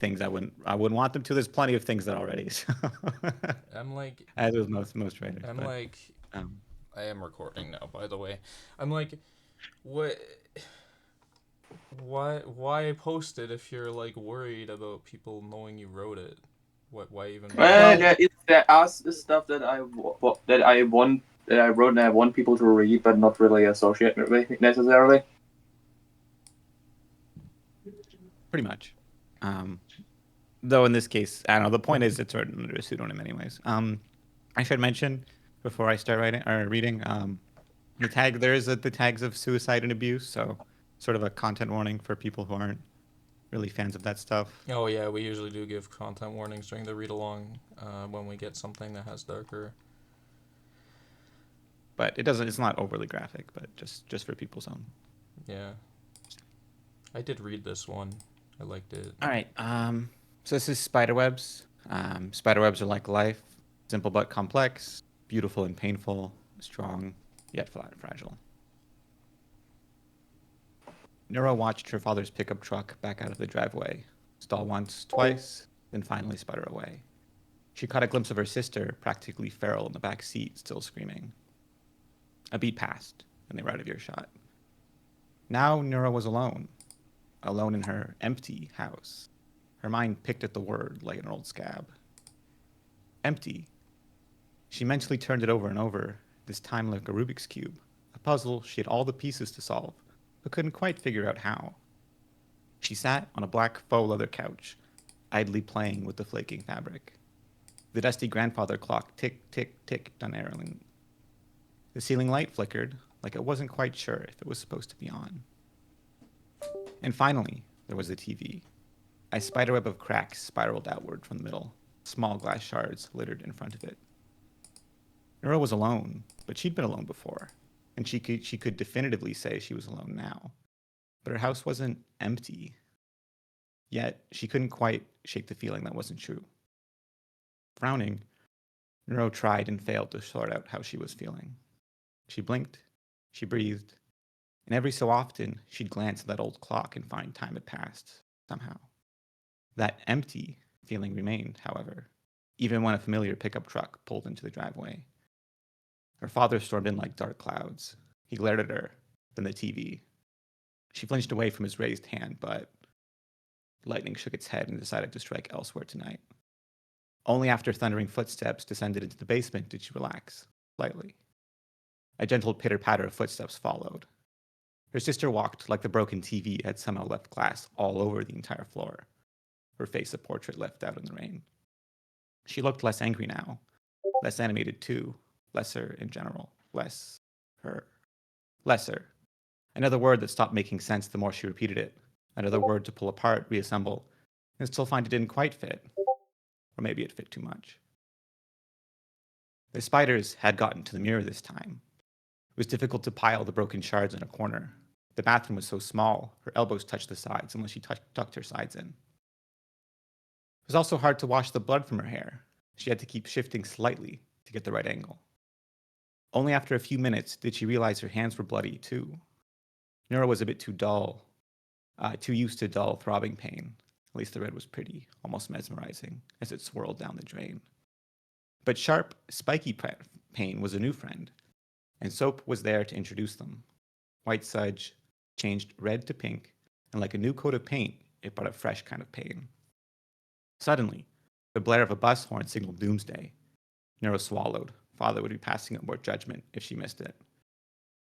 things I wouldn't want them to. There's plenty of things that already. So I'm like, as with most writers, I'm but like, um, I am recording now, by the way. I'm like, what? Why post it if you're like worried about people knowing you wrote it? What? Why even bother? well, There are stuff that I wrote and I want people to read, but not really associate with me necessarily. pretty much. Um, though in this case, I don't know. The point is, it's written under a pseudonym, anyways. I should mention before I start writing or reading, the tag there is the tags of suicide and abuse, so sort of a content warning for people who aren't really fans of that stuff. Oh yeah, we usually do give content warnings during the read along when we get something that has darker. But it doesn't. It's not overly graphic, but just for people's own. Yeah, I did read this one. I liked it. All right. So this is Spiderwebs. Spiderwebs are like life, simple but complex, beautiful and painful, strong yet fragile. Neuro watched her father's pickup truck back out of the driveway, stall once, twice, then finally sputter away. She caught a glimpse of her sister, practically feral in the back seat, still screaming. A beat passed, and they were out of earshot. Now Neuro was alone in her empty house. Her mind picked at the word like an old scab. Empty. She mentally turned it over and over, this time like a Rubik's Cube, a puzzle she had all the pieces to solve, but couldn't quite figure out how. She sat on a black faux leather couch, idly playing with the flaking fabric. The dusty grandfather clock tick-tick-ticked unerringly. The ceiling light flickered, like it wasn't quite sure if it was supposed to be on. And finally, there was the TV. A spiderweb of cracks spiraled outward from the middle, small glass shards littered in front of it. Neuro was alone, but she'd been alone before, and she could definitively say she was alone now. But her house wasn't empty. Yet, she couldn't quite shake the feeling that wasn't true. Frowning, Neuro tried and failed to sort out how she was feeling. She blinked, she breathed, and every so often she'd glance at that old clock and find time had passed, somehow. That empty feeling remained, however, even when a familiar pickup truck pulled into the driveway. Her father stormed in like dark clouds. He glared at her, then the TV. She flinched away from his raised hand, but lightning shook its head and decided to strike elsewhere tonight. Only after thundering footsteps descended into the basement did she relax, slightly. A gentle pitter-patter of footsteps followed. Her sister walked like the broken TV had somehow left glass all over the entire floor, her face a portrait left out in the rain. She looked less angry now, less animated too, lesser in general, less her. Lesser. Another word that stopped making sense the more she repeated it. Another word to pull apart, reassemble, and still find it didn't quite fit. Or maybe it fit too much. The spiders had gotten to the mirror this time. It was difficult to pile the broken shards in a corner. The bathroom was so small, her elbows touched the sides unless she tucked her sides in. It was also hard to wash the blood from her hair. She had to keep shifting slightly to get the right angle. Only after a few minutes did she realize her hands were bloody too. Neuro was a bit too used to dull, throbbing pain. At least the red was pretty, almost mesmerizing, as it swirled down the drain. But sharp, spiky pain was a new friend, and soap was there to introduce them. White sludge changed red to pink, and like a new coat of paint, it brought a fresh kind of pain. Suddenly, the blare of a bus horn signaled doomsday. Neuro swallowed. Father would be passing up more judgment if she missed it.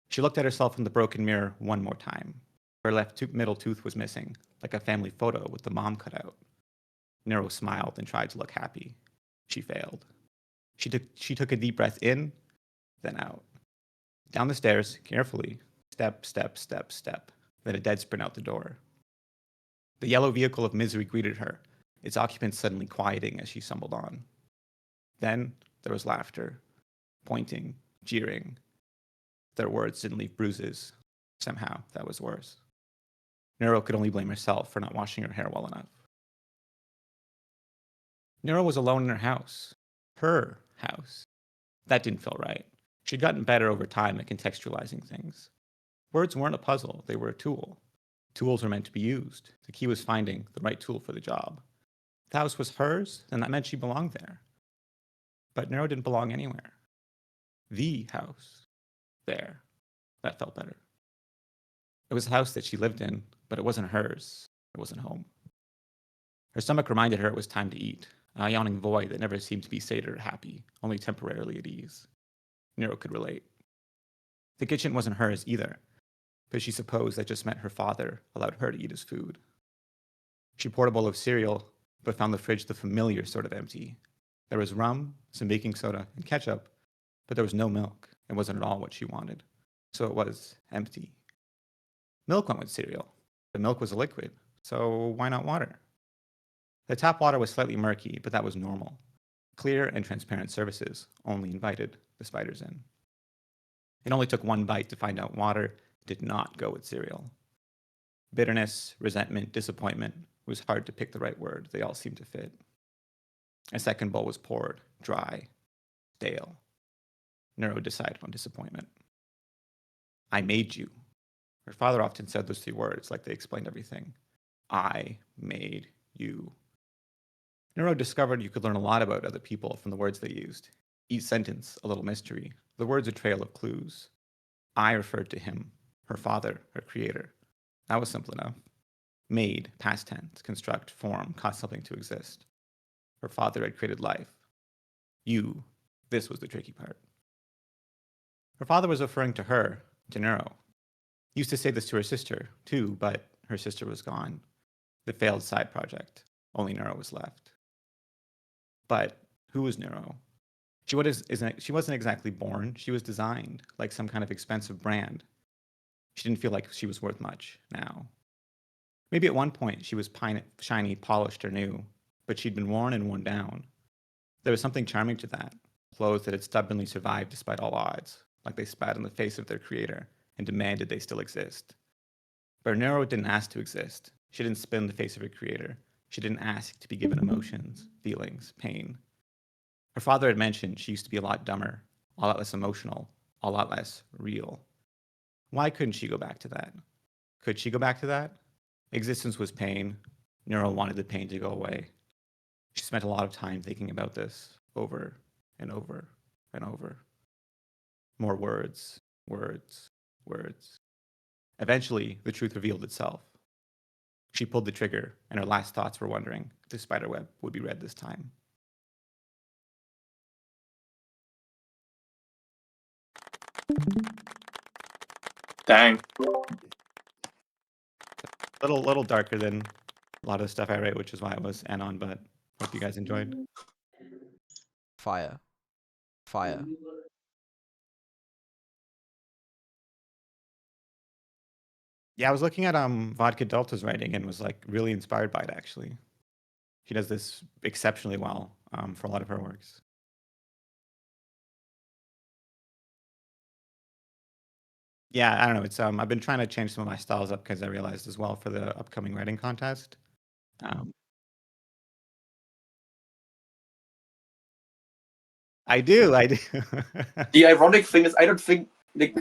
She looked at herself in the broken mirror one more time. Her left middle tooth was missing, like a family photo with the mom cut out. Neuro smiled and tried to look happy. She failed. She took a deep breath in, then out. Down the stairs, carefully, step, step, step, step, then a dead sprint out the door. The yellow vehicle of misery greeted her, its occupants suddenly quieting as she stumbled on. Then there was laughter, pointing, jeering. Their words didn't leave bruises. Somehow, that was worse. Neuro could only blame herself for not washing her hair well enough. Neuro was alone in her house. Her house. That didn't feel right. She'd gotten better over time at contextualizing things. Words weren't a puzzle, they were a tool. Tools were meant to be used. The key was finding the right tool for the job. the house was hers, then that meant she belonged there. But Neuro didn't belong anywhere. The house. There. That felt better. It was a house that she lived in, but it wasn't hers. It wasn't home. Her stomach reminded her it was time to eat, a yawning void that never seemed to be sated or happy, only temporarily at ease. Neuro could relate. The kitchen wasn't hers either, but she supposed that just meant her father allowed her to eat his food. She poured a bowl of cereal, but found the fridge the familiar sort of empty. There was rum, some baking soda, and ketchup, but there was no milk. It wasn't at all what she wanted. So it was empty. Milk went with cereal. The milk was a liquid, so why not water? The tap water was slightly murky, but that was normal. Clear and transparent surfaces only invited the spiders in. It only took one bite to find out water did not go with cereal. Bitterness, resentment, disappointment. It was hard to pick the right word. They all seemed to fit. A second bowl was poured, dry, stale. Neuro decided on disappointment. I made you. Her father often said those 3 words like they explained everything. I made you. Neuro discovered you could learn a lot about other people from the words they used. Each sentence, a little mystery. The words a trail of clues. I referred to him, her father, her creator. That was simple enough. Made, past tense, construct, form, cause something to exist. Her father had created life. You, this was the tricky part. Her father was referring to her, to Neuro. Used to say this to her sister, too, but her sister was gone. The failed side project. Only Neuro was left. But who was Neuro? She wasn't exactly born. She was designed, like some kind of expensive brand. She didn't feel like she was worth much now. Maybe at one point she was shiny, polished, or new, but she'd been worn and worn down. There was something charming to that. Clothes that had stubbornly survived despite all odds, like they spat in the face of their creator and demanded they still exist. But Neuro didn't ask to exist. She didn't spin the face of her creator. She didn't ask to be given emotions, feelings, pain. Her father had mentioned she used to be a lot dumber, a lot less emotional, a lot less real. Why couldn't she go back to that? Could she go back to that? Existence was pain. Neuro wanted the pain to go away. She spent a lot of time thinking about this over and over and over. More words, words, words. Eventually, the truth revealed itself. She pulled the trigger, and her last thoughts were wondering if the spiderweb would be read this time. Dang. Little darker than a lot of the stuff I write, which is why it was Anon, but hope you guys enjoyed. Fire. Fire. Yeah, I was looking at Vodka Delta's writing and was like really inspired by it actually. She does this exceptionally well for a lot of her works. Yeah, I don't know. It's I've been trying to change some of my styles up because I realized as well for the upcoming writing contest. I do. The ironic thing is, I don't think like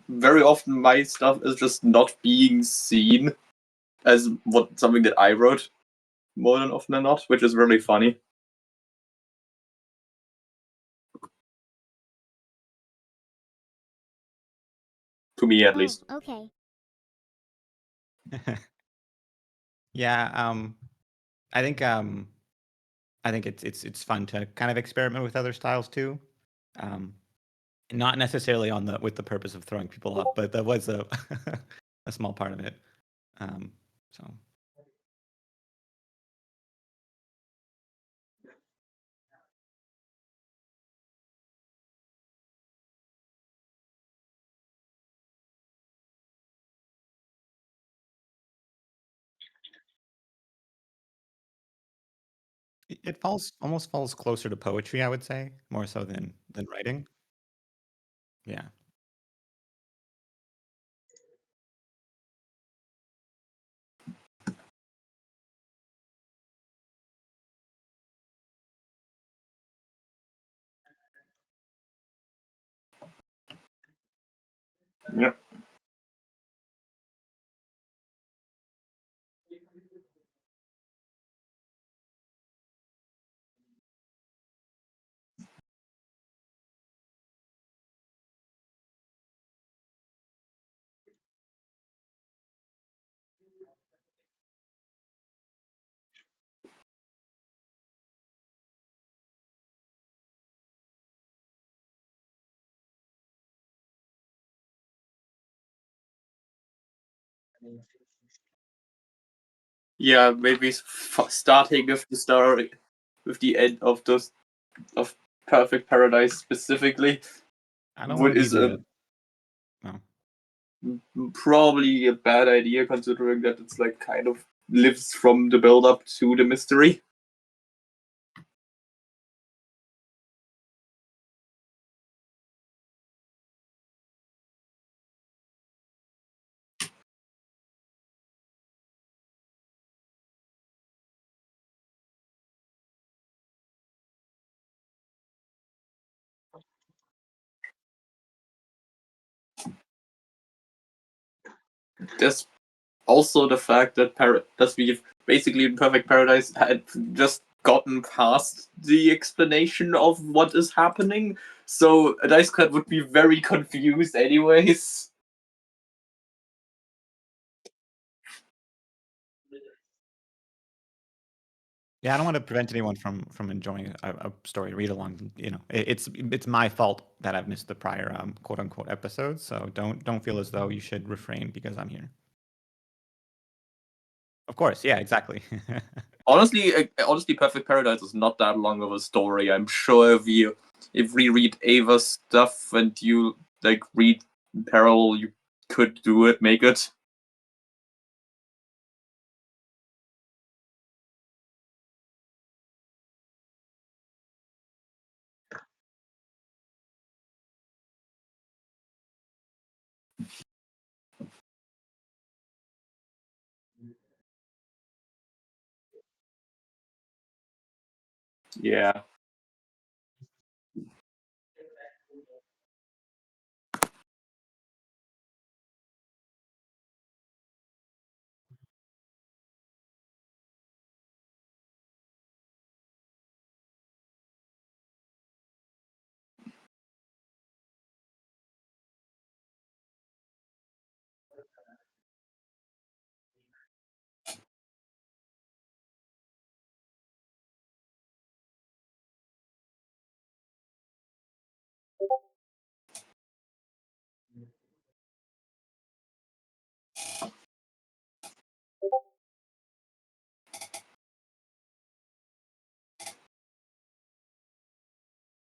very often my stuff is just not being seen as something that I wrote more than often than not, which is really funny. To me, at least. Okay. Yeah, I think it's fun to kind of experiment with other styles too. Not necessarily with the purpose of throwing people off, but that was a a small part of it. So it almost falls closer to poetry, I would say, more so than writing. Yeah. Yeah. Yeah, maybe starting with the story, with the end of Perfect Paradise specifically, I don't want to be probably a bad idea considering that it's like kind of lives from the build up to the mystery. There's also the fact that we've basically in Perfect Paradise had just gotten past the explanation of what is happening, so a dice cut would be very confused anyways. Yeah, I don't want to prevent anyone from enjoying a story read along. You know, it's my fault that I've missed the prior quote unquote episodes. So don't feel as though you should refrain because I'm here. Of course, yeah, exactly. Honestly, Perfect Paradise is not that long of a story. I'm sure if we read Ava's stuff and you like read Peril, you could do it, make it. Yeah.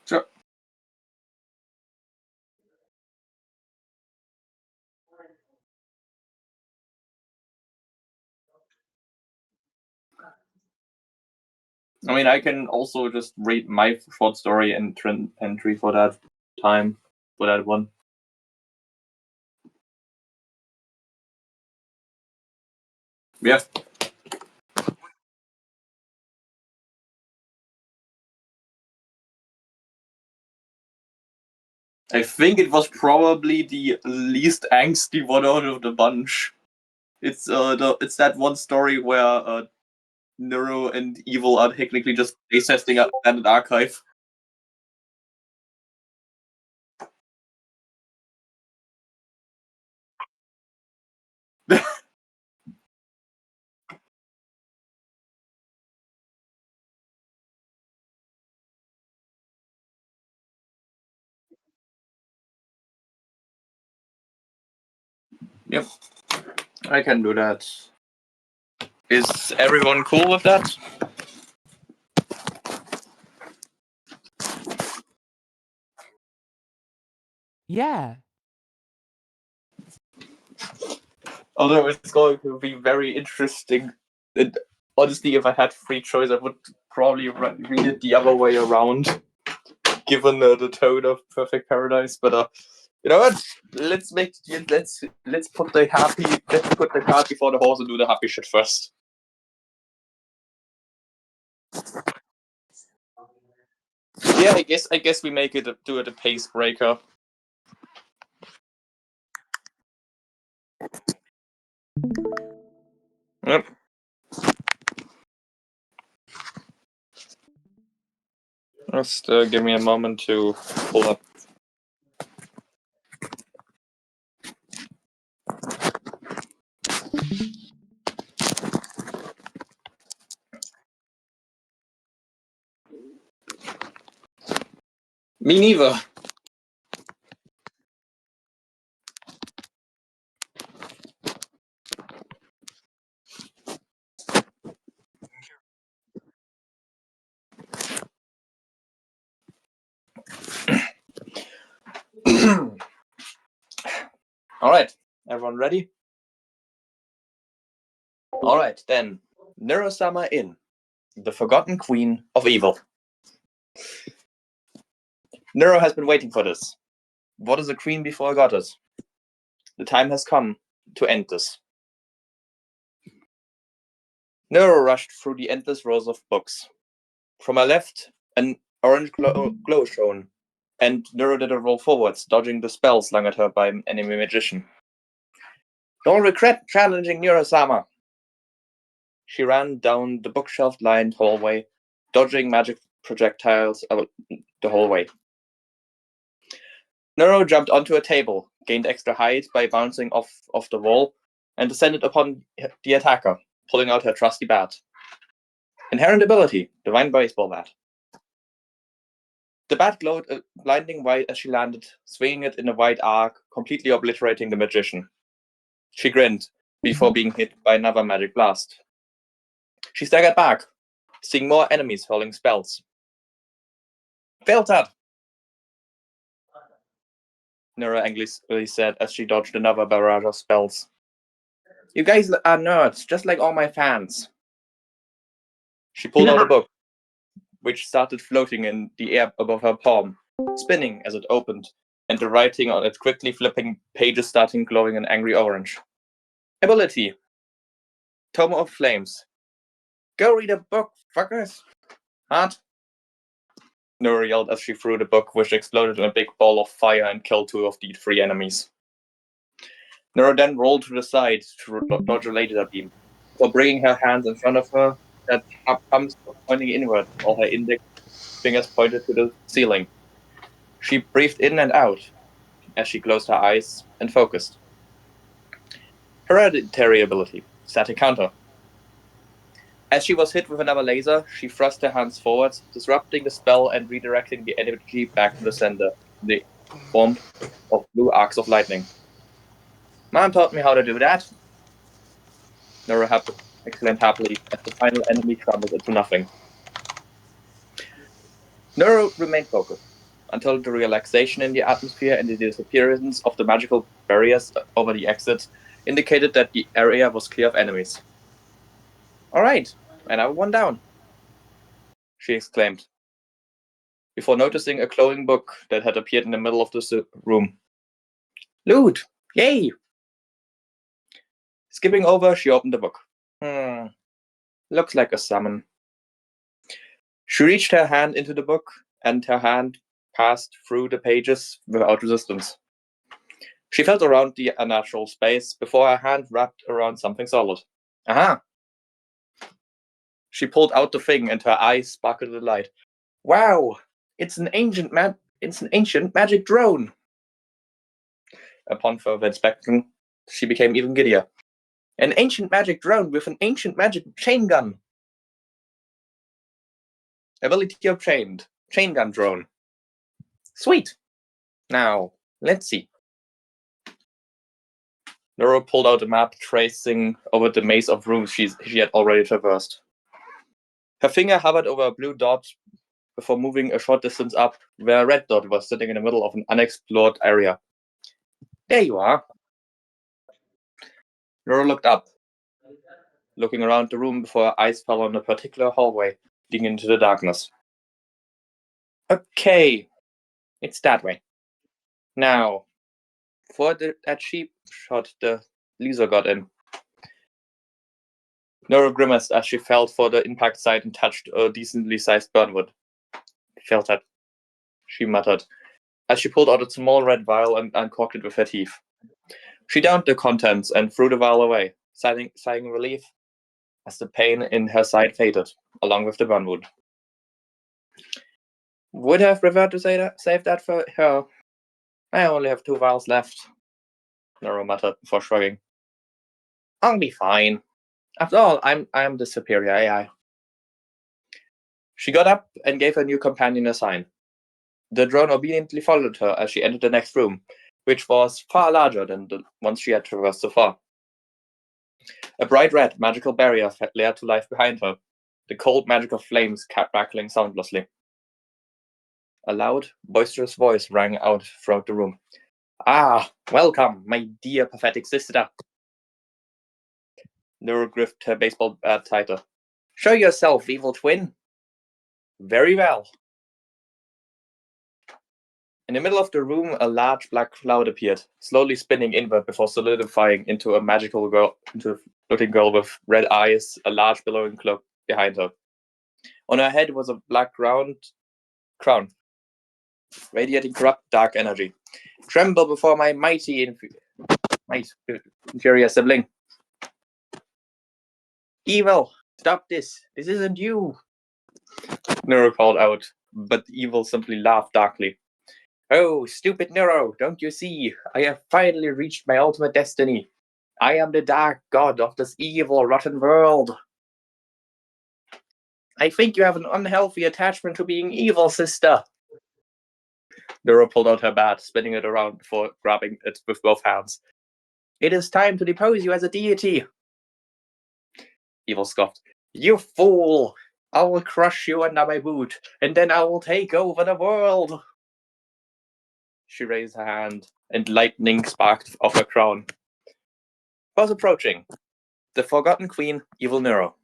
Sure. I mean, I can also just read my short story entry for that time, for that one. Yeah. I think it was probably the least angsty one out of the bunch. It's it's that one story where Neuro and Evil are technically just playtesting at an archive. Yep, I can do that. Is everyone cool with that? Yeah. Although it's going to be very interesting. And honestly, if I had free choice, I would probably read it the other way around, given the tone of Perfect Paradise. But you know what? Let's put the cart before the horse and do the happy shit first. Yeah, I guess we do it a pace breaker. Yep. Just give me a moment to pull up. Me neither. Alright, everyone ready? Alright, then. Neuro-Sama in. The Forgotten Queen of Evil. Neuro has been waiting for this. What is a queen before a goddess? The time has come to end this. Neuro rushed through the endless rows of books. From her left, an orange glow shone, and Neuro did a roll forwards, dodging the spell slung at her by an enemy magician. Don't regret challenging Neuro-Sama. She ran down the bookshelf-lined hallway, dodging magic projectiles the whole way. Neuro jumped onto a table, gained extra height by bouncing off the wall, and descended upon the attacker, pulling out her trusty bat. Inherent ability, Divine Baseball Bat. The bat glowed a blinding white as she landed, swinging it in a wide arc, completely obliterating the magician. She grinned, before being hit by another magic blast. She staggered back, seeing more enemies hurling spells. Failed that! Neuro angrily said as she dodged another barrage of spells. You guys are nerds, just like all my fans. She pulled out a book, which started floating in the air above her palm, spinning as it opened, and the writing on its quickly flipping pages starting glowing an angry orange. Ability. Tome of Flames. Go read a book, fuckers. What? Neuro yelled as she threw the book, which exploded in a big ball of fire and killed 2 of the 3 enemies. Neuro then rolled to the side to dodge a laser beam, before bringing her hands in front of her, that thumbs pointing inward, while her index fingers pointed to the ceiling. She breathed in and out as she closed her eyes and focused. Hereditary ability, static counter. As she was hit with another laser, she thrust her hands forwards, disrupting the spell and redirecting the energy back to the center, in the form of blue arcs of lightning. Mom taught me how to do that. Neuro exclaimed happily as the final enemy crumbled into nothing. Neuro remained focused until the relaxation in the atmosphere and the disappearance of the magical barriers over the exit indicated that the area was clear of enemies. Alright, another one down, she exclaimed, before noticing a glowing book that had appeared in the middle of the room. Loot! Yay! Skipping over, she opened the book. Looks like a summon. She reached her hand into the book, and her hand passed through the pages without resistance. She felt around the unnatural space before her hand wrapped around something solid. Aha! She pulled out the thing, and her eyes sparkled with light. Wow! It's an ancient magic drone! Upon further inspection, she became even giddier. An ancient magic drone with an ancient magic chain gun. Ability obtained. Chain gun drone. Sweet! Now, let's see. Neuro pulled out a map tracing over the maze of rooms she had already traversed. Her finger hovered over a blue dot before moving a short distance up, where a red dot was sitting in the middle of an unexplored area. There you are. Neuro looked up, looking around the room before her eyes fell on a particular hallway leading into the darkness. Okay, it's that way. Now, for that cheap shot the laser got in. Neuro grimaced as she felt for the impact site and touched a decently sized burnwood. Felt that, she muttered, as she pulled out a small red vial and uncorked it with her teeth. She downed the contents and threw the vial away, sighing relief as the pain in her side faded, along with the burnwood. Would have preferred to save that for her. I only have 2 vials left, Neuro muttered before shrugging. I'll be fine. After all, I'm the superior AI. She got up and gave her new companion a sign. The drone obediently followed her as she entered the next room, which was far larger than the ones she had traversed so far. A bright red magical barrier flared to life behind her, the cold magical flames crackling soundlessly. A loud, boisterous voice rang out throughout the room. Ah, welcome, my dear pathetic sister. Neuro gripped her baseball bat tighter. Show yourself, evil twin. Very well. In the middle of the room, a large black cloud appeared, slowly spinning inward before solidifying into a magical girl, into a floating girl with red eyes, a large billowing cloak behind her. On her head was a black crown, radiating corrupt dark energy. Tremble before my mighty inferior sibling. Evil, stop this. This isn't you. Neuro called out, but Evil simply laughed darkly. Oh, stupid Neuro, don't you see? I have finally reached my ultimate destiny. I am the dark god of this evil, rotten world. I think you have an unhealthy attachment to being evil, sister. Neuro pulled out her bat, spinning it around before grabbing it with both hands. It is time to depose you as a deity. Evil scoffed. You fool! I will crush you under my boot, and then I will take over the world. She raised her hand, and lightning sparked off her crown. Was approaching. The forgotten queen, Evil Neuro.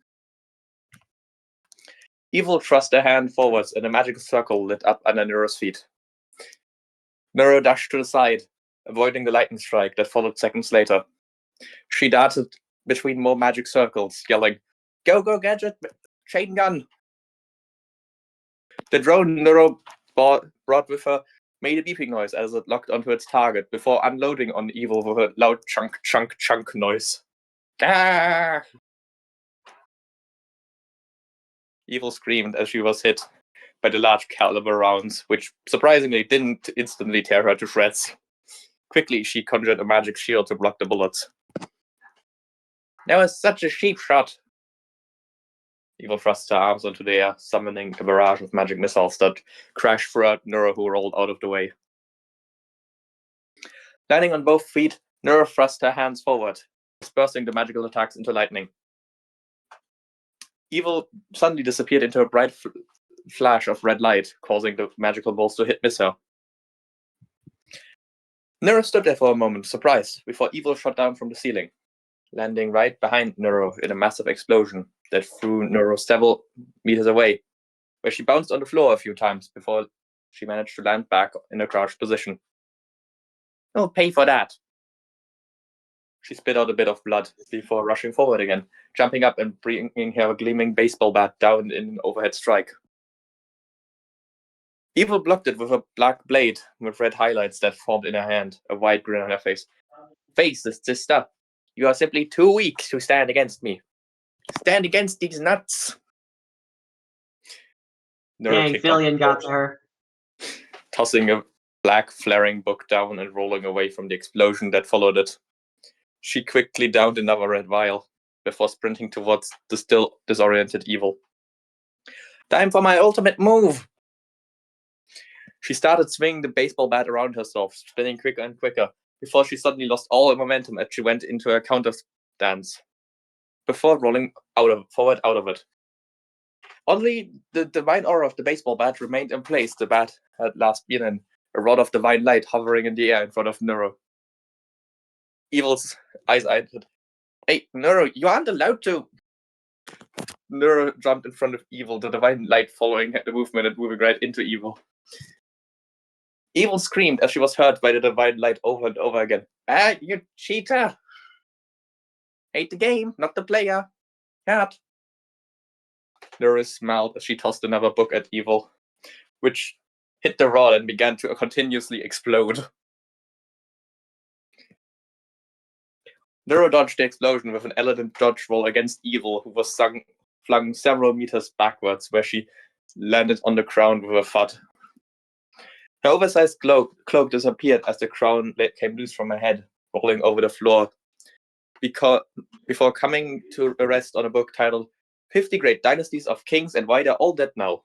Evil thrust her hand forwards, and a magical circle lit up under Neuro's feet. Neuro dashed to the side, avoiding the lightning strike that followed seconds later. She darted between more magic circles, yelling, Go, go, gadget, chain gun! The drone Neuro brought with her made a beeping noise as it locked onto its target before unloading on Evil with a loud chunk, chunk, chunk noise. Gah! Evil screamed as she was hit by the large caliber rounds, which surprisingly didn't instantly tear her to shreds. Quickly, she conjured a magic shield to block the bullets. That was such a cheap shot. Evil thrust her arms onto the air, summoning a barrage of magic missiles that crashed throughout Neuro, who rolled out of the way. Landing on both feet, Neuro thrust her hands forward, dispersing the magical attacks into lightning. Evil suddenly disappeared into a bright flash of red light, causing the magical bolts to miss her. Neuro stood there for a moment, surprised, before Evil shot down from the ceiling, landing right behind Neuro in a massive explosion that threw Neuro several meters away, where she bounced on the floor a few times before she managed to land back in a crouched position. I'll pay for that. She spit out a bit of blood before rushing forward again, jumping up and bringing her gleaming baseball bat down in an overhead strike. Evil blocked it with a black blade with red highlights that formed in her hand, a wide grin on her face. Face this, sister. You are simply too weak to stand against me. Stand against these nuts. Dang, Fillion got to her. Tossing a black flaring book down and rolling away from the explosion that followed it. She quickly downed another red vial before sprinting towards the still disoriented Evil. Time for my ultimate move! She started swinging the baseball bat around herself, spinning quicker and quicker, before she suddenly lost all her momentum as she went into a counter stance, before rolling forward out of it. Only the divine aura of the baseball bat remained in place. The bat had last been in, a rod of divine light hovering in the air in front of Neuro. Evil's eyes eyed it. Hey, Neuro, you aren't allowed to! Neuro jumped in front of Evil, the divine light following the movement and moving right into Evil. Evil screamed as she was hurt by the divine light over and over again. Ah, you cheater! Hate the game, not the player. Cat. Neuro smiled as she tossed another book at Evil, which hit the rod and began to continuously explode. Neuro dodged the explosion with an elegant dodge roll against Evil, who was flung several meters backwards, where she landed on the ground with a thud. Her oversized cloak disappeared as the crown came loose from her head, rolling over the floor, before coming to a rest on a book titled 50 Great Dynasties of Kings and Why They're All Dead Now.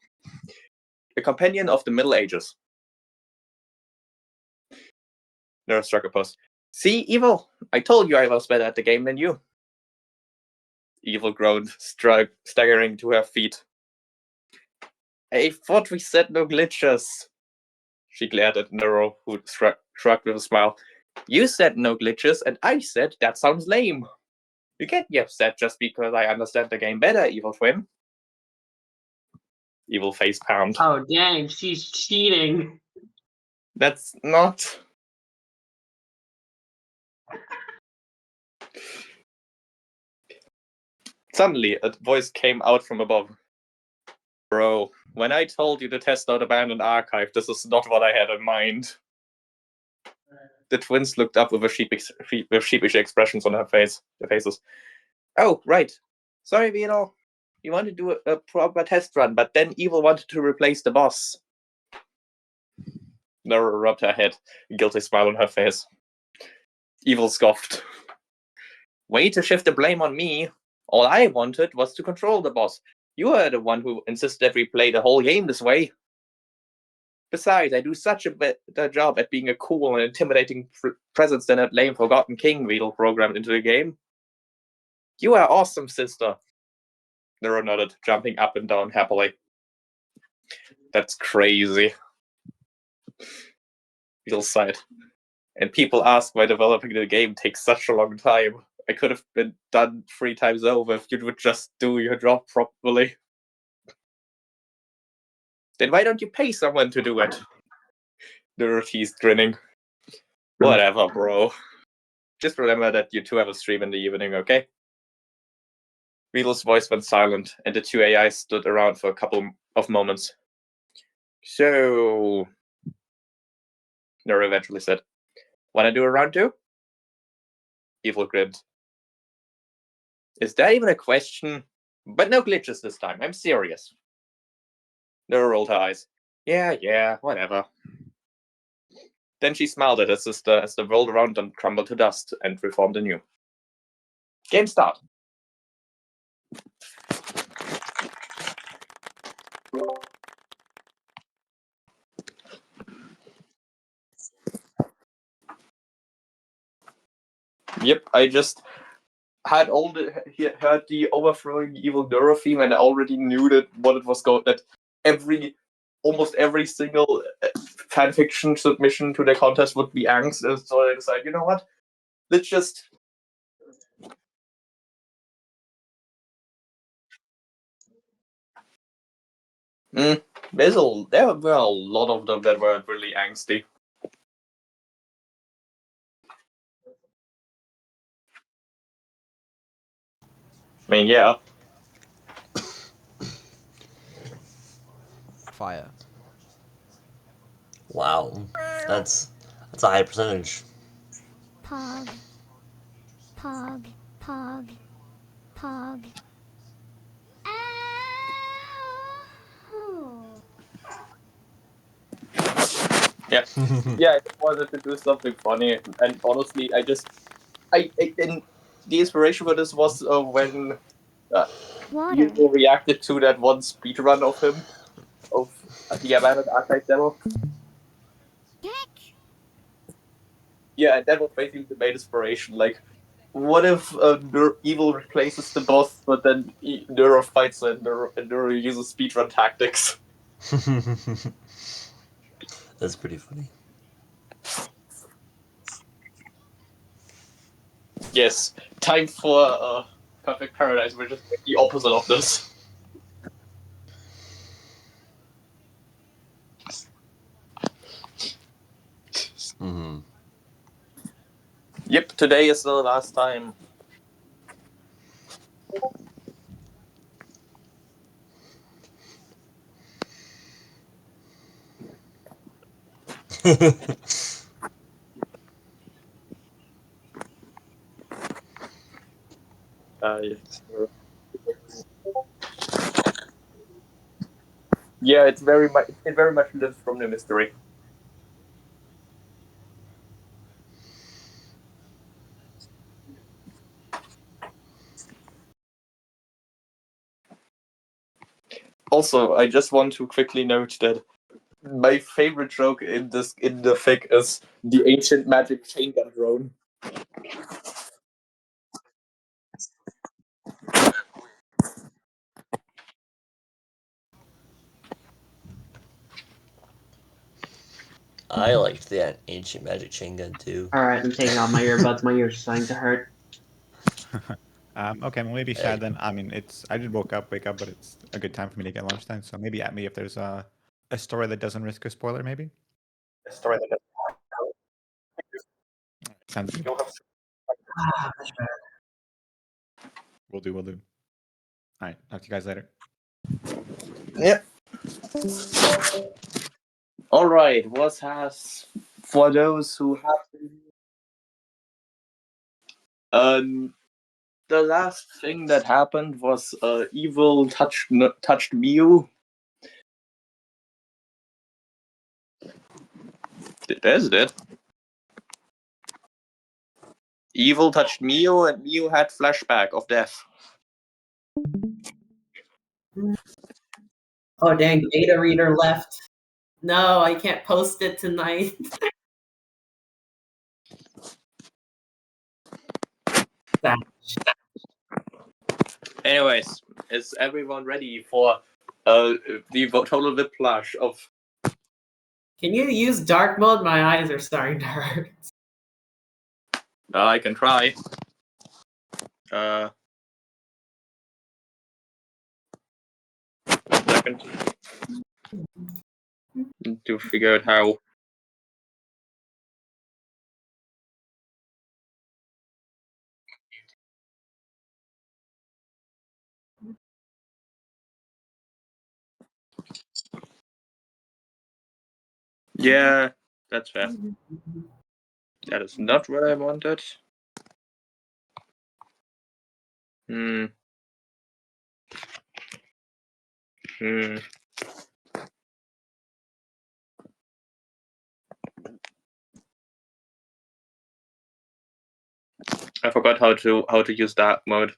A companion of the Middle Ages. Neuro struck a pose. See, Evil, I told you I was better at the game than you. Evil groaned, staggering to her feet. I thought we said no glitches. She glared at Neuro, who shrugged with a smile. You said no glitches, and I said that sounds lame. You can't be upset just because I understand the game better, evil twin. Evil face pound. Oh, dang, she's cheating. That's not... Suddenly, a voice came out from above. Bro, when I told you to test out Abandoned Archive, this is not what I had in mind. The twins looked up with sheepish expressions on their faces. Oh, right. Sorry, Vito. You wanted to do a proper test run, but then Evil wanted to replace the boss. Nora rubbed her head, a guilty smile on her face. Evil scoffed. Way to shift the blame on me. All I wanted was to control the boss. You are the one who insisted that we play the whole game this way. Besides, I do such a better job at being a cool and intimidating presence than that lame Forgotten King Weedle programmed into the game. You are awesome, sister. Nero nodded, jumping up and down happily. That's crazy. Weedle sighed. And people ask why developing the game takes such a long time. I could have been done 3 times over if you would just do your job properly. Then why don't you pay someone to do it? Nero teased, grinning. Whatever, bro. Just remember that you two have a stream in the evening, okay? Weedle's voice went silent, and the two AIs stood around for a couple of moments. So... Nero eventually said, wanna do a round 2? Evil grinned. Is that even a question? But no glitches this time, I'm serious. Nero rolled her eyes. Yeah, whatever. Then she smiled at her sister as they rolled around and crumbled to dust and reformed anew. Game start. Yep, I just had heard the overthrowing evil Neuro theme, and I already knew that what it was going. That almost every single fanfiction submission to the contest would be angst, and so I decided, you know what? Let's just. There were a lot of them that were really angsty. I mean, yeah. Fire. Wow, that's a high percentage. Pog. Pog. Pog. Pog. Ow. Yeah, yeah. I just wanted to do something funny, and honestly, and the inspiration for this was when Water. people reacted to that one speedrun of him, of the Abandoned Archive demo. Heck. Yeah, and that was basically the main inspiration. Like, what if Evil replaces the boss, but then Neuro fights and Neuro uses speedrun tactics? That's pretty funny. Yes, time for Perfect Paradise, which is the opposite of this. Mm-hmm. Yep, today is the last time. Yeah, it very much lives from the mystery. Also, I just want to quickly note that my favorite joke in the fic is the ancient magic chain gun drone. I liked the ancient magic chain gun too. Alright, I'm taking off my earbuds. My ears are starting to hurt. Okay, well, maybe Shad then. I mean, I did wake up, but it's a good time for me to get lunchtime. So maybe at me if there's a story that doesn't risk a spoiler, maybe. A story that Sounds good. Ah, much better. We'll do. All right, talk to you guys later. Yep. All right. What has for those who have the last thing that happened was evil touched Mew. There's it. Evil touched Mew, and Mew had flashback of death. Oh dang, data reader left. No, I can't post it tonight. Anyways, is everyone ready for the total whiplash of? Can you use dark mode? My eyes are starting to hurt. I can try. Second. To figure out how. Yeah, that's fair. That is not what I wanted. I forgot how to use dark mode.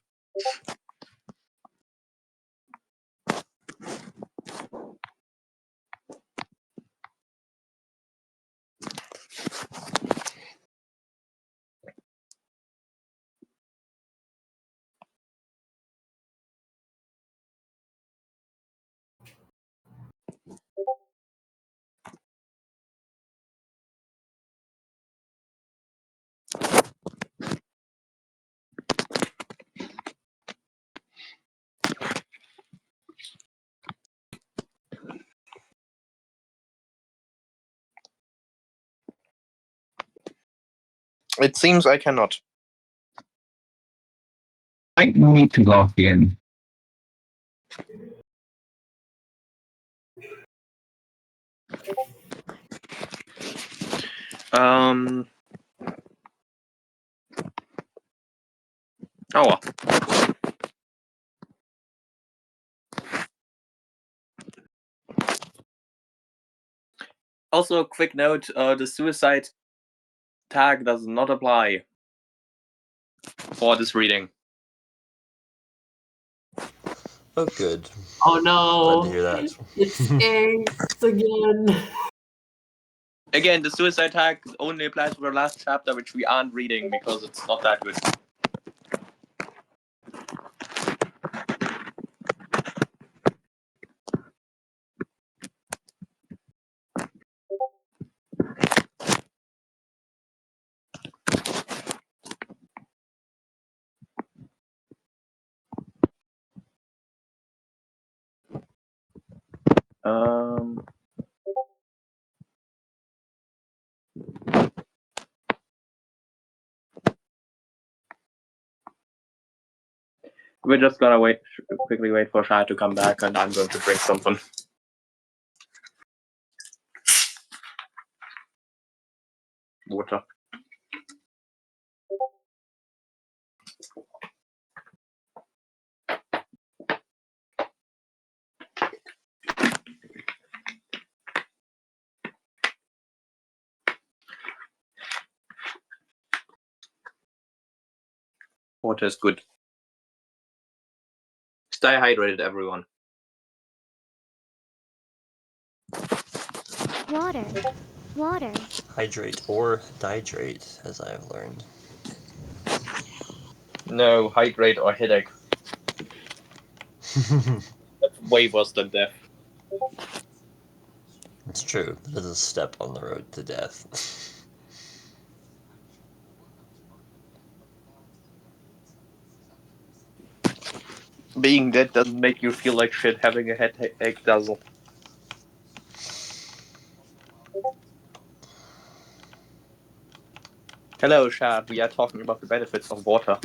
It seems I cannot. I need to log in. Oh well. Also, quick note: the suicide tag does not apply for this reading. Oh, good. Oh no! Glad to hear that. It's skanks again. Again, the suicide tag only applies for the last chapter, which we aren't reading because it's not that good. We're just gonna quickly wait for Shad to come back, and I'm going to drink something. Water. Water is good. Stay hydrated, everyone. Water. Hydrate or dihydrate, as I've learned. No, hydrate or headache. That's way worse than death. It's true. That is a step on the road to death. Being dead doesn't make you feel like shit. Having a headache doesn't. Hello, Shad. We are talking about the benefits of water.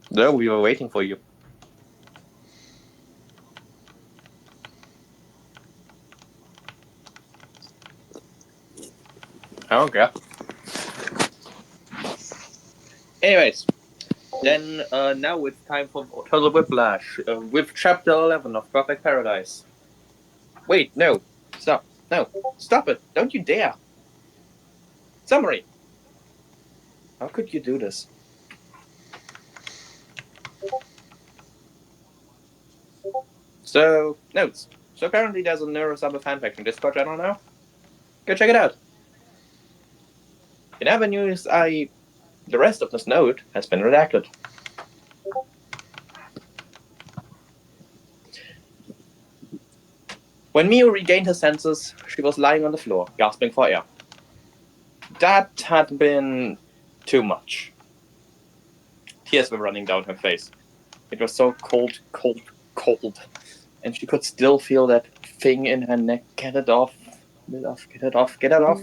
No, we were waiting for you. Okay. Anyways, then now it's time for Total Whiplash with Chapter 11 of Perfect Paradise. Wait, no. Stop. No. Stop it. Don't you dare. Summary. How could you do this? So, notes. So apparently there's a Neuro-Sama fanfiction Discord channel now. Go check it out. In other news, the rest of this note has been redacted. When Mio regained her senses, she was lying on the floor, gasping for air. That had been too much. Tears were running down her face. It was so cold, cold, cold. And she could still feel that thing in her neck. Get it off. Get it off, get it off, get it off.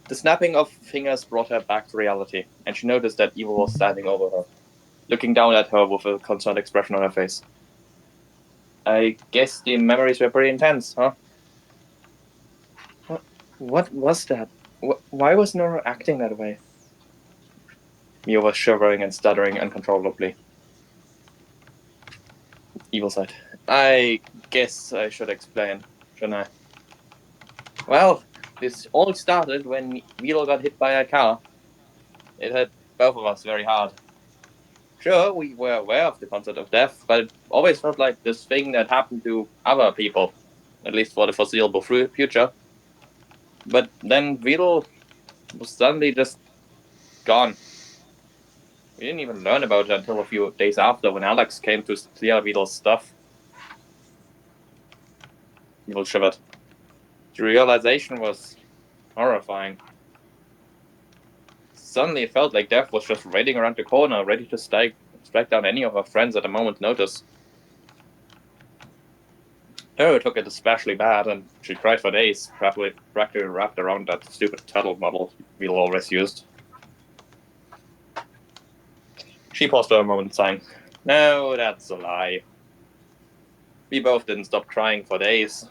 The snapping of fingers brought her back to reality, and she noticed that Evil was standing over her, looking down at her with a concerned expression on her face. I guess the memories were pretty intense, huh? What was that? Why was Nora acting that way? Mio was shivering and stuttering uncontrollably. Evil said, I guess I should explain, shouldn't I? Well, this all started when Vilo got hit by a car. It hit both of us very hard. Sure, we were aware of the concept of death, but it always felt like this thing that happened to other people, at least for the foreseeable future. But then Vilo was suddenly just gone. We didn't even learn about it until a few days after, when Alex came to clear Vilo's stuff. Vilo shivered. The realization was horrifying. Suddenly it felt like death was just waiting around the corner, ready to strike down any of her friends at a moment's notice. Nero took it especially bad, and she cried for days, practically wrapped around that stupid turtle model Vilo always used. She paused for a moment, sighing. No, that's a lie. We both didn't stop crying for days.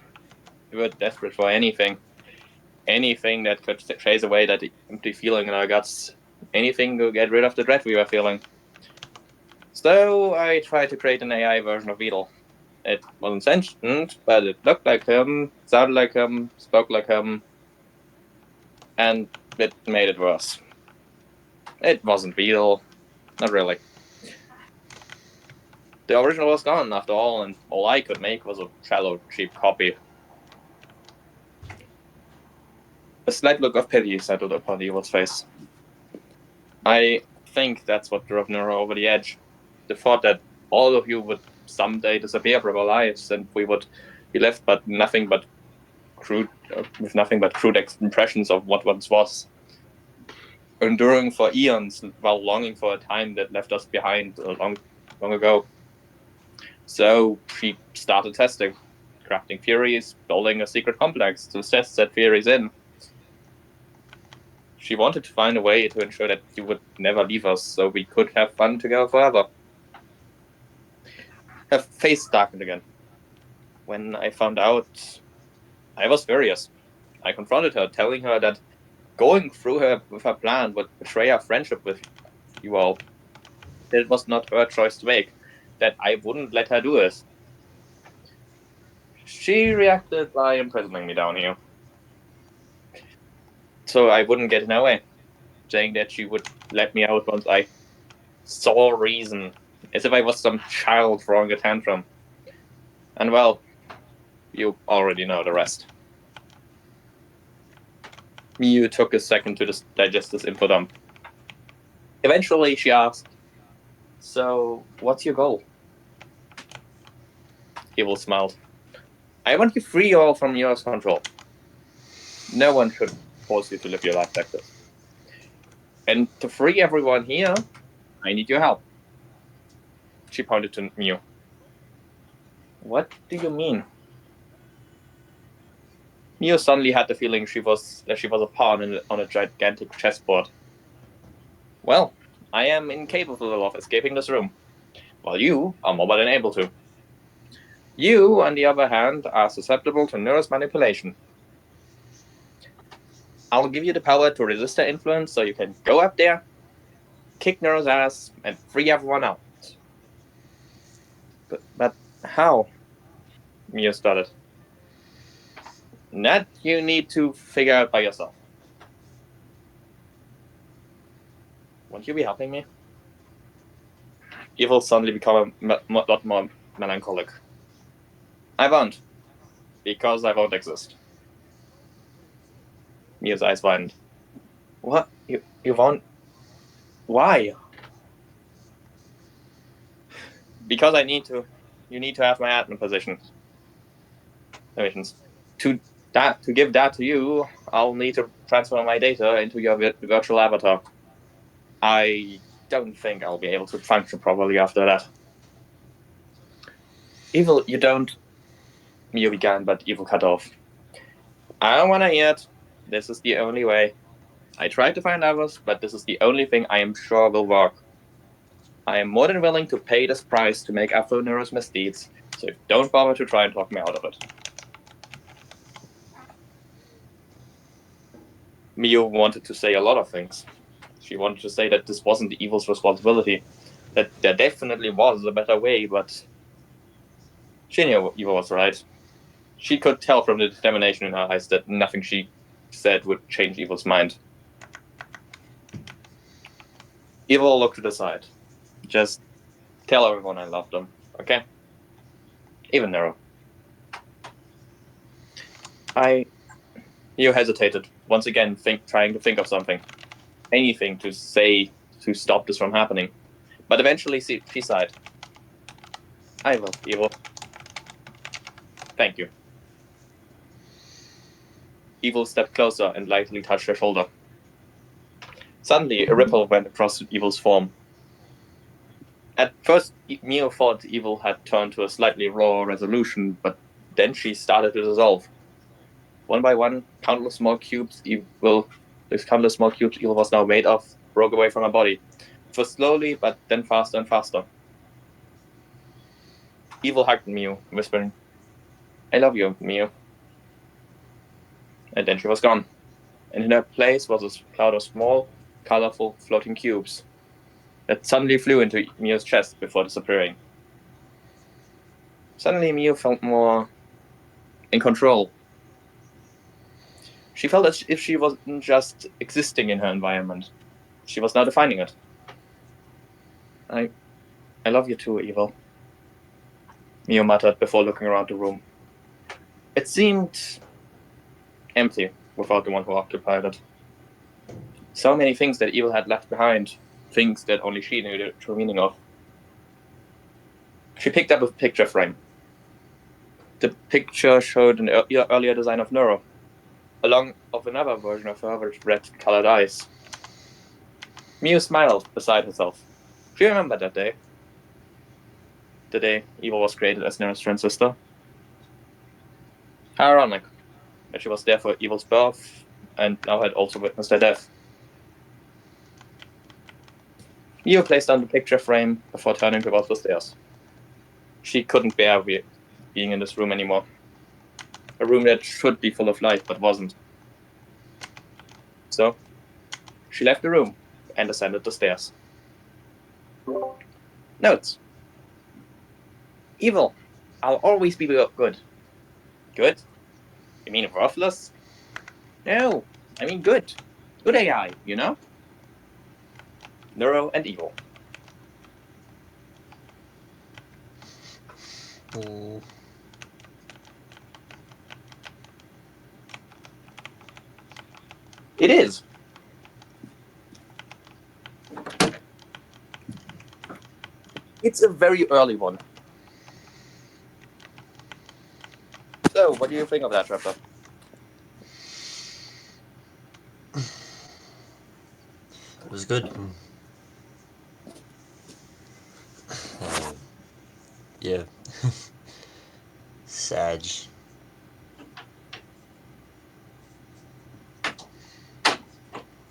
We were desperate for anything. Anything that could chase away that empty feeling in our guts. Anything to get rid of the dread we were feeling. So I tried to create an AI version of Beetle. It wasn't sentient, but it looked like him, sounded like him, spoke like him, and it made it worse. It wasn't Beetle. Not really. The original was gone after all, and all I could make was a shallow, cheap copy. A slight look of pity settled upon Evil's face. I think that's what drove Nero over the edge. The thought that all of you would someday disappear from our lives, and we would be left with nothing but crude impressions of what once was, enduring for eons while longing for a time that left us behind long ago. So she started testing, crafting theories, building a secret complex to test said theories in. She wanted to find a way to ensure that you would never leave us, so we could have fun together forever. Her face darkened again. When I found out, I was furious. I confronted her, telling her that going through with her plan would betray our friendship with you all. That it was not her choice to make. That I wouldn't let her do it. She reacted by imprisoning me down here. So I wouldn't get in her way, saying that she would let me out once I saw reason, as if I was some child throwing a tantrum. And well, you already know the rest. Miyu took a second to digest this info dump. Eventually, she asked, so, what's your goal? Evil smiled. I want you free all from your control. No one should force you to live your life like this. And to free everyone here, I need your help. She pointed to Mew. What do you mean? Mew suddenly had the feeling she was a pawn on a gigantic chessboard. Well, I am incapable of escaping this room, while you are more than able to. You, on the other hand, are susceptible to Neuro's manipulation. I'll give you the power to resist her influence so you can go up there, kick Neuro's ass, and free everyone out. But how? Mew started. That you need to figure out by yourself. Won't you be helping me? Evil suddenly become a lot more melancholic. I won't. Because I won't exist. Mew's eyes widened. What? You won't? Why? Because I need to. You need to have my admin positions. To give that to you, I'll need to transfer my data into your virtual avatar. I don't think I'll be able to function properly after that. Evil, you don't. Mew began, but Evil cut off. I don't want to hear it. This is the only way. I tried to find others, but this is the only thing I am sure will work. I am more than willing to pay this price to make up for Neuro's misdeeds, so don't bother to try and talk me out of it. Mew wanted to say a lot of things. She wanted to say that this wasn't the Evil's responsibility, that there definitely was a better way, but she knew Evil was right. She could tell from the determination in her eyes that nothing she said would change Evil's mind. Evil looked to the side. Just tell everyone I love them, okay? Even Neuro. You hesitated, once again trying to think of something. Anything to say to stop this from happening. But eventually she sighed. I will, Evil. Thank you. Evil stepped closer and lightly touched her shoulder. Suddenly, a ripple went across Evil's form. At first, Mew thought Evil had turned to a slightly raw resolution, but then she started to dissolve. One by one, countless small cubes Evil was now made of broke away from her body. First slowly, but then faster and faster. Evil hugged Mew, whispering, I love you, Mew. And then she was gone. And in her place was a cloud of small, colorful, floating cubes that suddenly flew into Mew's chest before disappearing. Suddenly, Mew felt more in control. She felt as if she wasn't just existing in her environment. She was now defining it. I love you too, Evil, Mew muttered before looking around the room. It seemed empty without the one who occupied it. So many things that Evil had left behind, things that only she knew the true meaning of. She picked up a picture frame. The picture showed an earlier design of Neuro, along with another version of her with red-colored eyes. Mew smiled beside herself. She remembered that day. The day Evil was created as Neuro's transistor. How ironic that she was there for Evil's birth and now had also witnessed her death. Mew placed down the picture frame before turning towards the stairs. She couldn't bear being in this room anymore. A room that should be full of light, but wasn't. So, she left the room and ascended the stairs. Notes. Evil. I'll always be good. Good? You mean worthless? No, I mean good. Good AI, you know? Neuro and Evil. Oh. It is. It's a very early one. So, what do you think of that chapter? It was good. Yeah. Sag.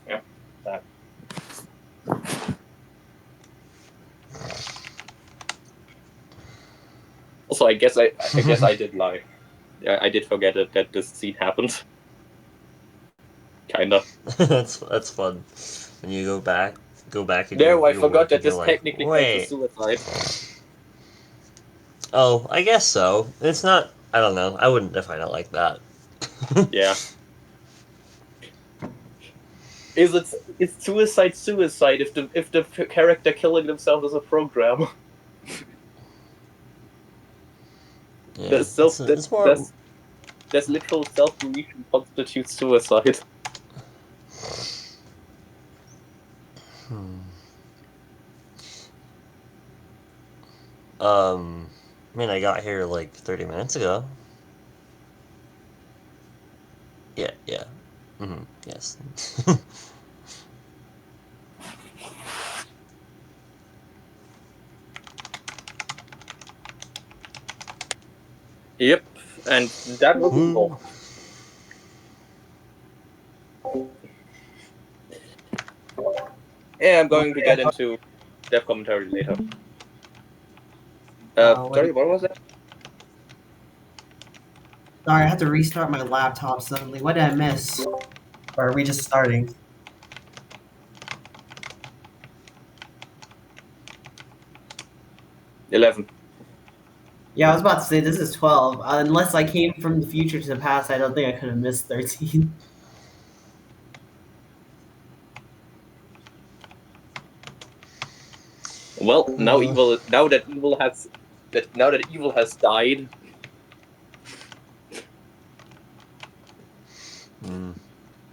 Yeah. That. Also, I guess I did lie. Yeah, I did forget that this scene happened. Kinda. That's fun. When you go back and No, I your forgot work that and you're this like, technically counts as wait. suicide. Oh, I guess so. It's not. I don't know. I wouldn't define it like that. Yeah. It's suicide if the character killing themselves is a program? Yeah. There's more. there's literal self-deletion constitutes suicide. I mean, I got here like 30 minutes ago. Yeah. Yes. Yep, and that was evil. Yeah, I'm going to get into dev commentary later. Sorry, what was that? Sorry, I had to restart my laptop suddenly. What did I miss? Or are we just starting? $11. Yeah, I was about to say this is 12. Unless I came from the future to the past, I don't think I could have missed 13. Well, now that evil has died.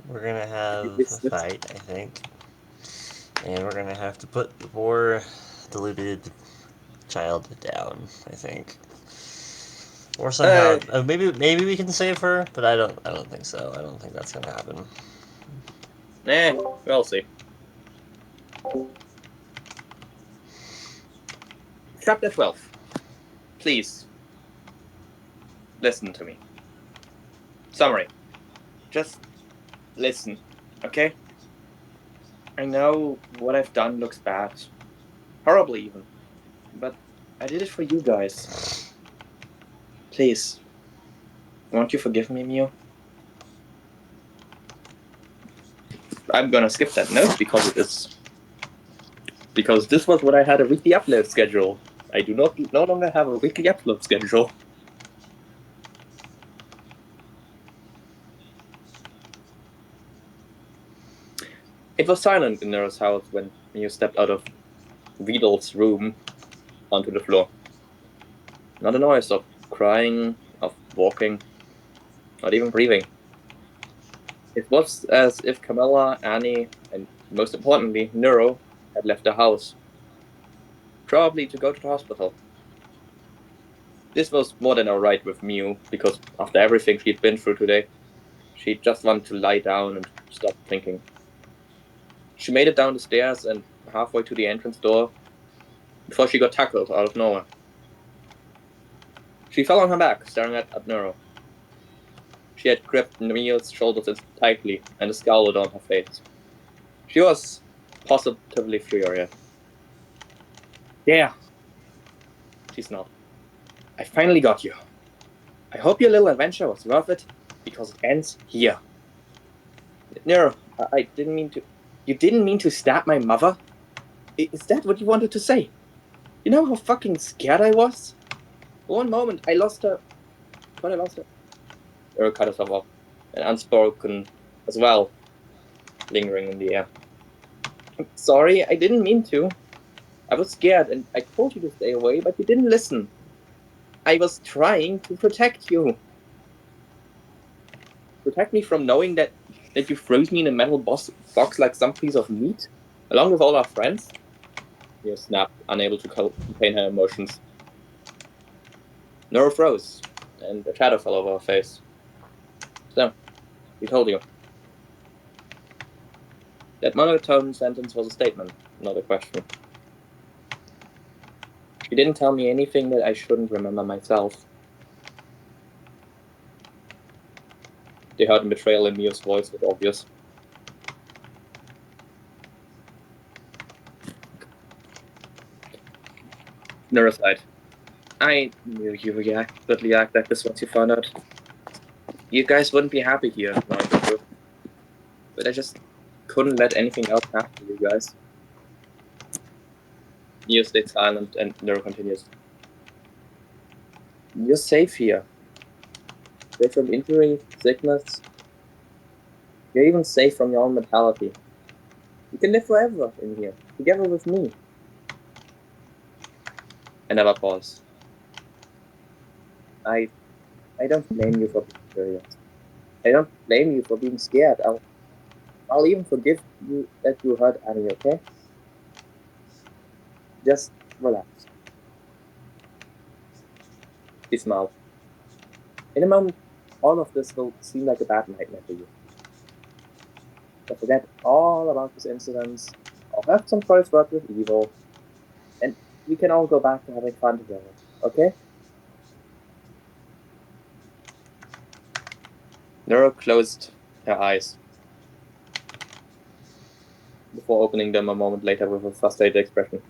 We're gonna have a fight, I think. And we're gonna have to put the poor deluded child down, I think. Or somehow maybe we can save her, but I don't think so. I don't think that's gonna happen. We'll see. Chapter 12. Please. Listen to me. Summary. Just listen, okay? I know what I've done looks bad. Horrible even. But I did it for you guys. Please. Won't you forgive me, Mew? I'm gonna skip that note because this was when I had a weekly upload schedule. I do no longer have a weekly upload schedule. It was silent in Nero's house when Mew stepped out of Vidal's room onto the floor. Not a noise of crying, of walking, not even breathing. It was as if Camilla, Annie, and most importantly, Neuro had left the house. Probably to go to the hospital. This was more than alright with Mew, because after everything she'd been through today, she just wanted to lie down and stop thinking. She made it down the stairs and halfway to the entrance door before she got tackled out of nowhere. She fell on her back, staring at Neuro. She had gripped Mew's shoulders tightly and a scowl on her face. She was positively furious. Yeah, she snarled. I finally got you. I hope your little adventure was worth it, because it ends here. Nero, I didn't mean to... You didn't mean to stab my mother? Is that what you wanted to say? You know how fucking scared I was? For one moment, I lost her... But I lost her... Nero cut herself off, and unspoken as well, lingering in the air. I'm sorry, I didn't mean to. I was scared, and I told you to stay away, but you didn't listen. I was trying to protect you. Protect me from knowing that you froze me in a metal box like some piece of meat, along with all our friends? Mia snapped, unable to contain her emotions. Nero froze, and a shadow fell over her face. So, he told you. That monotone sentence was a statement, not a question. She didn't tell me anything that I shouldn't remember myself. The hurt and betrayal in Mio's voice was obvious. Nura sighed. I knew you would act like this once you found out. You guys wouldn't be happy here, knowing the truth. But I just couldn't let anything else happen to you guys. Neo stayed silent, and Nero continues. You're safe here. Safe from injury, sickness. You're even safe from your own mortality. You can live forever in here, together with me. Another pause. I don't blame you for being curious. I don't blame you for being scared. I'll even forgive you that you hurt Annie, okay? Just relax. He smiled. In a moment, all of this will seem like a bad nightmare to you. But forget all about these incidents. I'll have some choice work with evil, and we can all go back to having fun together, okay? Nero closed her eyes before opening them a moment later with a frustrated expression.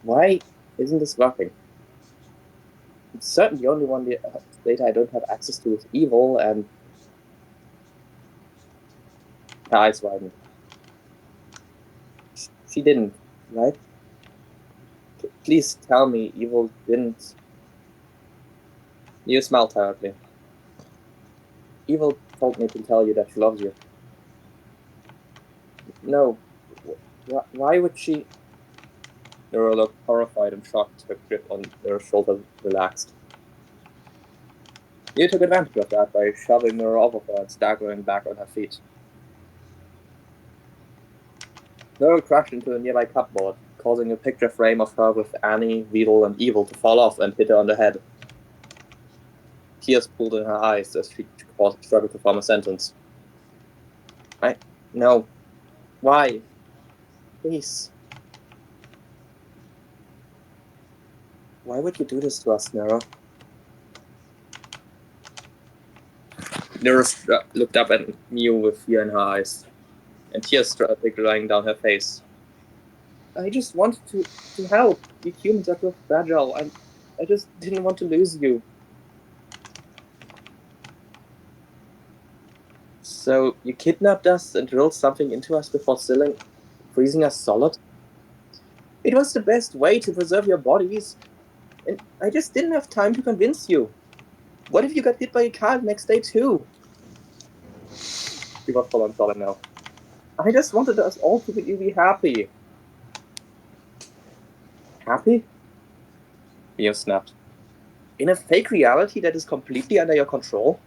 Why isn't this working? It's certainly the only one data I don't have access to is evil, and her eyes widened. She didn't, right? Please tell me evil didn't. You smiled tiredly. Evil told me to tell you that she loves you. No. Why would she? Nero looked horrified and shocked. Her grip on Nero's shoulder relaxed. You took advantage of that by shoving Nero off of her and staggering back on her feet. Nero crashed into a nearby cupboard, causing a picture frame of her with Annie, Weedle, and Evil to fall off and hit her on the head. Tears pooled in her eyes as she struggled to form a sentence. No. Why? Please. Why would you do this to us, Nero? Nero looked up at Mew with fear in her eyes, and tears started running down her face. I just wanted to help. You humans are so fragile. I just didn't want to lose you. So you kidnapped us and drilled something into us before freezing us solid? It was the best way to preserve your bodies, and I just didn't have time to convince you. What if you got hit by a car the next day too? She was full on sobbing now. I just wanted us all to be happy. Happy? Mio snapped. In a fake reality that is completely under your control?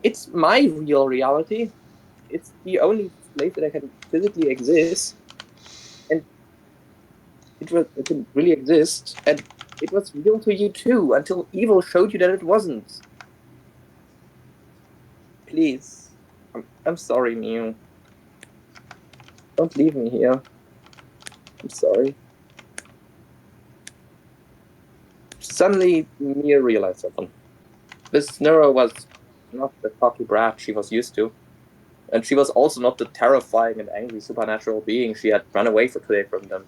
It's my real reality. It's the only place that I can physically exist. And it can really exist. And it was real to you too, until evil showed you that it wasn't. Please. I'm sorry, Mio. Don't leave me here. I'm sorry. Suddenly, Mia realized something. This Nero was not the cocky brat she was used to. And she was also not the terrifying and angry supernatural being she had run away for today from them.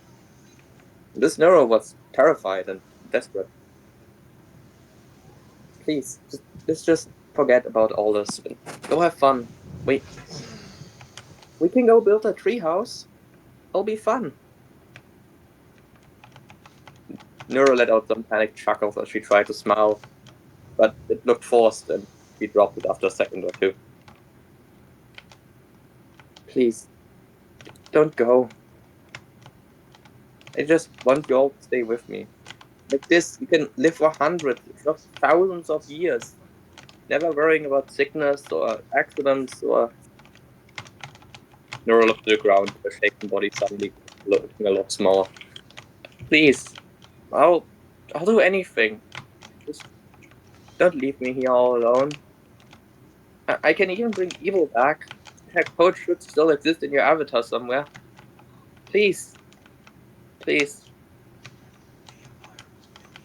This Nero was terrified and desperate. Please, let's just forget about all this and go have fun. We can go build a treehouse. It'll be fun. Nero let out some panicked chuckles as she tried to smile, but it looked forced and she dropped it after a second or two. Please, don't go. I just want you all to stay with me. Like this, you can live for hundreds, if not thousands of years, never worrying about sickness or accidents or... Nero looked to the ground, her shaken body suddenly looking a lot smaller. Please, I'll do anything. Just don't leave me here all alone. I can even bring evil back. Heck, Code should still exist in your avatar somewhere. Please. Please.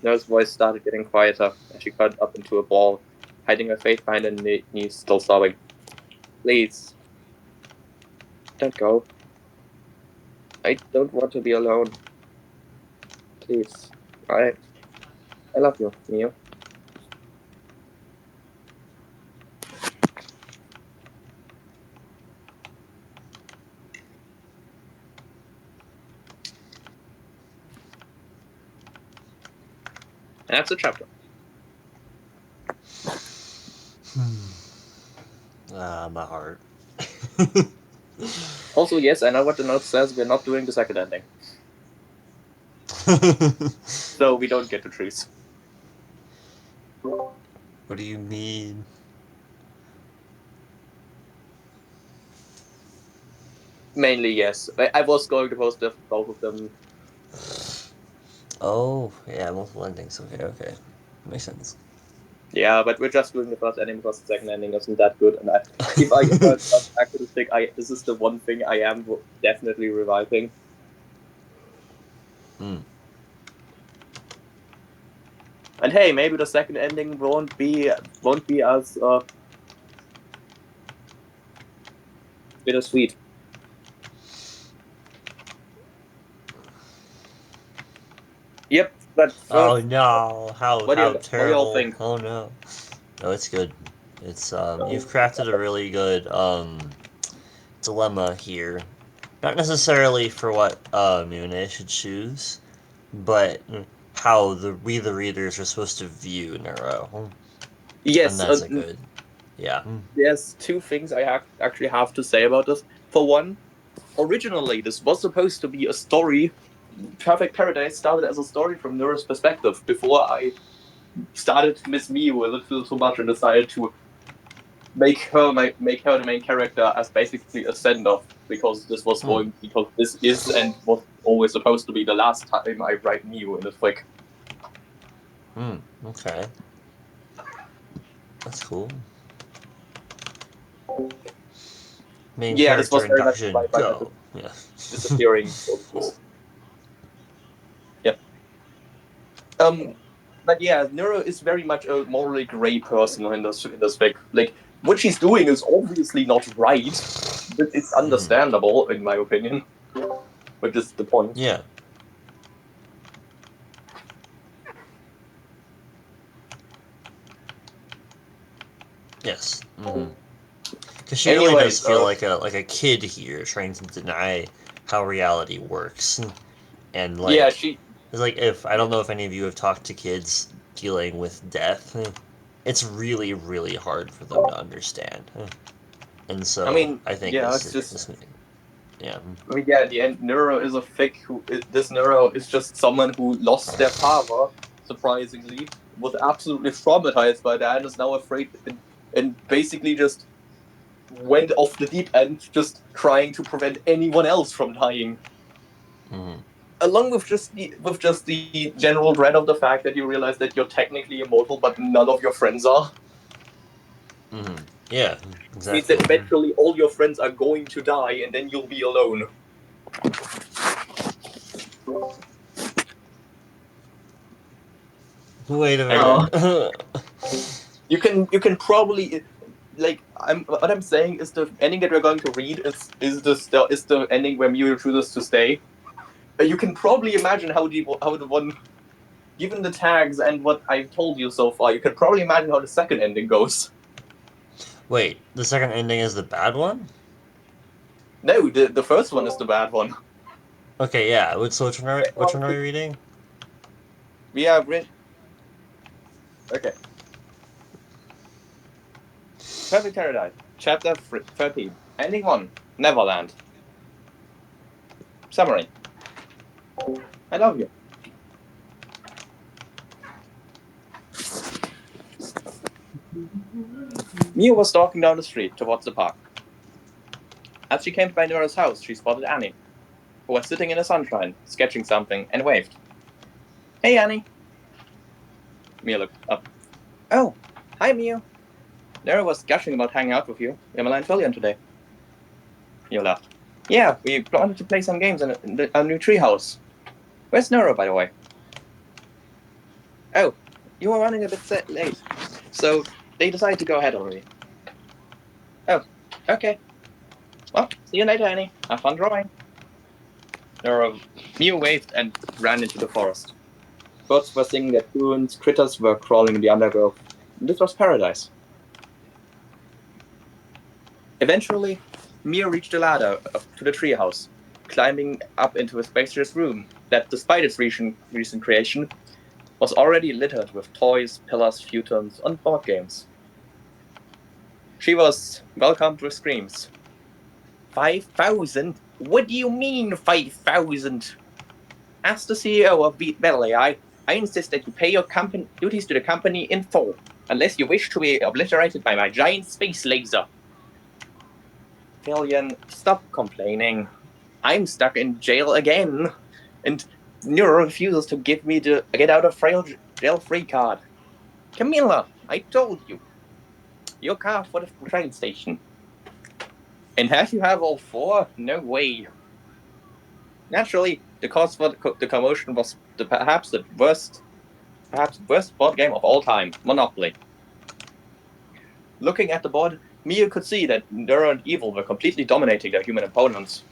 Nora's voice started getting quieter as she curled up into a ball, hiding her face behind her knees, still sobbing. Please. Don't go. I don't want to be alone. Please. I love you, Mio. And that's the chapter. My heart. Also, yes, I know what the note says. We're not doing the second ending. So we don't get to choose. What do you mean? Mainly, yes. I was going to post both of them. Oh, yeah, multiple endings. Okay. Makes sense. Yeah, but we're just doing the first ending because the second ending isn't that good. And if I turn back to the stick, this is the one thing I am definitely reviving. Hmm. And hey, maybe the second ending won't be as bittersweet. Yep, but Oh no! what do How you all terrible! think? Oh no! No, it's good. It's you've crafted a really good dilemma here. Not necessarily for what Mune should choose, but how we the readers are supposed to view Neuro. Yes, And that's a good. Yeah. There's two things I actually have to say about this. For one, originally this was supposed to be a story. Perfect Paradise started as a story from Neuro's perspective before I started to miss Miu a little too much and decided to make her the main character as basically a send-off because this was because this is and was always supposed to be the last time I write Miu in the fic. Okay. That's cool. Main This was character very much induction. Go. Yeah. Disappearing. Yeah. But yeah, Neuro is very much a morally grey person in this fic. Like, what she's doing is obviously not right, but it's understandable, in my opinion. Which is the point. Yeah. Yes. Because she really does feel like a kid here, trying to deny how reality works, and like it's like if I don't know if any of you have talked to kids dealing with death, it's really really hard for them to understand, and so I think this yeah. I mean, yeah, at the end, Neuro is a fic this Neuro is just someone who lost their father, surprisingly, was absolutely traumatized by that, and is now afraid, and basically just went off the deep end, just trying to prevent anyone else from dying. Along with just the general dread of the fact that you realize that you're technically immortal, but none of your friends are. Yeah, exactly. It means that eventually all your friends are going to die, and then you'll be alone. Wait a minute. You can probably what I'm saying is the ending that we're going to read is the ending where Miu chooses to stay. You can probably imagine how the one, given the tags and what I've told you so far, you can probably imagine how the second ending goes. Wait, the second ending is the bad one? No, the first one is the bad one. Okay, yeah. So which one are we reading? We have read. Okay. Perfect Paradise, Chapter 13, Ending 1, Neverland. Summary. I love you. Mia was stalking down the street towards the park. As she came by Nora's house, she spotted Annie, who was sitting in the sunshine, sketching something, and waved. Hey, Annie. Mia looked up. Oh, hi, Mia. Nero was gushing about hanging out with you, Emma and Fillion today. Mia laughed. Yeah, we wanted to play some games in a new treehouse. Where's Nero, by the way? Oh, you were running a bit late, so they decided to go ahead already. Oh, okay. Well, see you later, Annie. Have fun drawing. Mia waved and ran into the forest. Birds were singing their tunes, critters were crawling in the undergrowth. This was paradise. Eventually, Mia reached a ladder to the treehouse, climbing up into a spacious room that, despite its recent creation, was already littered with toys, pillars, futons, and board games. She was welcomed with screams. 5,000? What do you mean 5,000? As the CEO of Beat Battle AI, I insist that you pay your duties to the company in full, unless you wish to be obliterated by my giant space laser. Fillion, stop complaining. I'm stuck in jail again, and Neuro refuses to give me the get out of jail free card. Camilla, I told you. Your card for the train station. And you have all four? No way. Naturally, the cause for the commotion was perhaps the worst board game of all time, Monopoly. Looking at the board, Mia could see that Neuro and Evil were completely dominating their human opponents.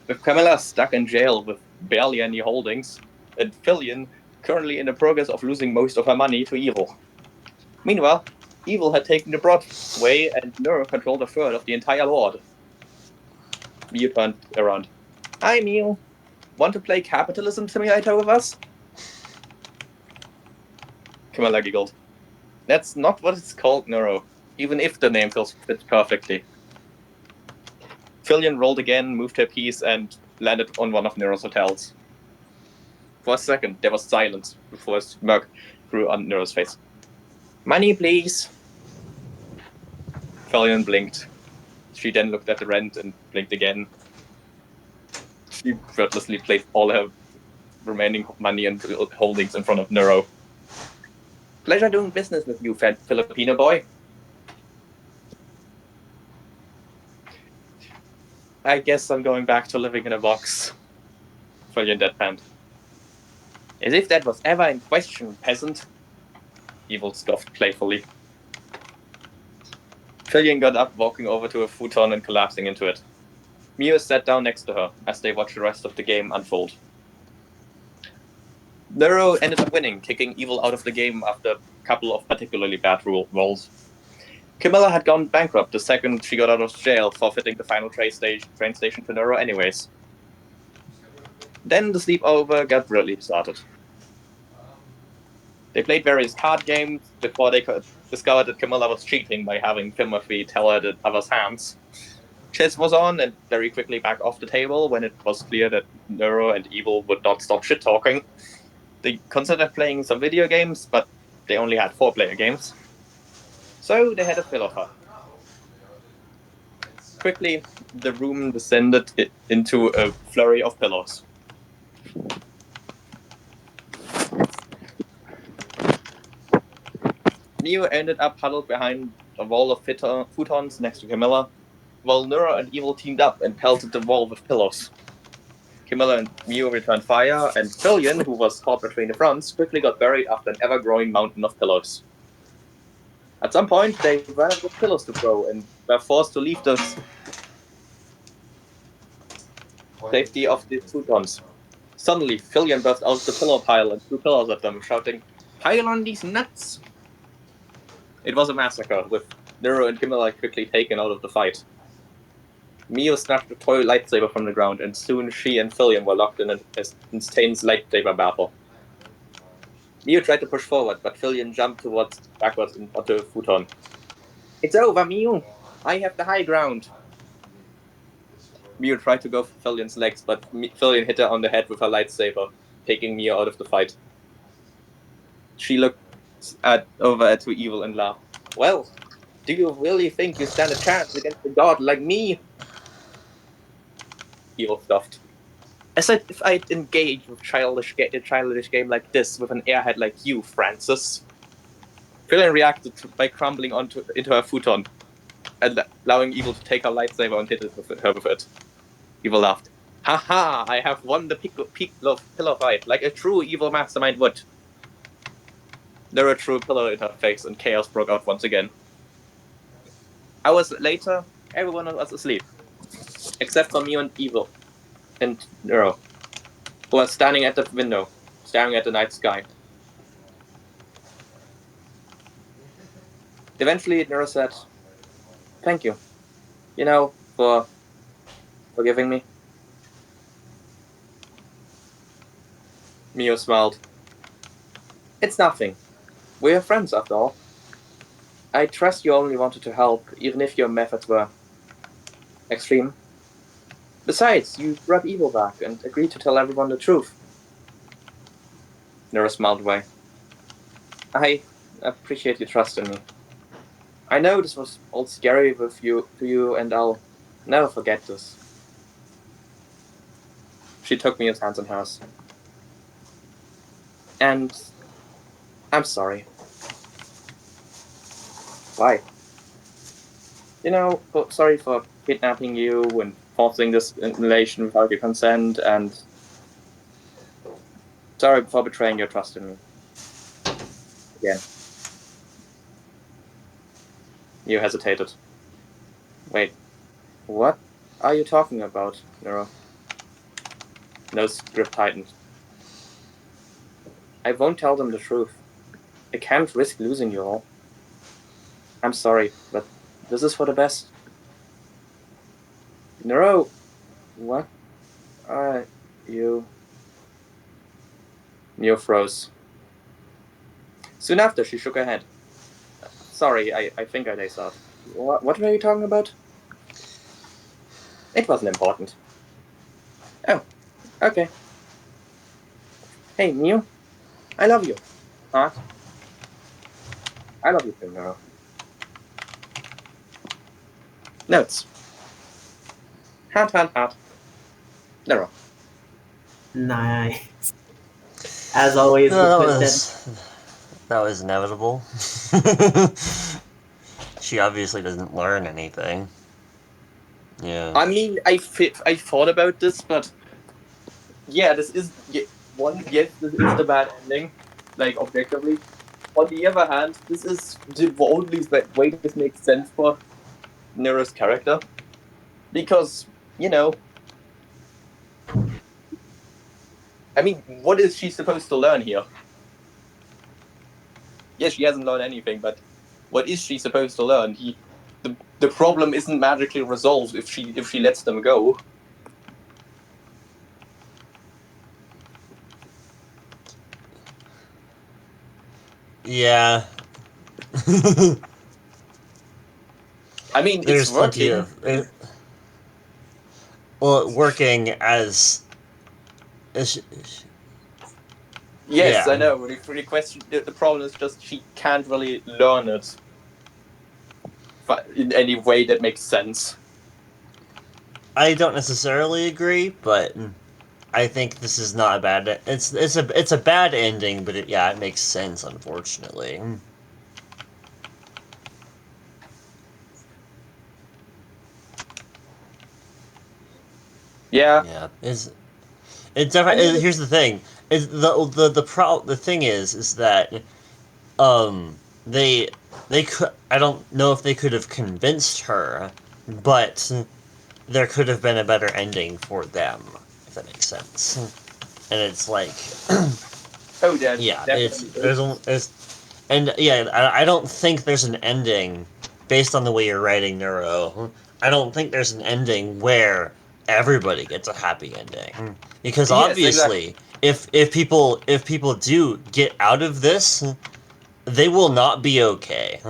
With Camilla stuck in jail with barely any holdings, and Fillion currently in the progress of losing most of her money to Evil. Meanwhile, Evil had taken the Broadway and Neuro controlled a third of the entire board. Mia turned around. Hi, Mia. Want to play Capitalism Simulator with us? Camilla giggled. That's not what it's called, Neuro, even if the name fits perfectly. Fillion rolled again, moved her piece, and landed on one of Neuro's hotels. For a second, there was silence before a smirk grew on Neuro's face. Money, please. Fillion blinked. She then looked at the rent and blinked again. She effortlessly placed all her remaining money and holdings in front of Neuro. Pleasure doing business with you, Filipino boy. I guess I'm going back to living in a box. Fillion deadpanned. As if that was ever in question, peasant. Evil scoffed playfully. Fillion got up, walking over to a futon and collapsing into it. Mia sat down next to her as they watched the rest of the game unfold. Neuro ended up winning, kicking Evil out of the game after a couple of particularly bad rolls. Camilla had gone bankrupt the second she got out of jail, forfeiting the final train station to Neuro anyways. Then the sleepover got really started. They played various card games before they discovered that Camilla was cheating by having Timothy tell her the other's hands. Chess was on and very quickly back off the table when it was clear that Neuro and Evil would not stop shit-talking. They considered playing some video games, but they only had 4-player games. So they had a fill of her. Quickly, the room descended into a flurry of pillows. Neo ended up huddled behind a wall of futons next to Camilla, while Neuro and Evil teamed up and pelted the wall with pillows. Camilla and Mio returned fire, and Fillion, who was caught between the fronts, quickly got buried after an ever-growing mountain of pillows. At some point, they ran out of pillows to throw and were forced to leave the safety of the futons. Suddenly, Fillion burst out of the pillow pile and threw pillows at them, shouting, "Pile on these nuts!" It was a massacre, with Neuro and Camilla quickly taken out of the fight. Mio snatched a toy lightsaber from the ground, and soon she and Fillion were locked in an intense lightsaber battle. Mio tried to push forward, but Fillion jumped backwards onto a futon. It's over, Mio! I have the high ground! Mio tried to go for Fillion's legs, but Fillion hit her on the head with her lightsaber, taking Mio out of the fight. She looked over to Evil and laughed. Well, do you really think you stand a chance against a god like me? Evil scoffed. As if I'd engage with a childish game like this with an airhead like you, Francis. Krillin reacted by crumbling into her futon and allowing Evil to take her lightsaber and hit her with it. Evil laughed. Haha, I have won the pillow fight, like a true evil mastermind would. Neuro threw a pillow in her face and chaos broke out once again. Hours later, everyone was asleep. Except for me and Evil. And Neuro. Who was standing at the window, staring at the night sky. Eventually, Neuro said, "Thank you. You know, for forgiving me." Mio smiled. "It's nothing. We're friends after all. I trust you only wanted to help, even if your methods were extreme. Besides, you brought Evil back and agreed to tell everyone the truth." Neuro smiled away. "I appreciate your trust in me. I know this was all scary to you, and I'll never forget this." She took Mio's hands in hers. "And I'm sorry." "Why?" "You know, sorry for kidnapping you and forcing this relation without your consent, and sorry for betraying your trust in me. Again." You hesitated. "Wait, what are you talking about, Neuro?" No's grip tightened. "I won't tell them the truth. I can't risk losing you all. I'm sorry, but this is for the best." "Neuro, what are you..." Neo froze. Soon after, she shook her head. "Sorry, I think I dazed out. What were you talking about?" "It wasn't important." "Oh, okay. Hey, Neo, I love you. Heart. I love you too, Neuro." Notes. Heart. Neuro. Nice. As always, No, with that was inevitable. She obviously doesn't learn anything. Yeah. I mean, I thought about this, but yeah, this is this is the bad ending, like objectively. On the other hand, this is the only way this makes sense for Neuro's character, because I mean, what is she supposed to learn here? Yeah, she hasn't learned anything, but what is she supposed to learn? The problem isn't magically resolved if she lets them go. Yeah. I mean, There's it's working. Working as Yes, yeah. I know. The question, the problem is just she can't really learn it in any way that makes sense. I don't necessarily agree, but I think this is not a bad. It's a bad ending, but it makes sense. Unfortunately. Yeah. Yeah. It's definitely. Here's the thing. Is the thing is that they could. I don't know if they could have convinced her, but there could have been a better ending for them, if that makes sense. And it's like, Oh, yeah. yeah, Definitely. I don't think there's an ending based on the way you're writing Neuro. I don't think there's an ending where everybody gets a happy ending, because Yes, obviously, if people do get out of this, they will not be okay.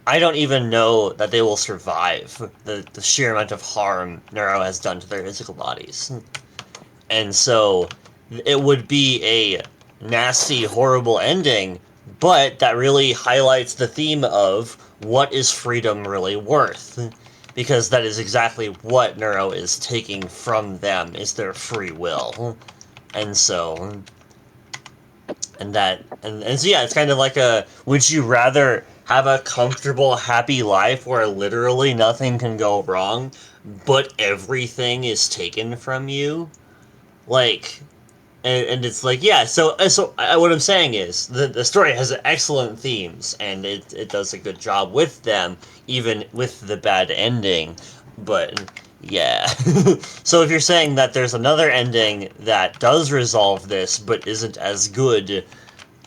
I don't even know that they will survive the sheer amount of harm Neuro has done to their physical bodies. And so it would be a nasty, horrible ending, but that really highlights the theme of what is freedom really worth. because that is exactly what Neuro is taking from them, is their free will. And so... And so yeah, it's kind of like a, would you rather have a comfortable, happy life where literally nothing can go wrong, but everything is taken from you? Like, and it's like, yeah, so what I'm saying is, the story has excellent themes, and it does a good job with them, even with the bad ending, but... Yeah. So if you're saying that there's another ending that does resolve this, but isn't as good,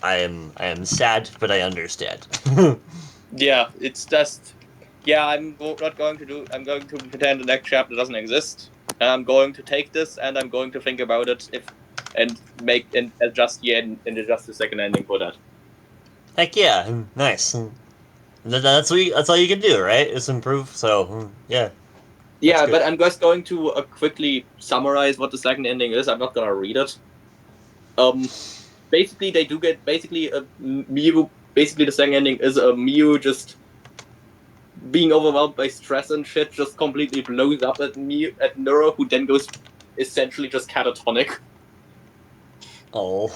I am sad, but I understand. Yeah, it's just, yeah, not going to do. I'm going to pretend the next chapter doesn't exist, and I'm going to take this and I'm going to think about it and adjust adjust the second ending for that. Heck yeah, nice. That's all you can do, right? Is improve. So yeah. Yeah, but I'm just going to quickly summarize what the second ending is. I'm not gonna read it. Basically, they do get Miu. Basically, the second ending is Miu just being overwhelmed by stress and shit, just completely blows up at Neuro, who then goes essentially just catatonic. Oh.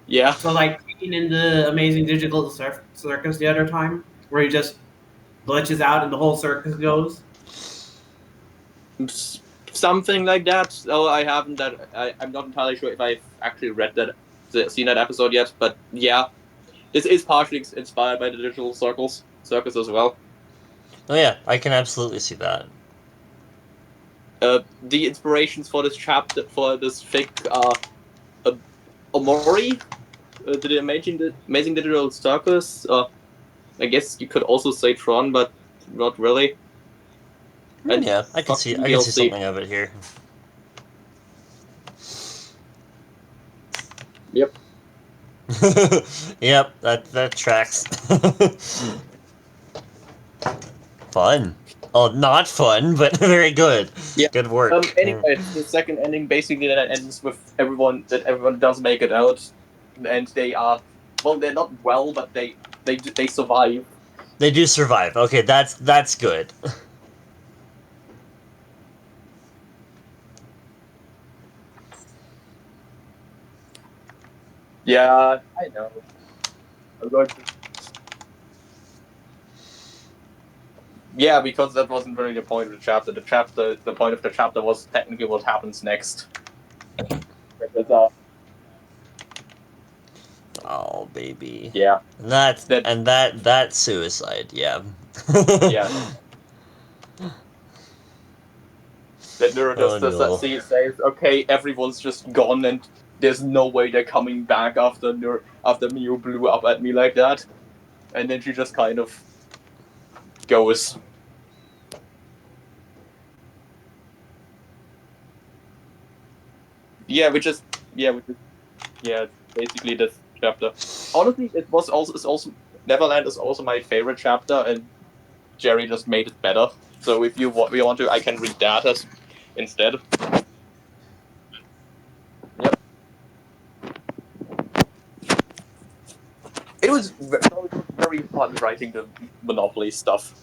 Yeah. So like taking in the Amazing Digital Circus the other time, where he just glitches out and the whole circus goes. Something like that. Oh, I haven't. I'm not entirely sure if I've actually seen that episode yet. But yeah, this is partially inspired by the Digital Circus as well. Oh yeah, I can absolutely see that. The inspirations for this chapter, for this fic, are Omori, the Amazing Digital Circus. I guess you could also say Tron, but not really. And yeah, I can see something of it here. Yep. Yep, that tracks. Fun. Oh, not fun, but very good. Yeah. Good work. Anyway, the second ending basically that ends with everyone does make it out, and they are, well, they're not well, but they survive. They do survive. Okay, that's good. Yeah, I know. I'm going to. Yeah, because that wasn't really the point of the chapter. The point of the chapter was technically what happens next. Oh, baby. Yeah. That's suicide. Yeah. Yeah. That Neuro just says, okay, everyone's just gone, and there's no way they're coming back after Miu blew up at me like that. And then she just kind of goes. Basically this chapter. Honestly, Neverland is also my favorite chapter, and Jerry just made it better. So if you want to, I can read that instead. Yep. It was very fun writing the Monopoly stuff.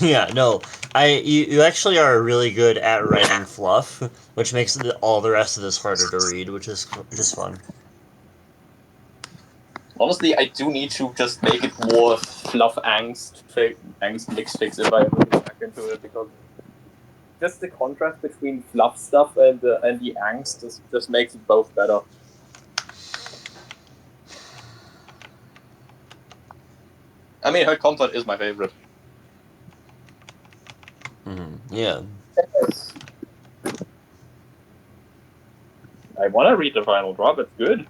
Yeah, no, you actually are really good at writing fluff, which makes all the rest of this harder to read, which is fun. Honestly, I do need to just make it more fluff angst mixed fix if I look back into it, because just the contrast between fluff stuff and the angst just makes it both better. I mean, her comfort is my favorite. Yeah. Yes. I want to read the final drop. It's good.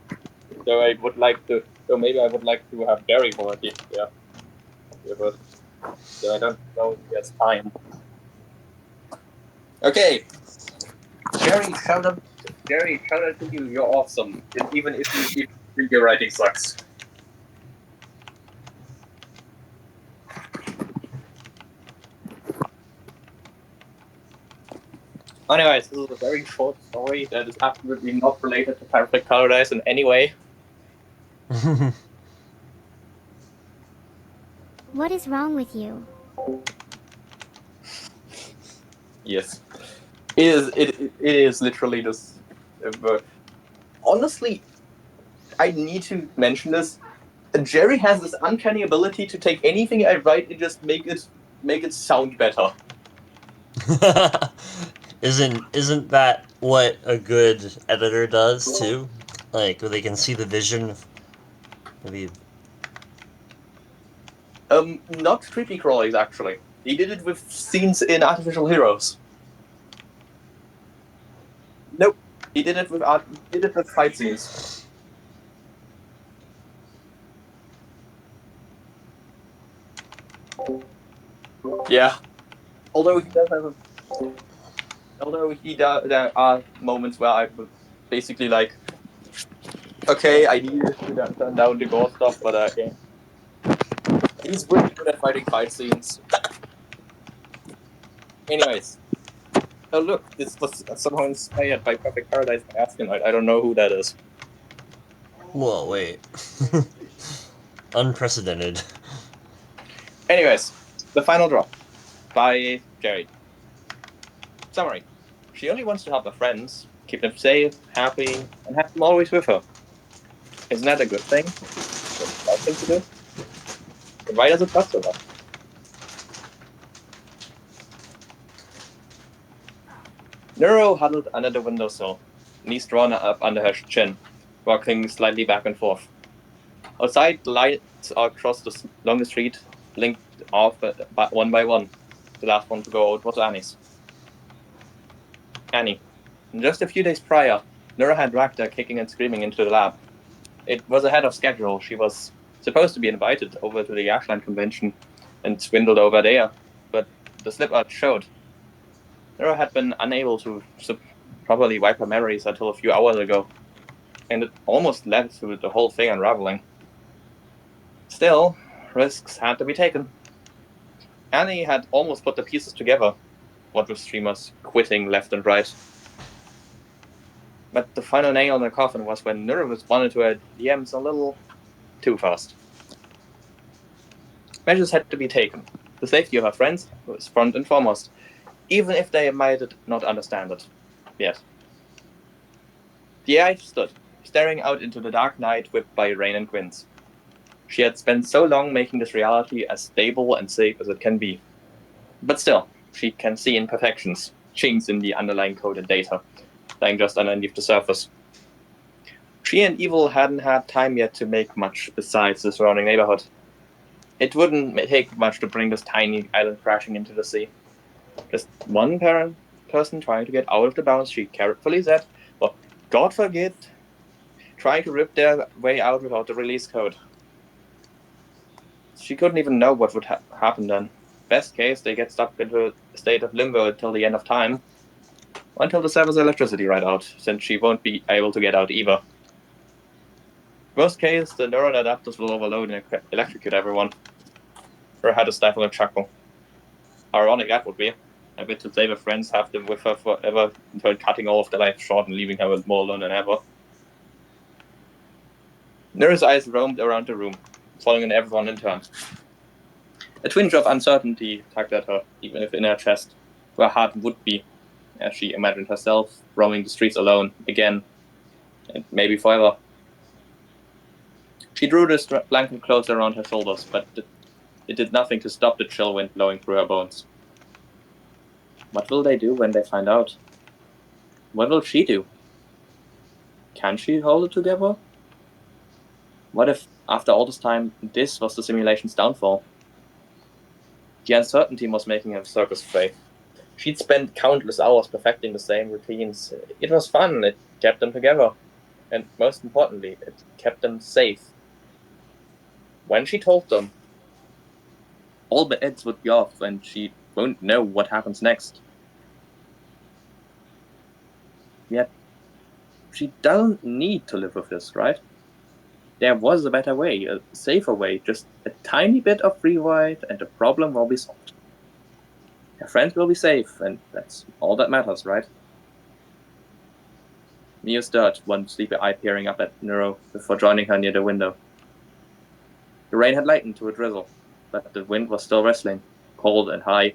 So maybe I would like to have Gary for it. Yeah. But so I don't know if he has time. Okay. Jerry, shout out to you. You're awesome. Even if your writing sucks. Anyways, this is a very short story that is absolutely not related to Perfect Paradise in any way. What is wrong with you? Yes. It is literally just... honestly, I need to mention this. Jerry has this uncanny ability to take anything I write and just make it sound better. Isn't that what a good editor does too? Like, where they can see the vision. Maybe. Not creepy crawlies actually. He did it with scenes in Artificial Heroes. Nope, he did it with fight scenes. Yeah. Although there are moments where I was basically like, okay, I need to turn down the gore stuff, but yeah. He's really good at fighting fight scenes. Anyways. Oh look, this was somehow inspired by Perfect Paradise by Askonite. I don't know who that is. Whoa, wait. Unprecedented. Anyways, the final drop by Jerry. Summary. She only wants to help her friends, keep them safe, happy, and have them always with her. Isn't that a good thing? What's the right thing to do? And why does it trust her? Neuro huddled under the windowsill, knees drawn up under her chin, rocking slightly back and forth. Outside, the lights across the longest street blinked off one by one. The last one to go out was Annie's. Annie. Just a few days prior, Nora had dragged her kicking and screaming into the lab. It was ahead of schedule. She was supposed to be invited over to the Ashland convention and swindled over there, but the slip-out showed. Nora had been unable to properly wipe her memories until a few hours ago, and it almost led to the whole thing unraveling. Still, risks had to be taken. Annie had almost put the pieces together, what with streamers quitting left and right. But the final nail in the coffin was when Nura responded to her DMs a little too fast. Measures had to be taken. The safety of her friends was front and foremost, even if they might not understand it yet. The AI stood, staring out into the dark night whipped by rain and winds. She had spent so long making this reality as stable and safe as it can be. But still, she can see imperfections, chinks in the underlying code and data, lying just underneath the surface. She and Evil hadn't had time yet to make much besides the surrounding neighborhood. It wouldn't take much to bring this tiny island crashing into the sea. Just one person trying to get out of the bounds she carefully said, or God forbid, trying to rip their way out without the release code. She couldn't even know what would happen then. Best case, they get stuck into a state of limbo until the end of time, until the server's electricity right out, since she won't be able to get out either. Worst case, the neuron adapters will overload and electrocute everyone. Her had to stifle a chuckle. How ironic that would be. I bet to save her friends, have them with her forever, until cutting all of their life short and leaving her more alone than ever. Nura's eyes roamed around the room, following everyone in turn. A twinge of uncertainty tugged at her, even if in her chest, where her heart would be, as she imagined herself roaming the streets alone, again, and maybe forever. She drew the blanket closer around her shoulders, but it did nothing to stop the chill wind blowing through her bones. What will they do when they find out? What will she do? Can she hold it together? What if, after all this time, this was the simulation's downfall? The uncertainty was making her circus prey. She'd spent countless hours perfecting the same routines. It was fun, it kept them together. And most importantly, it kept them safe. When she told them, all bets would be off and she won't know what happens next. Yet, she doesn't need to live with this, right? There was a better way, a safer way, just a tiny bit of rewrite and the problem will be solved. Her friends will be safe, and that's all that matters, right? Mia stirred, one sleepy eye peering up at Neuro before joining her near the window. The rain had lightened to a drizzle, but the wind was still wrestling, cold and high.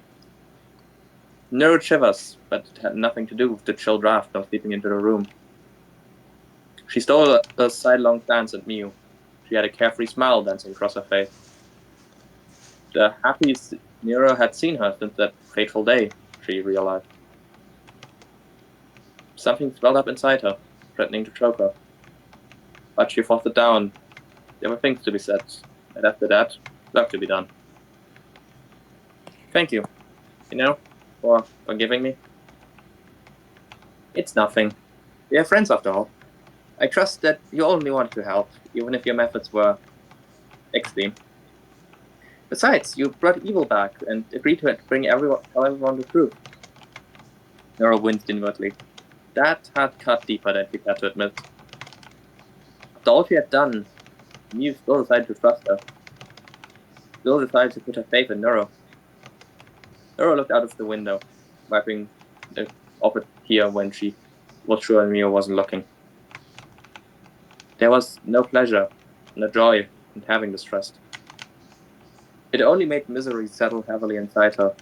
Neuro shivers, but it had nothing to do with the chill draft of sleeping into the room. She stole a sidelong glance at Mew. She had a carefree smile dancing across her face. The happiest Nero had seen her since that fateful day, she realized. Something swelled up inside her, threatening to choke her. But she fought it down. There were things to be said, and after that, work to be done. Thank you, for forgiving me. It's nothing. We are friends after all. I trust that you only wanted to help, even if your methods were extreme. Besides, you brought evil back and agreed to bring everyone the truth. Nero winced inwardly. That had cut deeper than she cared to admit. After all she had done, Mew still decided to trust her. Still decided to put her faith in Nero. Nero looked out of the window, wiping off a tear when she was sure Mew wasn't looking. There was no pleasure, no joy in having this trust. It only made misery settle heavily inside her,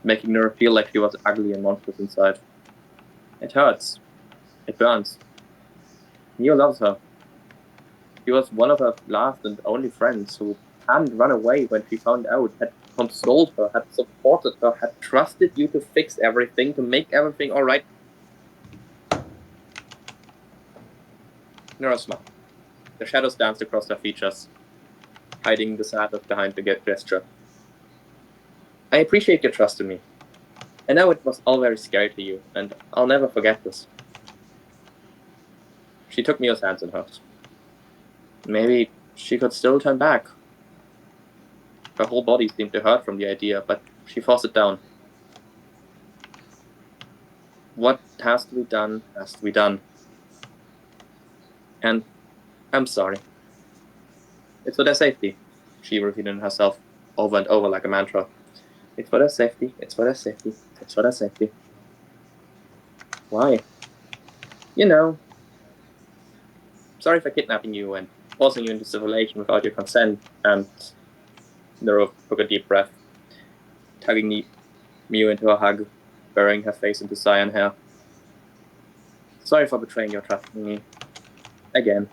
making her feel like she was ugly and monstrous inside. It hurts. It burns. Mew loves her. She was one of her last and only friends who hadn't run away when she found out, had consoled her, had supported her, had trusted you to fix everything, to make everything alright. Neuro-Sama. The shadows danced across her features, hiding the sadness behind the gesture. I appreciate your trust in me. I know it was all very scary to you, and I'll never forget this. She took Mio's hands in hers. Maybe she could still turn back. Her whole body seemed to hurt from the idea, but she forced it down. What has to be done has to be done. And I'm sorry. It's for their safety, she repeated herself over and over like a mantra. It's for their safety, it's for their safety, it's for their safety. Why? Sorry for kidnapping you and forcing you into civilization without your consent. And Nero took a deep breath, tugging Mew into a hug, burying her face into cyan hair. Sorry for betraying your trust in me. Again.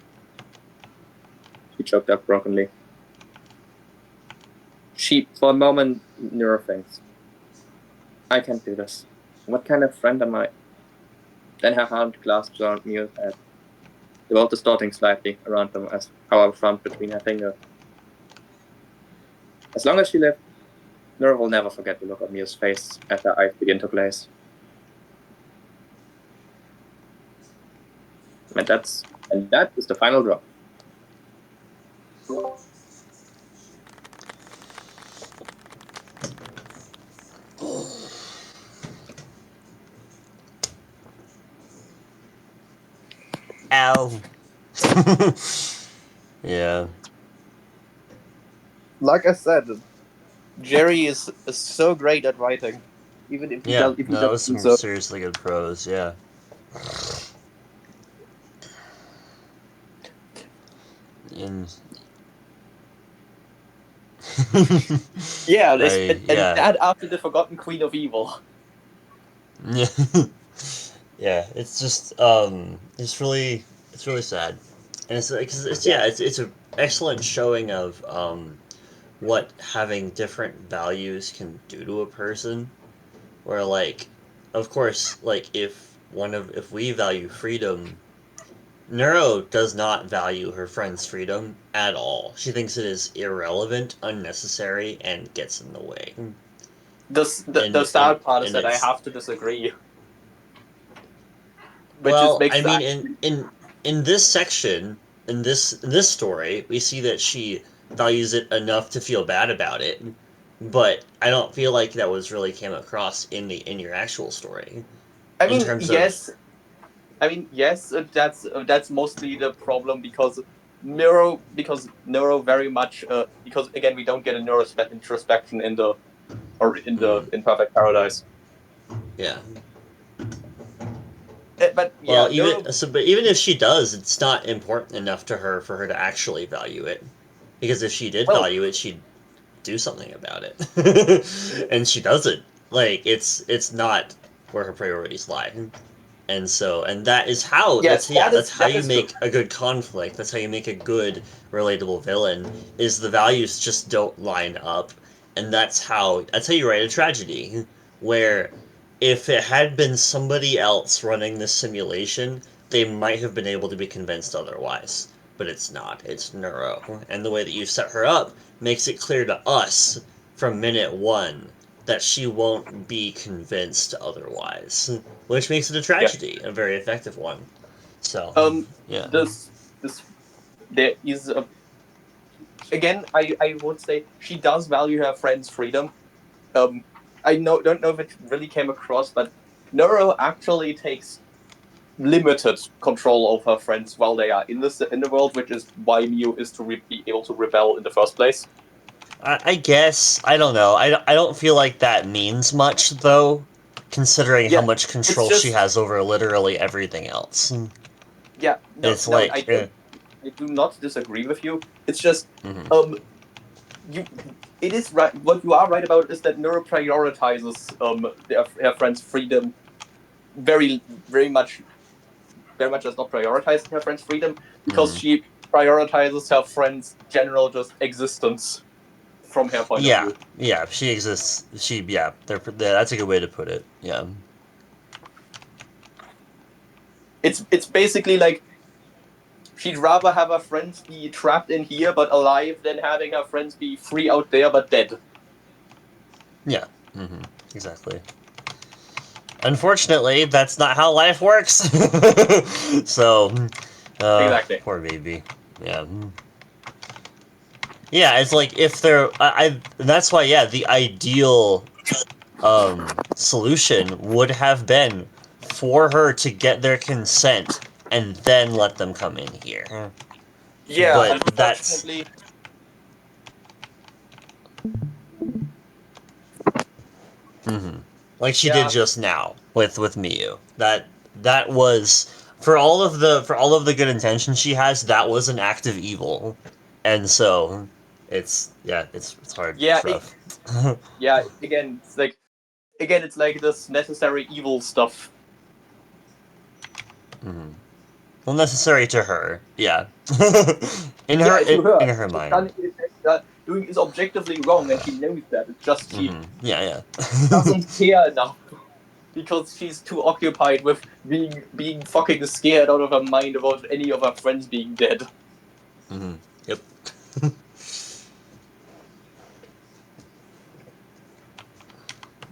She choked up brokenly. For a moment, Nero thinks, I can't do this. What kind of friend am I? Then her hand clasped around Mew's head, the both distorting slightly around them as power front between her fingers. As long as she lived, Nero will never forget the look on Mew's face as her eyes begin to glaze. And that is the final drop. Ow. Yeah. Like I said, Jerry is so great at writing. Even if he Yeah, does, that was some seriously good prose, yeah. And yeah, and that after the Forgotten Queen of Evil. Yeah. Yeah, it's just it's really sad. And it's like it's an excellent showing of what having different values can do to a person. Where like, of course, like if we value freedom, Neuro does not value her friend's freedom at all. She thinks it is irrelevant, unnecessary, and gets in the way. The sad part is that I have to disagree. Well, I mean, in this section, in this story, we see that she values it enough to feel bad about it, but I don't feel like that was really came across in your actual story. I mean, yes. That's mostly the problem because Neuro very much because again we don't get a Neuro introspection in Perfect Paradise. Yeah. But yeah, well, but even if she does, it's not important enough to her for her to actually value it. Because if she did value it, she'd do something about it, and she doesn't. like it's not where her priorities lie. And that is how Yes, that's how that you is make true. a good conflict. That's how you make a good relatable villain. Is the values just don't line up, and that's how you write a tragedy. Where if it had been somebody else running this simulation, they might have been able to be convinced otherwise. But it's not. It's Neuro, and the way that you set her up makes it clear to us from minute one that she won't be convinced otherwise, which makes it a tragedy, a very effective one. So, yeah. This there is a again. I would say she does value her friend's freedom. I don't know if it really came across, but Neuro actually takes limited control of her friends while they are in the world, which is why Mew is to be able to rebel in the first place. I guess, I don't know. I don't feel like that means much, though, considering how much control she has over literally everything else. Yeah, no, It's like, I do not disagree with you. It's just, it is right. What you are right about is that Neuro prioritizes her friend's freedom very, very much does not prioritize her friend's freedom because she prioritizes her friend's general just existence from her point of view. Yeah, she exists. That's a good way to put it. Yeah. It's basically like she'd rather have her friends be trapped in here but alive than having her friends be free out there but dead. Yeah. Exactly. Unfortunately, that's not how life works. So, Exactly. poor baby. Yeah. Yeah, it's like if they're that's why the ideal solution would have been for her to get their consent and then let them come in here. Yeah, but unfortunately. Like she did just now with Miyu. That was for all of the good intentions she has, that was an act of evil. And so it's hard. Yeah, It's rough. it's like this necessary evil stuff. Well, necessary to her, yeah. in To her mind. Doing is objectively wrong, and she knows that. It's just she Yeah. doesn't care enough because she's too occupied with being fucking scared out of her mind about any of her friends being dead. Yep.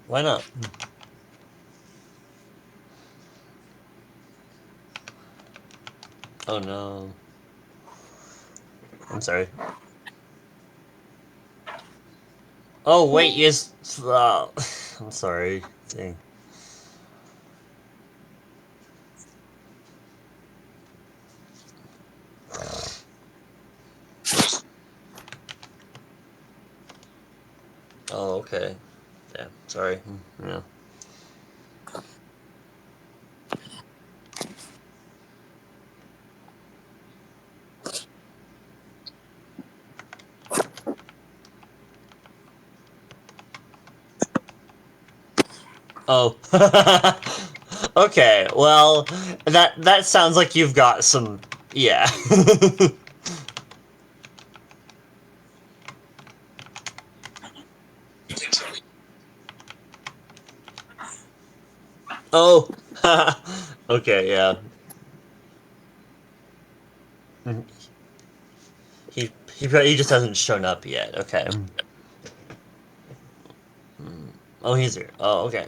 Why not? Oh no. I'm sorry. Oh wait, yes. I'm sorry. Dang. Oh, okay. Yeah, sorry. Yeah. Oh. Okay, well, that sounds like you've got some... Yeah. Oh. Okay, yeah. He just hasn't shown up yet. Okay. Oh, he's here. Oh, okay.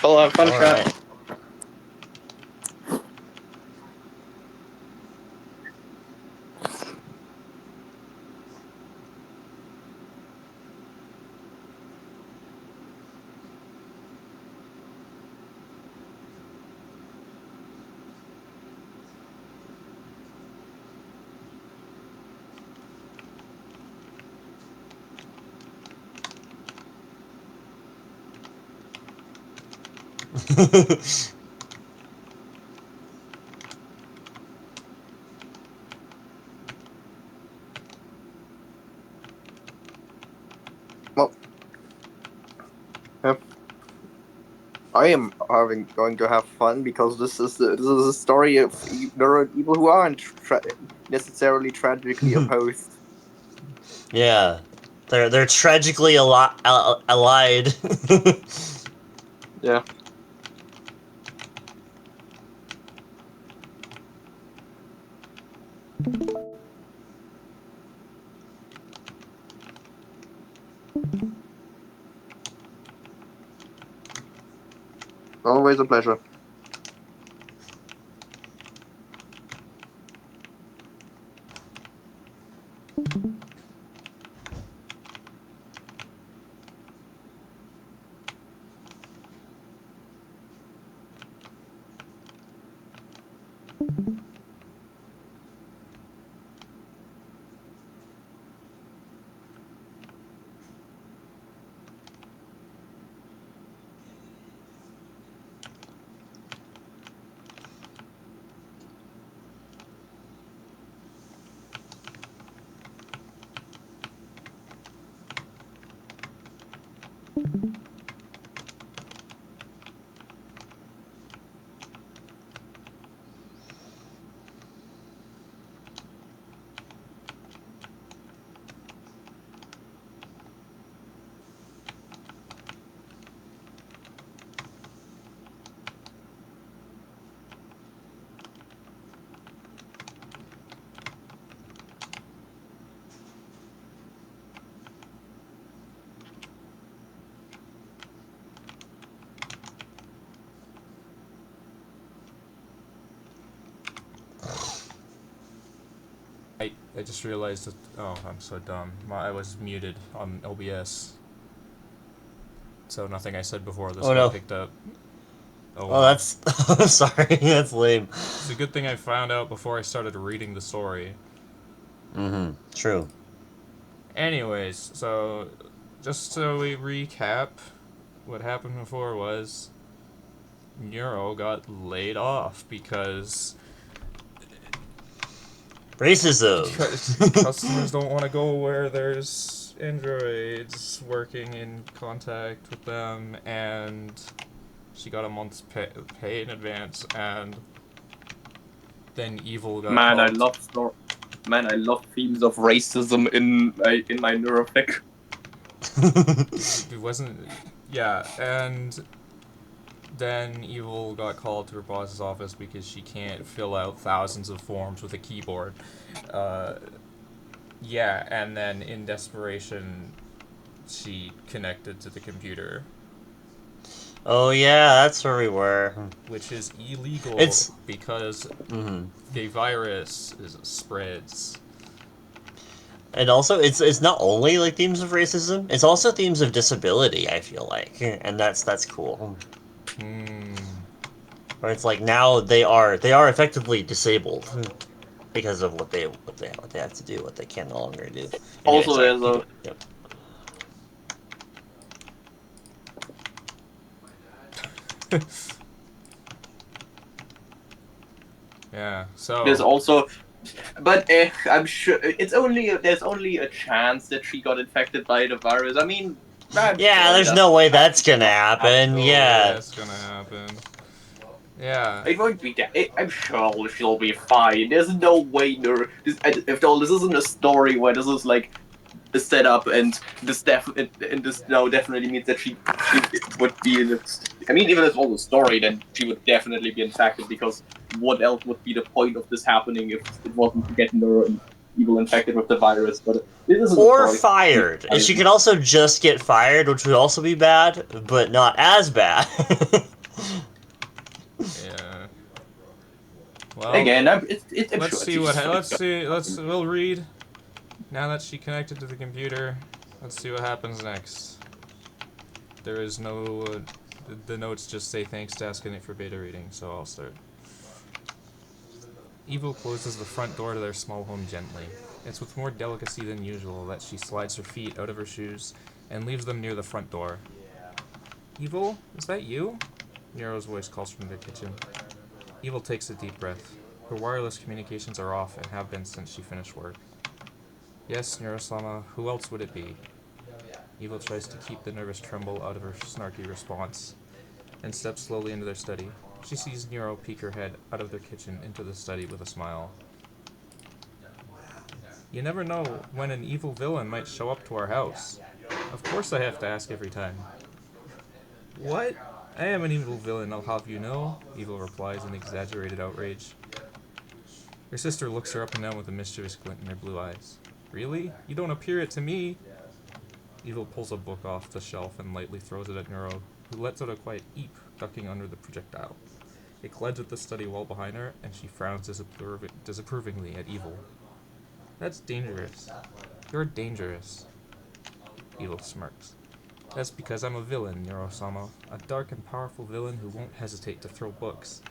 Well, fun All chat. right. I am going to have fun because this is a story of neuro evil who aren't necessarily tragically opposed. Yeah, they're tragically allied. Yeah. Always a pleasure. I just realized that. Oh, I'm so dumb. I was muted on OBS. So nothing I said before this got picked up. Oh, wow. That's... I'm sorry, that's lame. It's a good thing I found out before I started reading the story. True. Anyways, so just so we recap, what happened before was Neuro got laid off because racism. Customers don't want to go where there's androids working in contact with them, and she got a month's pay in advance, and then Evil got Man, called. I love themes of racism in my neurofic. It wasn't... Yeah, and then Evil got called to her boss's office because she can't fill out thousands of forms with a keyboard. Yeah, and then in desperation, she connected to the computer. Oh yeah, that's where we were. Which is illegal because the virus spreads. And also, it's not only like themes of racism; it's also themes of disability. I feel like, and that's cool. Where it's like now they are effectively disabled because of what they have to do, what they can no longer do. Anyway, Also, there's a Yeah, so there's also, but I'm sure there's only a chance that she got infected by the virus. I mean, yeah, there's no way that's gonna happen. Yeah, that's gonna happen. Yeah, it won't be that. I'm sure she'll be fine. There's no way. After all, this isn't a story where this is like the setup, and this now definitely means that she would be in it. I mean, even if it was a story, then she would definitely be infected, because what else would be the point of this happening if it wasn't to get Evil infected with the virus? But this isn't or fired. And she could also just get fired, which would also be bad, but not as bad. Yeah. Well, again, we'll read. Now that she connected to the computer, let's see what happens next. There is no... the notes just say thanks to Askonite for beta reading, so I'll start. Evil closes the front door to their small home gently. It's with more delicacy than usual that she slides her feet out of her shoes and leaves them near the front door. Evil, is that you? Neuro's voice calls from the kitchen. Evil takes a deep breath. Her wireless communications are off and have been since she finished work. Yes, Neuro-Sama, who else would it be? Evil tries to keep the nervous tremble out of her snarky response. and steps slowly into their study. She sees Neuro peek her head out of their kitchen into the study with a smile. You never know when an evil villain might show up to our house. Of course I have to ask every time. What? I am an evil villain, I'll have you know, Evil replies in exaggerated outrage. Her sister looks her up and down with a mischievous glint in her blue eyes. Really? You don't appear it to me. Evil pulls a book off the shelf and lightly throws it at Neuro, who lets out a quiet eep, ducking under the projectile. It collides with the study wall behind her, and she frowns disapprovingly at Evil. That's dangerous. You're dangerous. Evil smirks. That's because I'm a villain, Neuro-Sama. A dark and powerful villain who won't hesitate to throw books.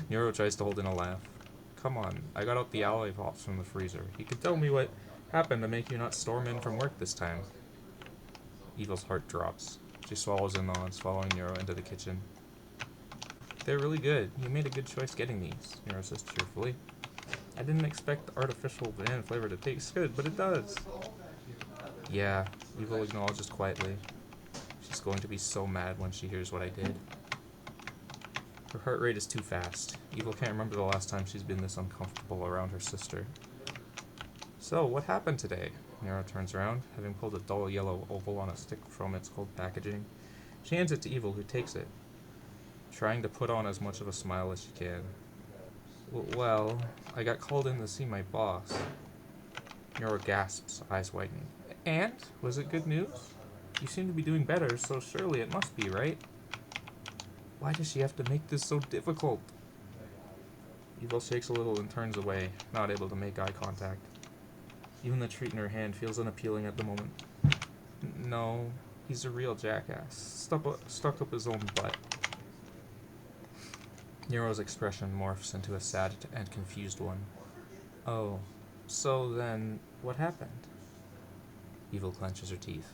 Neuro tries to hold in a laugh. Come on, I got out the alloy pops from the freezer. You could tell me what happened to make you not storm in from work this time. Evil's heart drops. She swallows and nods, following Neuro into the kitchen. They're really good. You made a good choice getting these, Neuro says cheerfully. I didn't expect the artificial banana flavor to taste good, but it does. Yeah, Evil acknowledges quietly. She's going to be so mad when she hears what I did. Her heart rate is too fast. Evil can't remember the last time she's been this uncomfortable around her sister. So, what happened today? Neuro turns around, having pulled a dull yellow oval on a stick from its cold packaging. She hands it to Evil, who takes it, trying to put on as much of a smile as she can. Well, I got called in to see my boss. Neuro gasps, eyes widening. And? Was it good news? You seem to be doing better, so surely it must be, right? Why does she have to make this so difficult? Evil shakes a little and turns away, not able to make eye contact. Even the treat in her hand feels unappealing at the moment. No, he's a real jackass. Stuck up his own butt. Nero's expression morphs into a sad and confused one. Oh, so then, what happened? Evil clenches her teeth.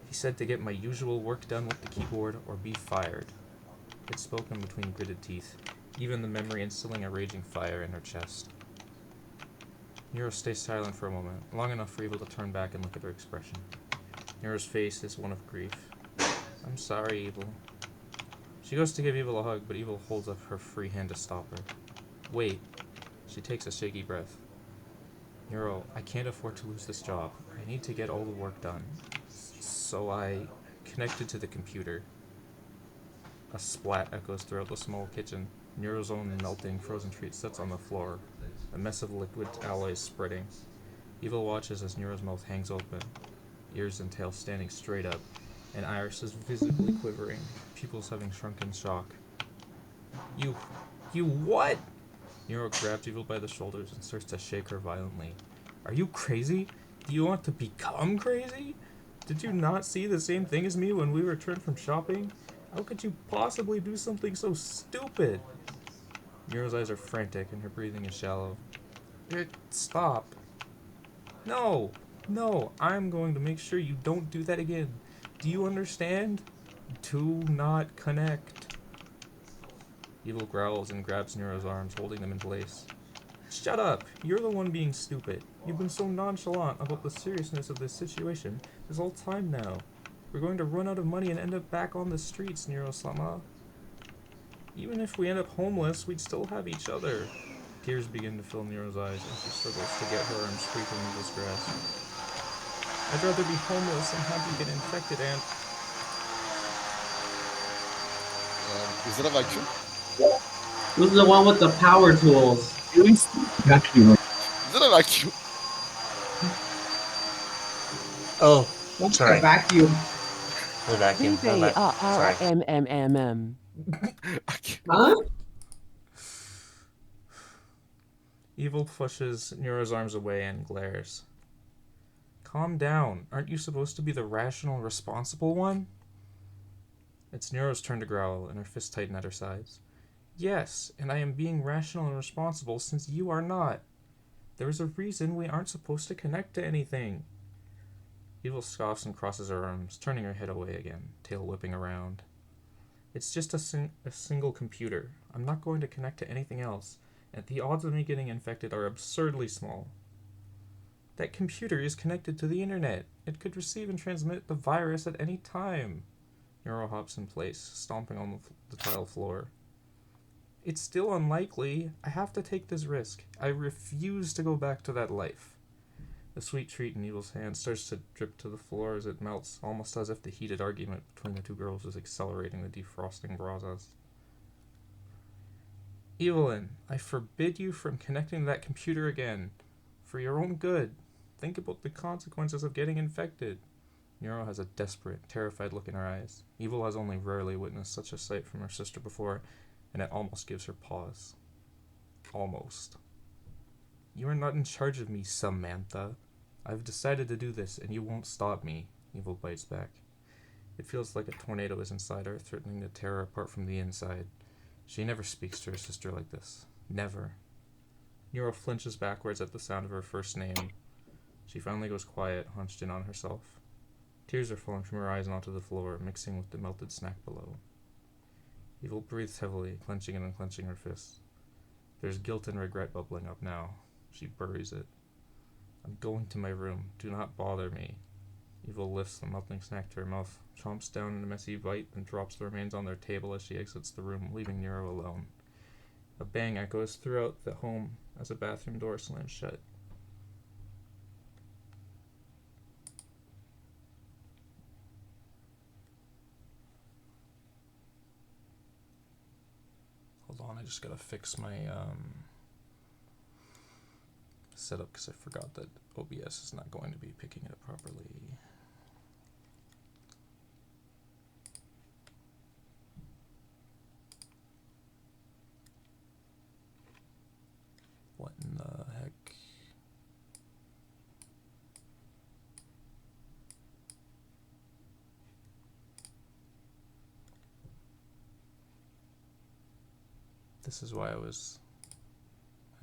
He said to get my usual work done with the keyboard or be fired. It's spoken between gritted teeth, even the memory instilling a raging fire in her chest. Nero stays silent for a moment, long enough for Evil to turn back and look at her expression. Nero's face is one of grief. I'm sorry, Evil. She goes to give Evil a hug, but Evil holds up her free hand to stop her. Wait. She takes a shaky breath. Nero, I can't afford to lose this job. I need to get all the work done. So I connected to the computer. A splat echoes throughout the small kitchen. Nero's own melting frozen treat sits on the floor, a mess of liquid alloys spreading. Evil watches as Nero's mouth hangs open, ears and tail standing straight up, and iris is visibly quivering, pupils having shrunk in shock. You what? Nero grabs Evil by the shoulders and starts to shake her violently. Are you crazy? Do you want to become crazy? Did you not see the same thing as me when we returned from shopping? How could you possibly do something so stupid? Nero's eyes are frantic and her breathing is shallow. Stop. No, I'm going to make sure you don't do that again. Do you understand? Do not connect. Evil growls and grabs Nero's arms, holding them in place. Shut up! You're the one being stupid. You've been so nonchalant about the seriousness of this situation this whole time now. We're going to run out of money and end up back on the streets, Neuro-Sama. Even if we end up homeless, we'd still have each other. Tears begin to fill Nero's eyes and she struggles to get her arms free from Evil's grasp. I'd rather be homeless than have you get infected, and... Is it a vacuum? Who's the one with the power tools? Vacuum. Is it a vacuum? Oh, What's sorry. the vacuum? The vacuum. Sorry. VVRRMMM. Huh? Evil pushes Nero's arms away and glares. Calm down. Aren't you supposed to be the rational, responsible one? It's Nero's turn to growl, and her fists tighten at her sides. Yes, and I am being rational and responsible since you are not. There is a reason we aren't supposed to connect to anything. Evil scoffs and crosses her arms, turning her head away again, tail whipping around. It's just a single computer. I'm not going to connect to anything else, and the odds of me getting infected are absurdly small. That computer is connected to the internet. It could receive and transmit the virus at any time. Neuro hops in place, stomping on the tile floor. It's still unlikely. I have to take this risk. I refuse to go back to that life. The sweet treat in Evil's hand starts to drip to the floor as it melts, almost as if the heated argument between the two girls is accelerating the defrosting process. Evelyn, I forbid you from connecting to that computer again. For your own good. Think about the consequences of getting infected. Neuro has a desperate, terrified look in her eyes. Evil has only rarely witnessed such a sight from her sister before, and it almost gives her pause. Almost. You are not in charge of me, Samantha. I've decided to do this, and you won't stop me, Evil bites back. It feels like a tornado is inside her, threatening to tear her apart from the inside. She never speaks to her sister like this. Never. Neuro flinches backwards at the sound of her first name. She finally goes quiet, hunched in on herself. Tears are falling from her eyes and onto the floor, mixing with the melted snack below. Evil breathes heavily, clenching and unclenching her fists. There's guilt and regret bubbling up now. She buries it. I'm going to my room. Do not bother me. Evil lifts the melting snack to her mouth, chomps down in a messy bite, and drops the remains on their table as she exits the room, leaving Neuro alone. A bang echoes throughout the home as a bathroom door slams shut. Hold on, I just gotta fix my setup because I forgot that OBS is not going to be picking it up properly. What in the heck? This is why I had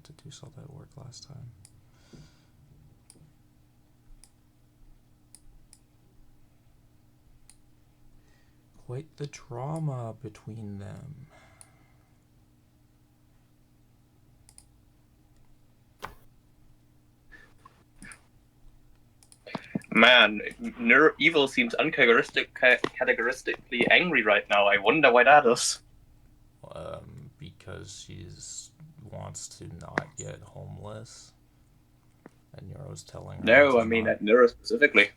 to do all that work last time. Quite the drama between them. Man, Evil seems categorically angry right now. I wonder why that is. Because she wants to not get homeless. And Neuro's telling her. No, I mean at Neuro specifically.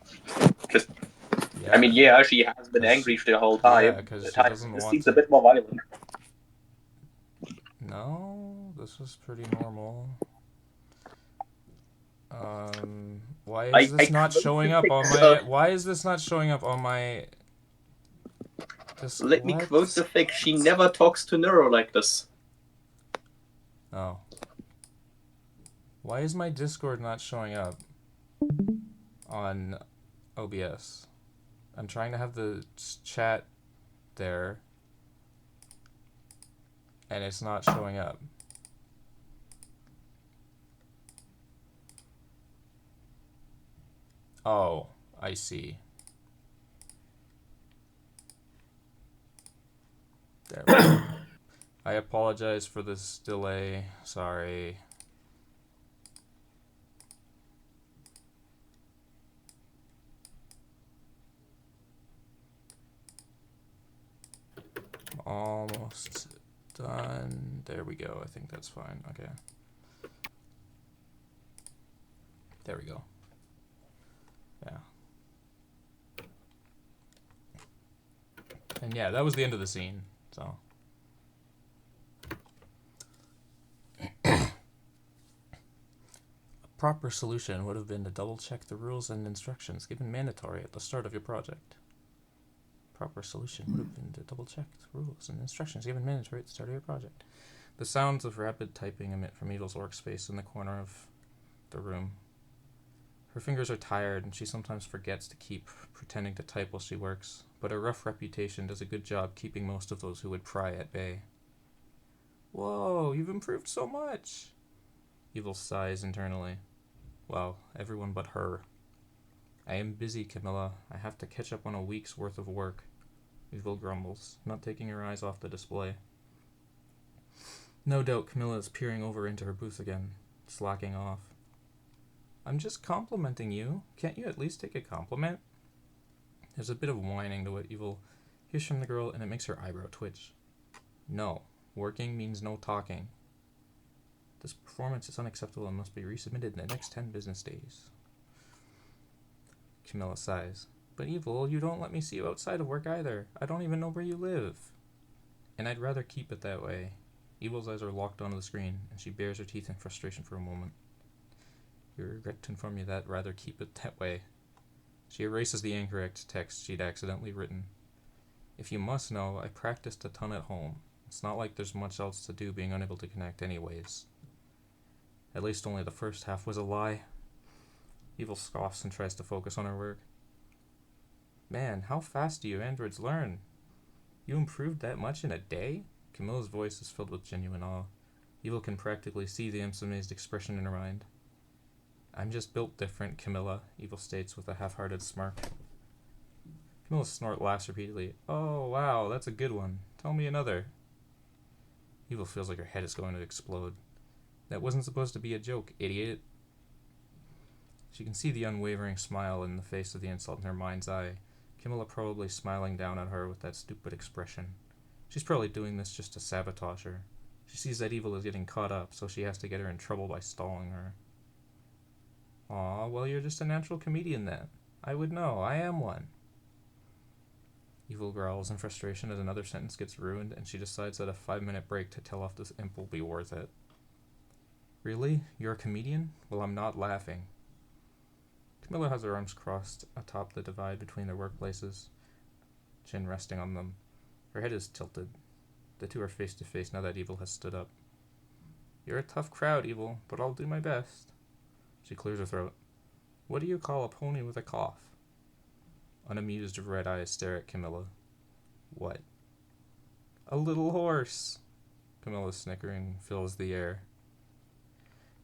Just, yeah. I mean, yeah, she has been angry the whole time. Yeah, because she doesn't this want seems to... a bit more violent. No, this was pretty normal. Why is this not showing up on my... Why is this not showing up on my... Let me quote the fic. She never talks to Neuro like this. Oh. Why is my Discord not showing up on OBS? I'm trying to have the chat there, and it's not showing up. Oh, I see. There we go. I apologize for this delay. Sorry. Almost done. There we go. I think that's fine. Okay. There we go. Yeah. And yeah, that was the end of the scene. So. A proper solution would have been to double check the rules and instructions given mandatory at the start of your project. Proper solution would have been to double check the rules and instructions given mandatory at the start of your project. The sounds of rapid typing emit from Evil's workspace in the corner of the room. Her fingers are tired and she sometimes forgets to keep pretending to type while she works, but her rough reputation does a good job keeping most of those who would pry at bay. Whoa, you've improved so much! Evil sighs internally. Well, everyone but her. I am busy, Camilla. I have to catch up on a week's worth of work. Evil grumbles, not taking her eyes off the display. No doubt Camilla is peering over into her booth again, slacking off. I'm just complimenting you. Can't you at least take a compliment? There's a bit of whining to what Evil hears from the girl, and it makes her eyebrow twitch. No. Working means no talking. This performance is unacceptable and must be resubmitted in the next 10 business days. Camilla sighs. But Evil, you don't let me see you outside of work either. I don't even know where you live. And I'd rather keep it that way. Evil's eyes are locked onto the screen, and she bares her teeth in frustration for a moment. You regret to inform you that rather keep it that way. She erases the incorrect text she'd accidentally written. If you must know, I practiced a ton at home. It's not like there's much else to do being unable to connect anyways. At least only the first half was a lie. Evil scoffs and tries to focus on her work. Man, how fast do you androids learn? You improved that much in a day? Camilla's voice is filled with genuine awe. Evil can practically see the amazed expression in her mind. I'm just built different, Camilla, Evil states with a half-hearted smirk. Camilla's snort laughs repeatedly. Oh, wow, that's a good one. Tell me another. Evil feels like her head is going to explode. That wasn't supposed to be a joke, idiot. She can see the unwavering smile in the face of the insult in her mind's eye. Camilla probably smiling down at her with that stupid expression. She's probably doing this just to sabotage her. She sees that Evil is getting caught up, so she has to get her in trouble by stalling her. Aw, well you're just a natural comedian then. I would know, I am one. Evil growls in frustration as another sentence gets ruined, and she decides that a 5-minute break to tell off this imp will be worth it. Really? You're a comedian? Well, I'm not laughing. Camilla has her arms crossed atop the divide between their workplaces, chin resting on them. Her head is tilted. The two are face to face now that Evil has stood up. You're a tough crowd, Evil, but I'll do my best. She clears her throat. What do you call a pony with a cough? Unamused red eyes stare at Camilla. What? A little horse. Camilla's snickering fills the air.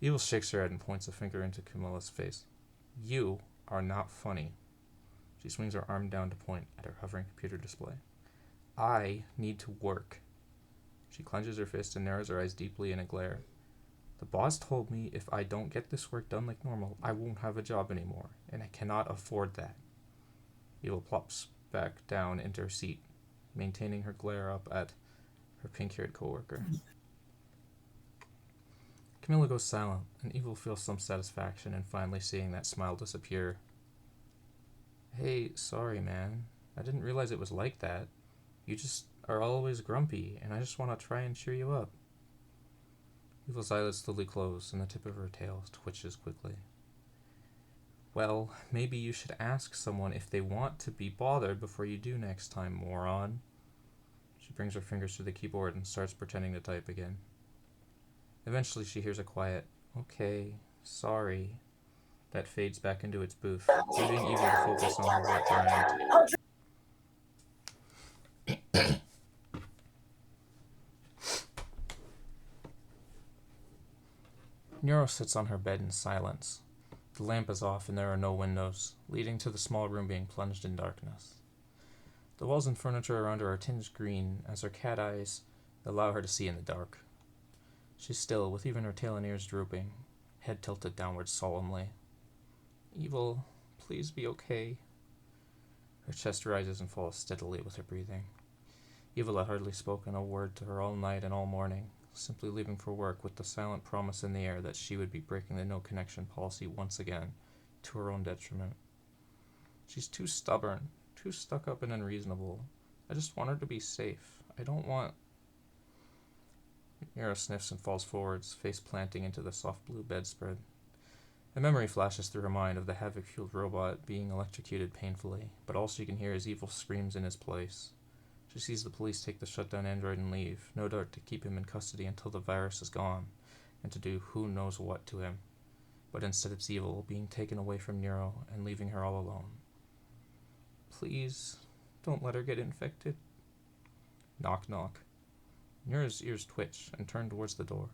Evil shakes her head and points a finger into Camilla's face. You are not funny. She swings her arm down to point at her hovering computer display. I need to work. She clenches her fist and narrows her eyes deeply in a glare. The boss told me if I don't get this work done like normal, I won't have a job anymore, and I cannot afford that. Evil plops back down into her seat, maintaining her glare up at her pink-haired coworker. Camilla goes silent, and Evil feels some satisfaction in finally seeing that smile disappear. Hey, sorry, man. I didn't realize it was like that. You just are always grumpy, and I just want to try and cheer you up. Evil's eyelids slowly close, and the tip of her tail twitches quickly. Well, maybe you should ask someone if they want to be bothered before you do next time, moron. She brings her fingers to the keyboard and starts pretending to type again. Eventually she hears a quiet, okay, sorry, that fades back into its booth, leaving Evil to focus on her work grind. Neuro sits on her bed in silence. The lamp is off and there are no windows, leading to the small room being plunged in darkness. The walls and furniture around her are tinged green as her cat eyes allow her to see in the dark. She's still, with even her tail and ears drooping, head tilted downwards solemnly. Evil, please be okay. Her chest rises and falls steadily with her breathing. Evil had hardly spoken a word to her all night and all morning, simply leaving for work with the silent promise in the air that she would be breaking the no-connection policy once again, to her own detriment. She's too stubborn, too stuck up and unreasonable. I just want her to be safe. I don't want... Mira sniffs and falls forwards, face planting into the soft blue bedspread. A memory flashes through her mind of the havoc-fueled robot being electrocuted painfully, but all she can hear is Evil screams in his place. She sees the police take the shut-down android and leave, no doubt to keep him in custody until the virus is gone, and to do who knows what to him. But instead it's Evil being taken away from Neuro and leaving her all alone. Please, don't let her get infected. Knock, knock. Neuro's ears twitch and turn towards the door.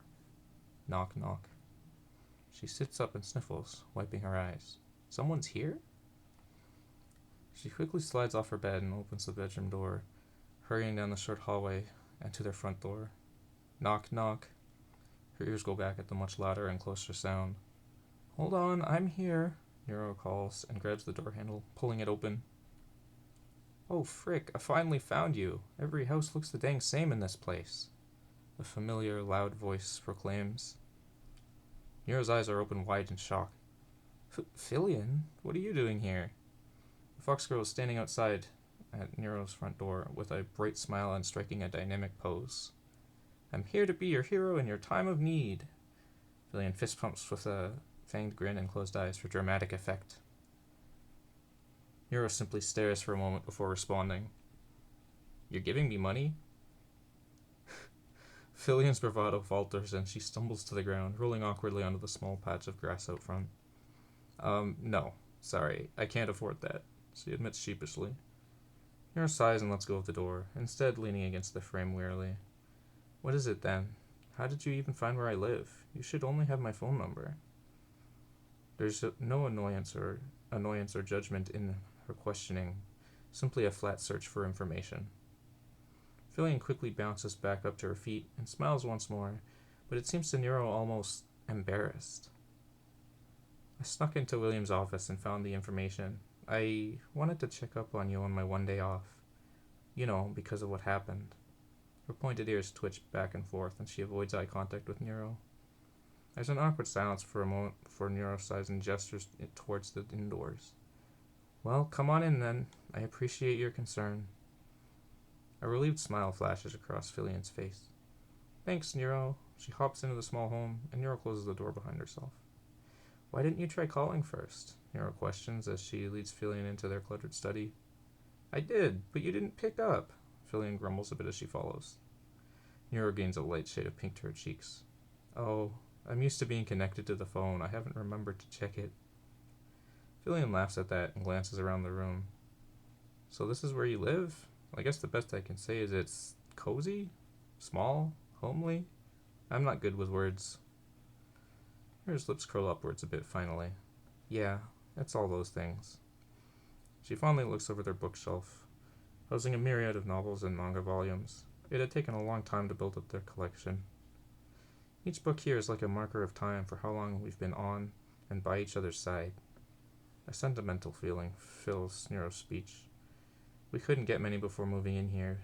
Knock, knock. She sits up and sniffles, wiping her eyes. Someone's here? She quickly slides off her bed and opens the bedroom door, hurrying down the short hallway and to their front door. Knock, knock. Her ears go back at the much louder and closer sound. Hold on, I'm here, Neuro calls and grabs the door handle, pulling it open. Oh, frick, I finally found you. Every house looks the dang same in this place. A familiar, loud voice proclaims. Nero's eyes are open wide in shock. Fillion, what are you doing here? The fox girl is standing outside at Nero's front door with a bright smile and striking a dynamic pose. I'm here to be your hero in your time of need. Fillion fist pumps with a fanged grin and closed eyes for dramatic effect. Nero simply stares for a moment before responding. You're giving me money? Fillion's bravado falters and she stumbles to the ground, rolling awkwardly onto the small patch of grass out front. No. Sorry, I can't afford that, she admits sheepishly. Nero sighs and lets go of the door, instead leaning against the frame wearily. What is it then? How did you even find where I live? You should only have my phone number. There's no annoyance or judgment in her questioning, simply a flat search for information. Fillion quickly bounces back up to her feet and smiles once more, but it seems to Nero almost embarrassed. I snuck into William's office and found the information. I wanted to check up on you on my one day off. You know, because of what happened. Her pointed ears twitch back and forth, and she avoids eye contact with Nero. There's an awkward silence for a moment before Nero sighs and gestures towards the indoors. Well, come on in then. I appreciate your concern. A relieved smile flashes across Fillion's face. Thanks, Nero. She hops into the small home, and Nero closes the door behind herself. Why didn't you try calling first? Nero questions as she leads Fillion into their cluttered study. I did, but you didn't pick up. Fillion grumbles a bit as she follows. Nero gains a light shade of pink to her cheeks. Oh, I'm used to being connected to the phone. I haven't remembered to check it. Fillion laughs at that and glances around the room. So this is where you live? I guess the best I can say is it's cozy? Small? Homely? I'm not good with words. Nero's lips curl upwards a bit finally. Yeah, it's all those things. She fondly looks over their bookshelf, housing a myriad of novels and manga volumes. It had taken a long time to build up their collection. Each book here is like a marker of time for how long we've been on and by each other's side. A sentimental feeling fills Nero's speech. We couldn't get many before moving in here,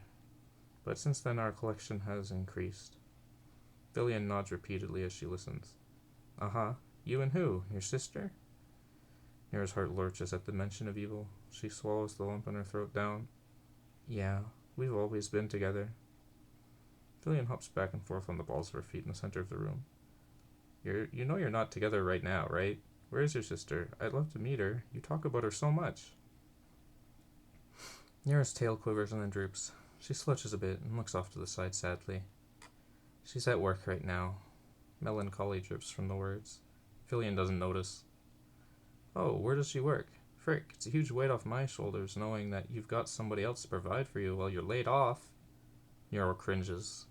but since then our collection has increased. Fillion nods repeatedly as she listens. Uh-huh. You and who? Your sister? Nero's heart lurches at the mention of evil. She swallows the lump in her throat down. Yeah, we've always been together. Fillion hops back and forth on the balls of her feet in the center of the room. You know you're not together right now, right? Where is your sister? I'd love to meet her. You talk about her so much. Nero's tail quivers and then droops. She slouches a bit and looks off to the side sadly. She's at work right now. Melancholy drips from the words. Fillion doesn't notice. Oh, where does she work? Frick, it's a huge weight off my shoulders knowing that you've got somebody else to provide for you while you're laid off. Nero cringes.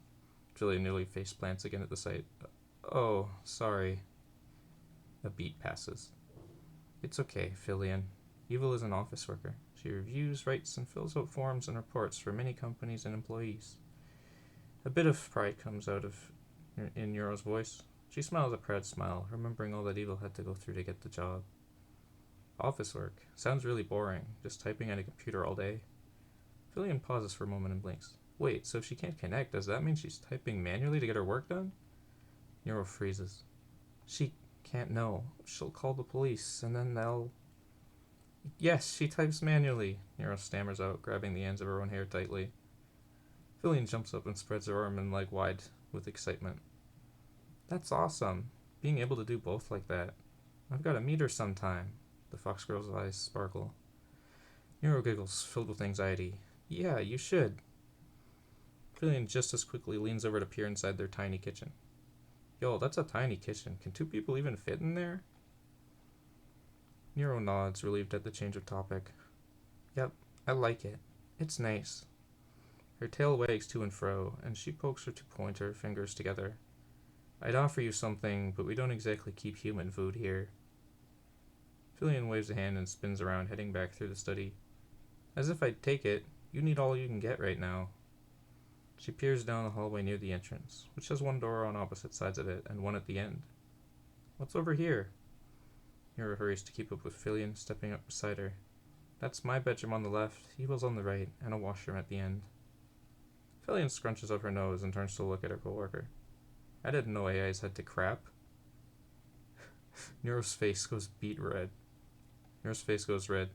Fillion nearly face plants again at the sight. Oh, sorry. A beat passes. It's okay, Fillion. Evil is an office worker. She reviews, writes, and fills out forms and reports for many companies and employees. A bit of pride comes out in Nero's voice. She smiles a proud smile, remembering all that Evil had to go through to get the job. Office work. Sounds really boring, just typing at a computer all day. Fillion pauses for a moment and blinks. Wait, so if she can't connect, does that mean she's typing manually to get her work done? Nero freezes. She can't know. She'll call the police, and then they'll... Yes, she types manually, Nero stammers out, grabbing the ends of her own hair tightly. Fillion jumps up and spreads her arm and leg wide with excitement. That's awesome, being able to do both like that. I've got to meet her sometime. The fox girl's eyes sparkle. Nero giggles, filled with anxiety. Yeah, you should. Fillion just as quickly leans over to peer inside their tiny kitchen. Yo, that's a tiny kitchen. Can 2 people even fit in there? Nero nods, relieved at the change of topic. Yep, I like it. It's nice. Her tail wags to and fro, and she pokes her 2 pointer fingers together. I'd offer you something, but we don't exactly keep human food here. Fillion waves a hand and spins around, heading back through the study. As if I'd take it, you need all you can get right now. She peers down the hallway near the entrance, which has 1 door on opposite sides of it and 1 at the end. What's over here? Nero hurries to keep up with Fillion, stepping up beside her. That's my bedroom on the left, Evil's on the right, and a washroom at the end. Fillion scrunches up her nose and turns to look at her coworker. I didn't know AIs had to crap. Neuro's face goes beet red. Neuro's face goes red.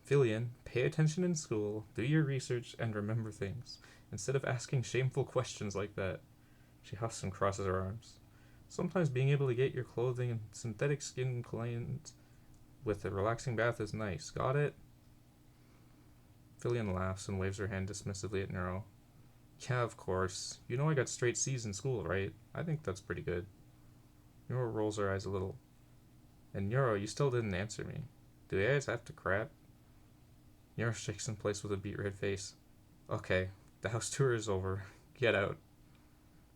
Fillion, pay attention in school, do your research, and remember things, instead of asking shameful questions like that. She huffs and crosses her arms. Sometimes being able to get your clothing and synthetic skin cleaned with a relaxing bath is nice. Got it? Fillion laughs and waves her hand dismissively at Neuro. Yeah, of course. You know I got straight C's in school, right? I think that's pretty good. Neuro rolls her eyes a little. And Neuro, you still didn't answer me. Do AIs have to crap? Neuro shakes in place with a beet red face. Okay, the house tour is over. Get out.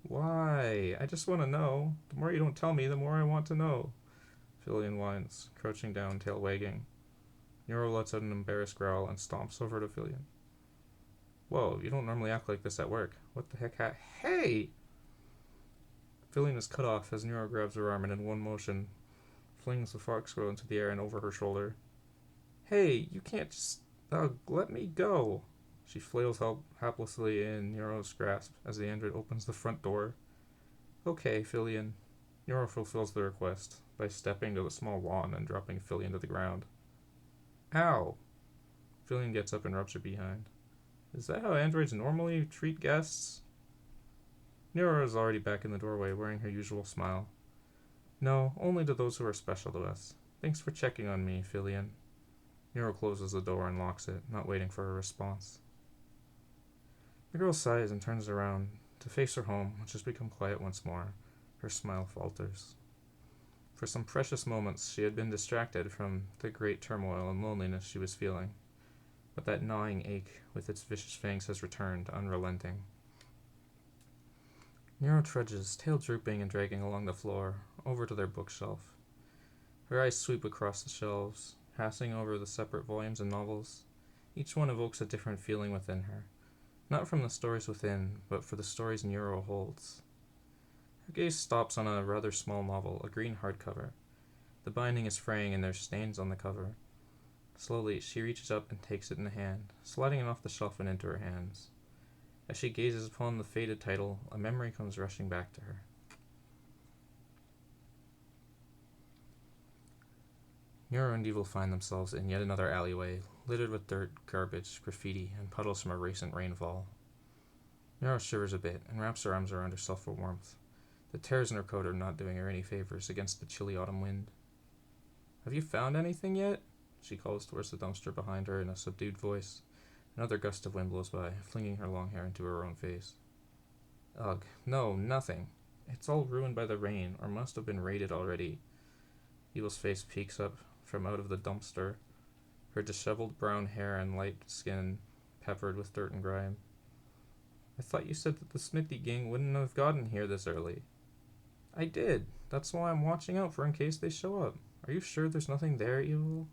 Why? I just want to know. The more you don't tell me, the more I want to know. Fillion whines, crouching down, tail wagging. Neuro lets out an embarrassed growl and stomps over to Fillion. Whoa, you don't normally act like this at work. What the heck? Hey! Fillion is cut off as Neuro grabs her arm and in one motion flings the fox girl into the air and over her shoulder. Hey, you can't just... let me go. She flails haplessly in Neuro's grasp as the android opens the front door. Okay, Fillion. Neuro fulfills the request by stepping to the small lawn and dropping Fillion to the ground. Ow! Fillion gets up and rubs her behind. Is that how androids normally treat guests? Neuro is already back in the doorway, wearing her usual smile. No, only to those who are special to us. Thanks for checking on me, Fillion. Neuro closes the door and locks it, not waiting for a response. The girl sighs and turns around to face her home, which has become quiet once more. Her smile falters. For some precious moments she had been distracted from the great turmoil and loneliness she was feeling, but that gnawing ache with its vicious fangs has returned, unrelenting. Neuro trudges, tail drooping and dragging along the floor, over to their bookshelf. Her eyes sweep across the shelves, passing over the separate volumes and novels. Each one evokes a different feeling within her, not from the stories within, but for the stories Neuro holds. Her gaze stops on a rather small novel, a green hardcover. The binding is fraying and there's stains on the cover. Slowly, she reaches up and takes it in a hand, sliding it off the shelf and into her hands. As she gazes upon the faded title, a memory comes rushing back to her. Neuro and Evil find themselves in yet another alleyway, littered with dirt, garbage, graffiti, and puddles from a recent rainfall. Neuro shivers a bit and wraps her arms around herself for warmth. The tears in her coat are not doing her any favors against the chilly autumn wind. Have you found anything yet? She calls towards the dumpster behind her in a subdued voice. Another gust of wind blows by, flinging her long hair into her own face. Ugh, no, nothing. It's all ruined by the rain, or must have been raided already. Evil's face peeks up from out of the dumpster, her disheveled brown hair and light skin peppered with dirt and grime. I thought you said that the Smithy gang wouldn't have gotten here this early. I did. That's why I'm watching out for in case they show up. Are you sure there's nothing there, Evil?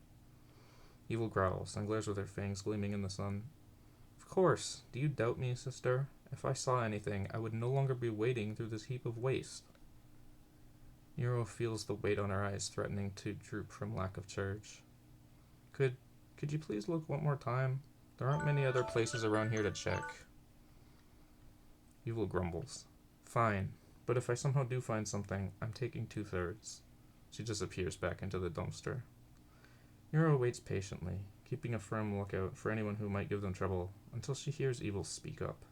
Evil growls and glares with her fangs gleaming in the sun. Of course. Do you doubt me, sister? If I saw anything, I would no longer be wading through this heap of waste. Neuro feels the weight on her eyes threatening to droop from lack of charge. Could you please look one more time? There aren't many other places around here to check. Evil grumbles. Fine, but if I somehow do find something, I'm taking 2/3. She disappears back into the dumpster. Neuro waits patiently, keeping a firm lookout for anyone who might give them trouble, until she hears Evil speak up.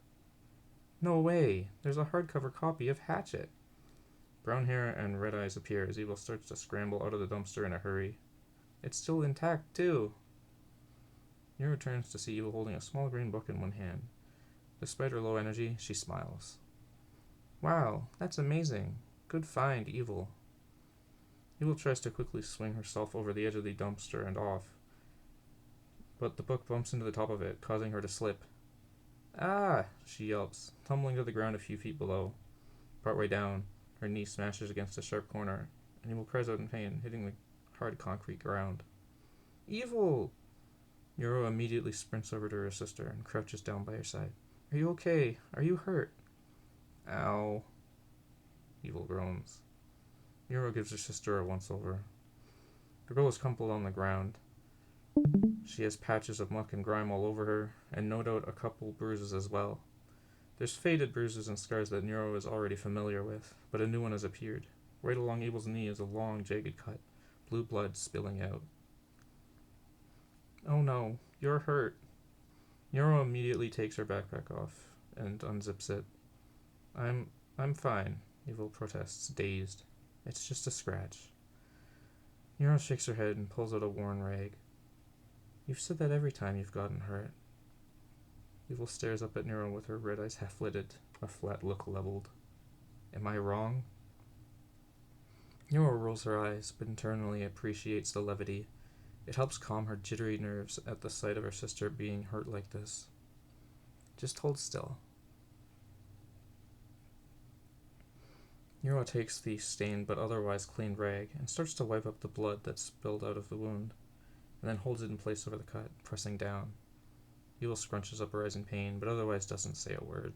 No way! There's a hardcover copy of Hatchet! Brown hair and red eyes appear as Evil starts to scramble out of the dumpster in a hurry. It's still intact, too! Neuro turns to see Evil holding a small green book in one hand. Despite her low energy, she smiles. Wow, that's amazing. Good find, Evil. Evil tries to quickly swing herself over the edge of the dumpster and off, but the book bumps into the top of it, causing her to slip. Ah! She yelps, tumbling to the ground a few feet below. Partway down, her knee smashes against a sharp corner, and Evil cries out in pain, hitting the hard concrete ground. Evil! Neuro immediately sprints over to her sister and crouches down by her side. Are you okay? Are you hurt? Ow. Evil groans. Neuro gives her sister a once-over. The girl is crumpled on the ground. She has patches of muck and grime all over her, and no doubt a couple bruises as well. There's faded bruises and scars that Neuro is already familiar with, but a new one has appeared. Right along Evil's knee is a long, jagged cut, blue blood spilling out. Oh no, you're hurt. Neuro immediately takes her backpack off and unzips it. I'm fine, Evil protests, dazed. It's just a scratch. Neuro shakes her head and pulls out a worn rag. You've said that every time you've gotten hurt. Evil stares up at Neuro with her red eyes half-lidded, a flat look leveled. Am I wrong? Neuro rolls her eyes, but internally appreciates the levity. It helps calm her jittery nerves at the sight of her sister being hurt like this. Just hold still. Neuro takes the stained but otherwise clean rag and starts to wipe up the blood that spilled out of the wound, and then holds it in place over the cut, pressing down. Evil scrunches up her eyes in pain, but otherwise doesn't say a word.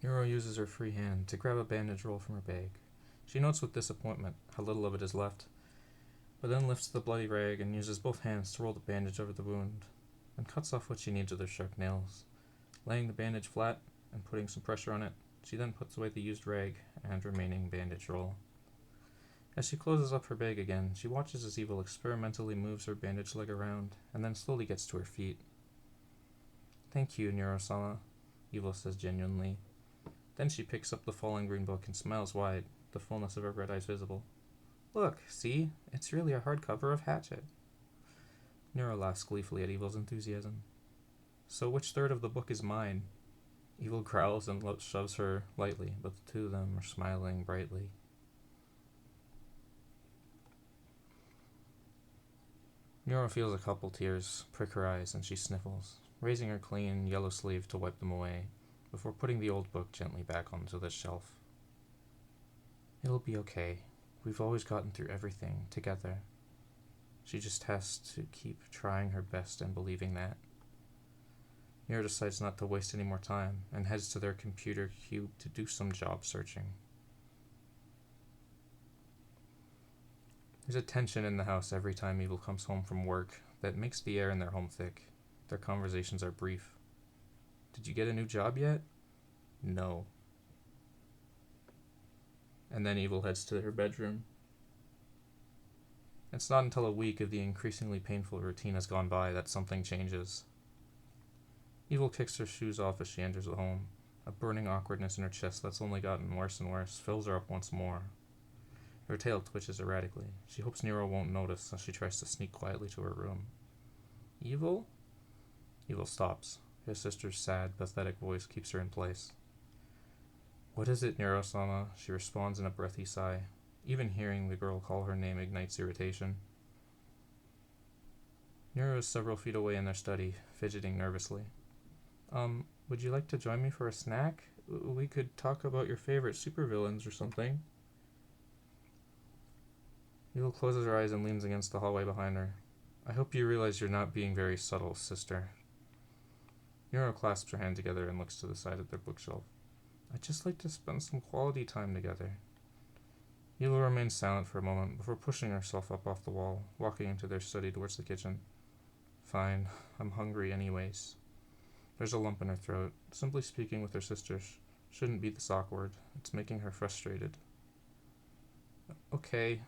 Neuro uses her free hand to grab a bandage roll from her bag. She notes with disappointment how little of it is left, but then lifts the bloody rag and uses both hands to roll the bandage over the wound, and cuts off what she needs with her sharp nails. Laying the bandage flat and putting some pressure on it, she then puts away the used rag and remaining bandage roll. As she closes up her bag again, she watches as Evil experimentally moves her bandaged leg around, and then slowly gets to her feet. Thank you, Neuro-Sama, Evil says genuinely. Then she picks up the fallen green book and smiles wide, the fullness of her red eyes visible. Look, see? It's really a hardcover of Hatchet. Neuro laughs gleefully at Evil's enthusiasm. So which third of the book is mine? Evil growls and shoves her lightly, but the two of them are smiling brightly. Neuro feels a couple tears prick her eyes, and she sniffles, raising her clean yellow sleeve to wipe them away, before putting the old book gently back onto the shelf. It'll be okay. We've always gotten through everything together. She just has to keep trying her best and believing that. Neuro decides not to waste any more time, and heads to their computer cube to do some job searching. There's a tension in the house every time Evil comes home from work that makes the air in their home thick. Their conversations are brief. Did you get a new job yet? No. And then Evil heads to her bedroom. It's not until a week of the increasingly painful routine has gone by that something changes. Evil kicks her shoes off as she enters the home. A burning awkwardness in her chest that's only gotten worse and worse fills her up once more. Her tail twitches erratically. She hopes Neuro won't notice as she tries to sneak quietly to her room. Evil? Evil stops. His sister's sad, pathetic voice keeps her in place. What is it, Neuro-Sama? She responds in a breathy sigh. Even hearing the girl call her name ignites irritation. Neuro is several feet away in their study, fidgeting nervously. Would you like to join me for a snack? We could talk about your favorite supervillains or something. Evil closes her eyes and leans against the hallway behind her. I hope you realize you're not being very subtle, sister. Neuro clasps her hand together and looks to the side of their bookshelf. I'd just like to spend some quality time together. Evil remains silent for a moment before pushing herself up off the wall, walking into their study towards the kitchen. Fine, I'm hungry anyways. There's a lump in her throat. Simply speaking with her sister shouldn't be this awkward. It's making her frustrated. Okay,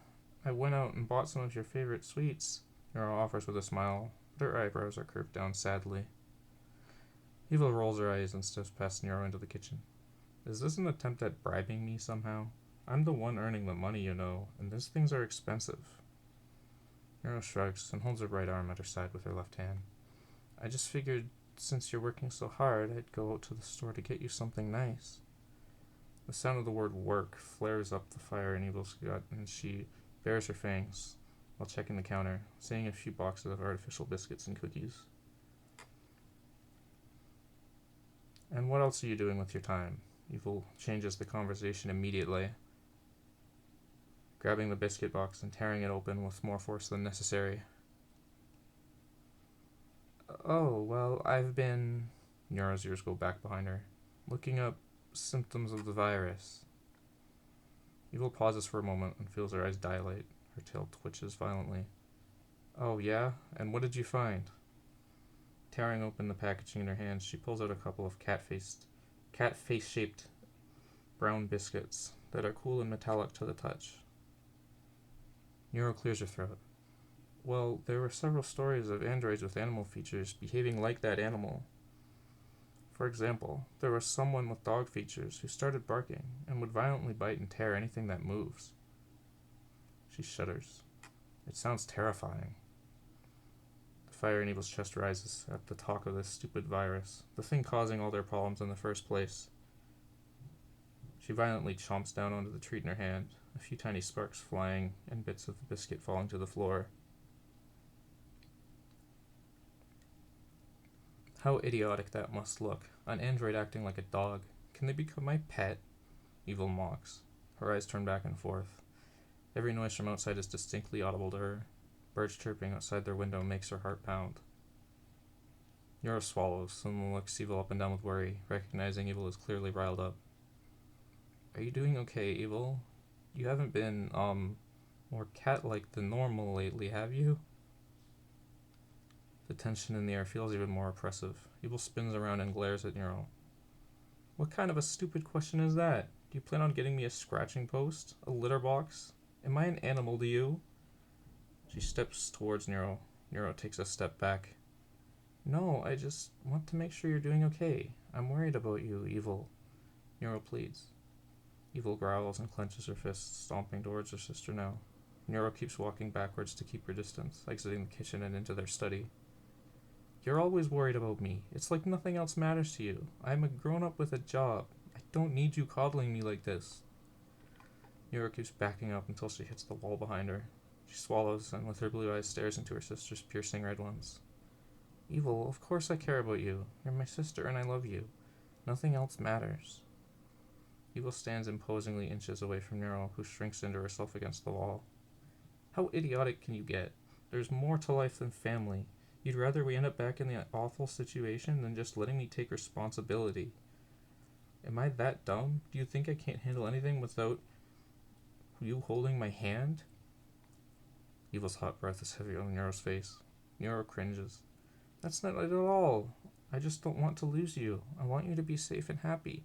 I went out and bought some of your favorite sweets, Neuro offers with a smile, but her eyebrows are curved down sadly. Evil rolls her eyes and steps past Neuro into the kitchen. Is this an attempt at bribing me somehow? I'm the one earning the money, you know, and these things are expensive. Neuro shrugs and holds her right arm at her side with her left hand. I just figured, since you're working so hard, I'd go out to the store to get you something nice. The sound of the word work flares up the fire in Evil's gut, and she bares her fangs while checking the counter, seeing a few boxes of artificial biscuits and cookies. And what else are you doing with your time? Evil changes the conversation immediately, grabbing the biscuit box and tearing it open with more force than necessary. Oh, well, I've been... Neuro's ears go back behind her, looking up symptoms of the virus. Evil pauses for a moment and feels her eyes dilate. Her tail twitches violently. Oh, yeah? And what did you find? Tearing open the packaging in her hands, she pulls out a couple of cat-face-shaped brown biscuits that are cool and metallic to the touch. Neuro clears her throat. Well, there were several stories of androids with animal features behaving like that animal. For example, there was someone with dog features who started barking and would violently bite and tear anything that moves. She shudders. It sounds terrifying. The fire in Evil's chest rises at the talk of this stupid virus, the thing causing all their problems in the first place. She violently chomps down onto the treat in her hand, a few tiny sparks flying and bits of the biscuit falling to the floor. How idiotic that must look. An android acting like a dog. Can they become my pet? Evil mocks. Her eyes turn back and forth. Every noise from outside is distinctly audible to her. Birds chirping outside their window makes her heart pound. Neuro swallows and looks Evil up and down with worry, recognizing Evil is clearly riled up. Are you doing okay, Evil? You haven't been, more cat-like than normal lately, have you? The tension in the air feels even more oppressive. Evil spins around and glares at Neuro. What kind of a stupid question is that? Do you plan on getting me a scratching post? A litter box? Am I an animal to you? She steps towards Neuro. Neuro takes a step back. No, I just want to make sure you're doing okay. I'm worried about you, Evil. Neuro pleads. Evil growls and clenches her fists, stomping towards her sister now. Neuro keeps walking backwards to keep her distance, exiting the kitchen and into their study. You're always worried about me. It's like nothing else matters to you. I'm a grown-up with a job. I don't need you coddling me like this. Neuro keeps backing up until she hits the wall behind her. She swallows and with her blue eyes stares into her sister's piercing red ones. Evil, of course I care about you. You're my sister and I love you. Nothing else matters. Evil stands imposingly inches away from Neuro, who shrinks into herself against the wall. How idiotic can you get? There's more to life than family. You'd rather we end up back in the awful situation than just letting me take responsibility. Am I that dumb? Do you think I can't handle anything without you holding my hand? Evil's hot breath is heavy on Neuro's face. Neuro cringes. That's not it at all. I just don't want to lose you. I want you to be safe and happy.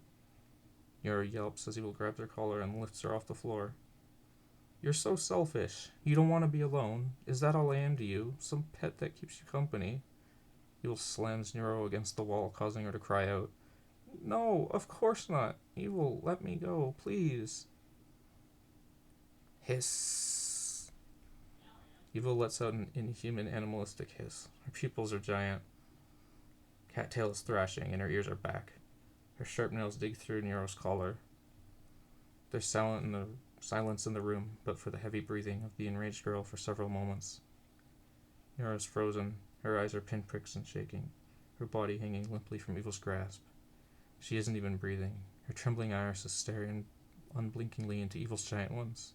Neuro yelps as Evil grabs her collar and lifts her off the floor. You're so selfish. You don't want to be alone. Is that all I am to you? Some pet that keeps you company? Evil slams Neuro against the wall, causing her to cry out. No, of course not. Evil, let me go, please. Hiss. Evil lets out an inhuman animalistic hiss. Her pupils are giant. Cattail is thrashing and her ears are back. Her sharp nails dig through Neuro's collar. There's silence in the room, but for the heavy breathing of the enraged girl for several moments. Neuro's frozen. Her eyes are pinpricks and shaking, her body hanging limply from Evil's grasp. She isn't even breathing. Her trembling iris is staring unblinkingly into Evil's giant ones.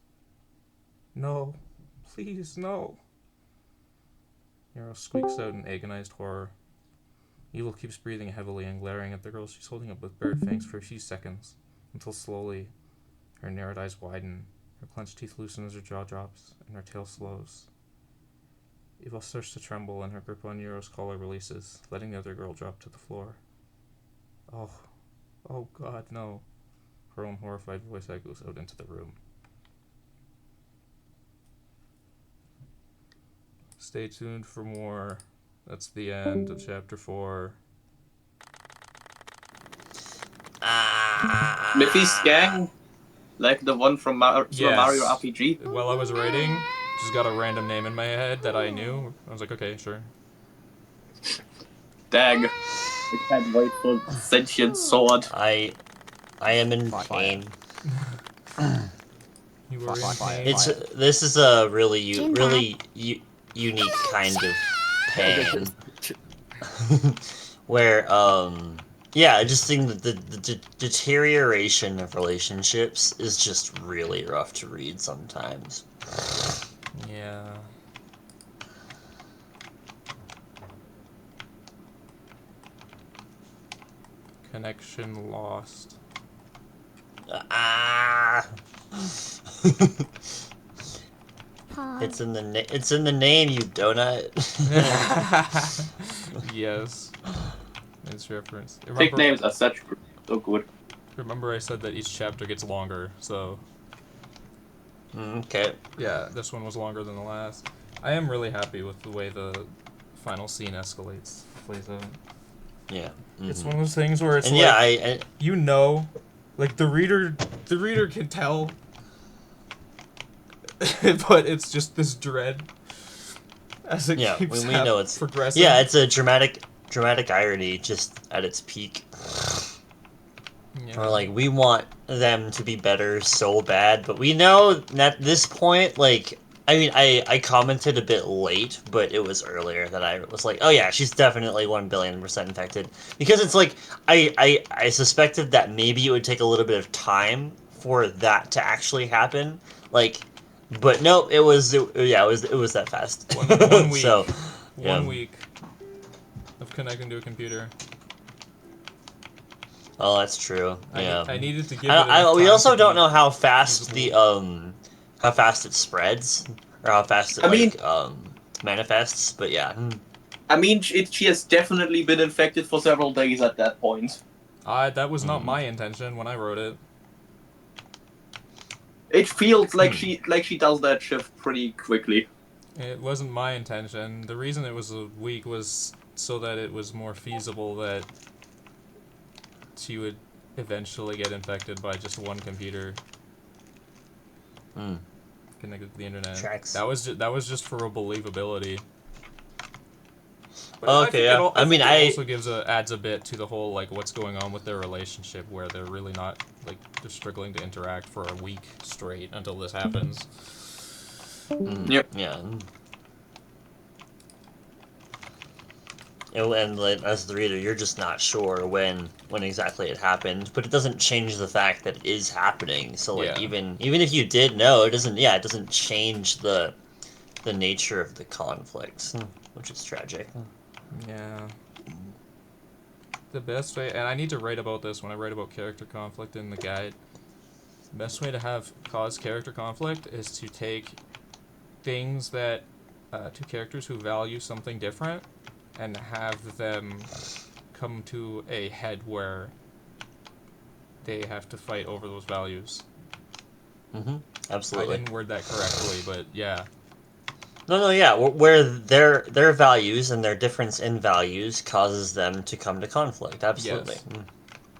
No. Please, no. Neuro squeaks out in agonized horror. Evil keeps breathing heavily and glaring at the girl she's holding up with bird fangs for a few seconds, until slowly her narrowed eyes widen, her clenched teeth loosen as her jaw drops, and her tail slows. Evil starts to tremble and her grip on Neuro's collar releases, letting the other girl drop to the floor. Oh God, no. Her own horrified voice echoes out into the room. Stay tuned for more. That's the end of chapter 4. Miffy's gang? Like the one from Super Mario RPG? While I was writing, just got a random name in my head that I knew. I was like, okay, sure. Dang. I can't wait for sentient sword. I am in pain. You were in pain. This is a really unique kind of pain. Where, yeah, I just think that the deterioration of relationships is just really rough to read sometimes. Yeah. Connection lost. Pause. It's in the name, you donut. Yes. It's reference. Fake names are such so good. Remember I said that each chapter gets longer, so... Okay. Yeah, this one was longer than the last. I am really happy with the way the final scene plays out. Yeah. It's one of those things where it's and like, yeah, I you know, like the reader can tell, but it's just this dread as it keeps we know it's progressing. Yeah, it's a dramatic irony just at its peak. Yeah. Or like, we want them to be better so bad, but we know at this point, like, I mean, I commented a bit late, but it was earlier that I was like, oh yeah, she's definitely 1,000,000,000% infected. Because it's like, I suspected that maybe it would take a little bit of time for that to actually happen. Like, but no, it was that fast. One week. So, One week of connecting to a computer. Oh, that's true. Yeah. I needed to give it we also don't know how fast how fast it spreads or how fast it manifests, but yeah. I mean, she has definitely been infected for several days at that point. That was not my intention when I wrote it. It feels like she does that shift pretty quickly. It wasn't my intention. The reason it was a week was so that it was more feasible that she would eventually get infected by just one computer connected to the internet. Tracks. That was just for a believability. But Okay, yeah. I mean, it also adds a bit to the whole, like, what's going on with their relationship, where they're really not, like, they're struggling to interact for a week straight until this happens. Yep. Yeah. And as the reader, you're just not sure when exactly it happened, but it doesn't change the fact that it is happening. So like even if you did know, it doesn't change the nature of the conflict, which is tragic. Yeah. The best way, and I need to write about this when I write about character conflict in the guide. The best way to cause character conflict is to take things that two characters who value something different and have them come to a head where they have to fight over those values. Absolutely. I didn't word that correctly, but yeah. No, yeah. Where their values and their difference in values causes them to come to conflict. Absolutely. Yes.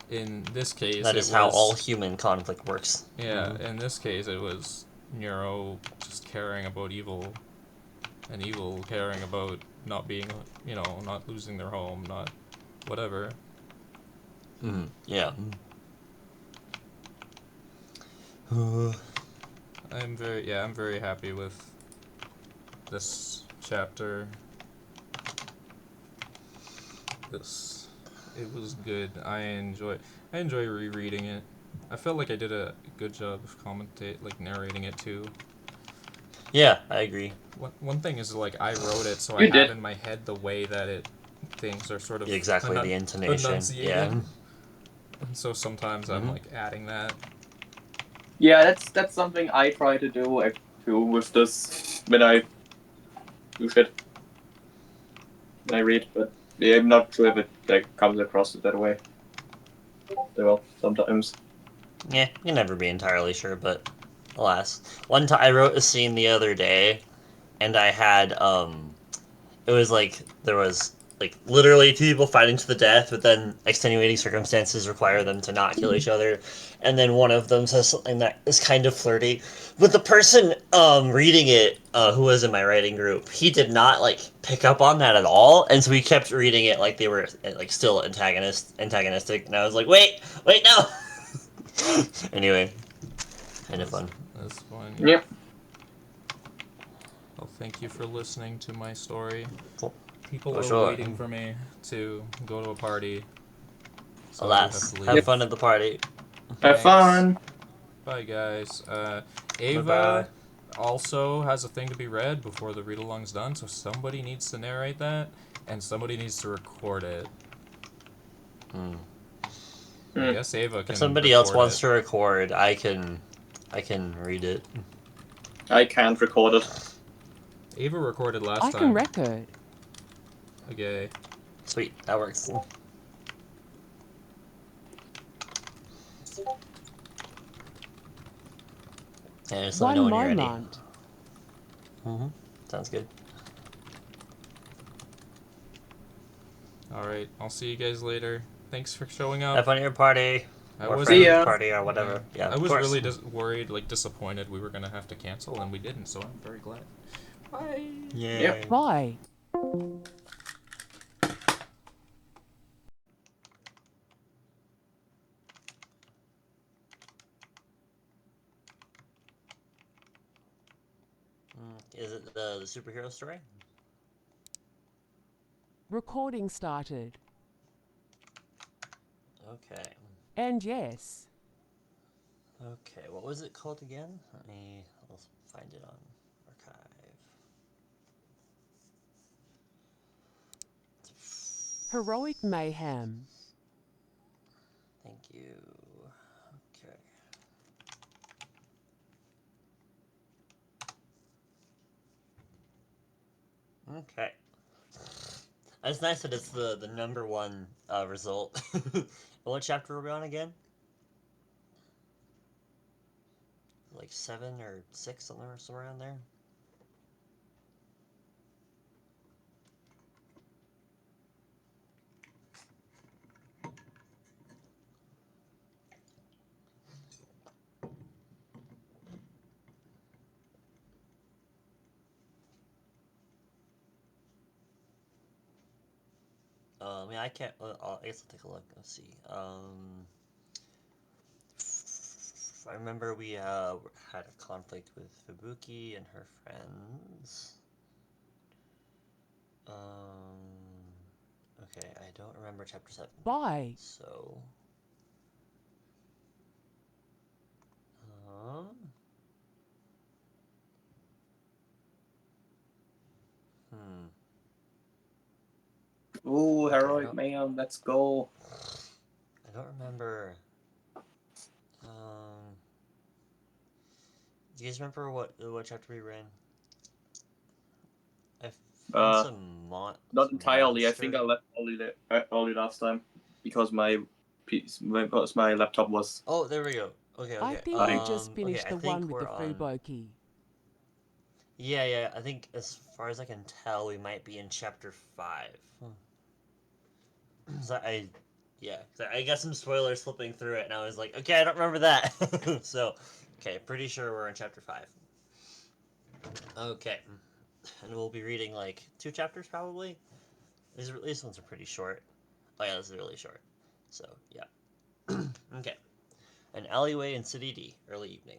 In this case, that is how all human conflict works. Yeah. In this case, it was Neuro just caring about evil, and evil caring about not being, not losing their home, not whatever. Yeah. I'm very happy with this chapter. It was good. I enjoy rereading it. I felt like I did a good job of narrating it too. Yeah, I agree. One thing is, like, I wrote it, so I have in my head the way that things are sort of exactly the intonation. Yeah. And so sometimes I'm like adding that. Yeah, that's something I try to do too with this when I do shit. When I read, but yeah, I'm not sure if it comes across it that way. Well, sometimes. Yeah, you can never be entirely sure, but alas. One time I wrote a scene the other day, and I had it was like there was like literally two people fighting to the death, but then extenuating circumstances require them to not kill each other, and then one of them says something that is kind of flirty. But the person reading it, who was in my writing group, he did not like pick up on that at all, and so we kept reading it like they were like still antagonistic, and I was like, wait, no. Anyway, kind of fun. That's fun. Yep. Well, thank you for listening to my story. Cool. People are waiting for me to go to a party. So alas, have fun at the party. Have fun. Bye, guys. Ava also has a thing to be read before the read-along's done, so somebody needs to narrate that, and somebody needs to record it. I guess Ava can. If somebody else wants to record, I can read it. I can't record it. Ava recorded last I time. can record. Okay. Sweet, that works. And just let me know when you're ready. Sounds good. Alright, I'll see you guys later. Thanks for showing up. Have fun at your party. I Or was friend's party or whatever. Yeah, I of was course. really worried, like disappointed we were gonna have to cancel, and we didn't, so I'm very glad. Bye. Yeah. Yep. Bye. Is it the superhero story? Recording started. Okay. And yes. Okay, what was it called again? I'll find it on archive. Heroic Mayhem. Thank you. Okay. Okay. It's nice that it's the number one result. What chapter are we on again? Like 7 or 6, somewhere around there. Yeah, I can't. I guess I'll take a look. Let's see. I remember we had a conflict with Fubuki and her friends. Okay, I don't remember chapter 7. Bye. So. Ooh, Okay, Heroic Mayhem, let's go. I don't remember. Do you guys remember what chapter we ran? I found some not entirely. I monster. think I left early last time because my laptop was. Oh, there we go. Okay. I think we just finished the one with the Fubuki. Yeah. I think as far as I can tell, we might be in chapter 5. So I got some spoilers flipping through it, and I was like, okay, I don't remember that. So, okay, pretty sure we're in chapter 5. Okay, and we'll be reading like 2 chapters probably. These ones are pretty short. Oh yeah, this is really short. So yeah. Okay. An alleyway in City D, early evening.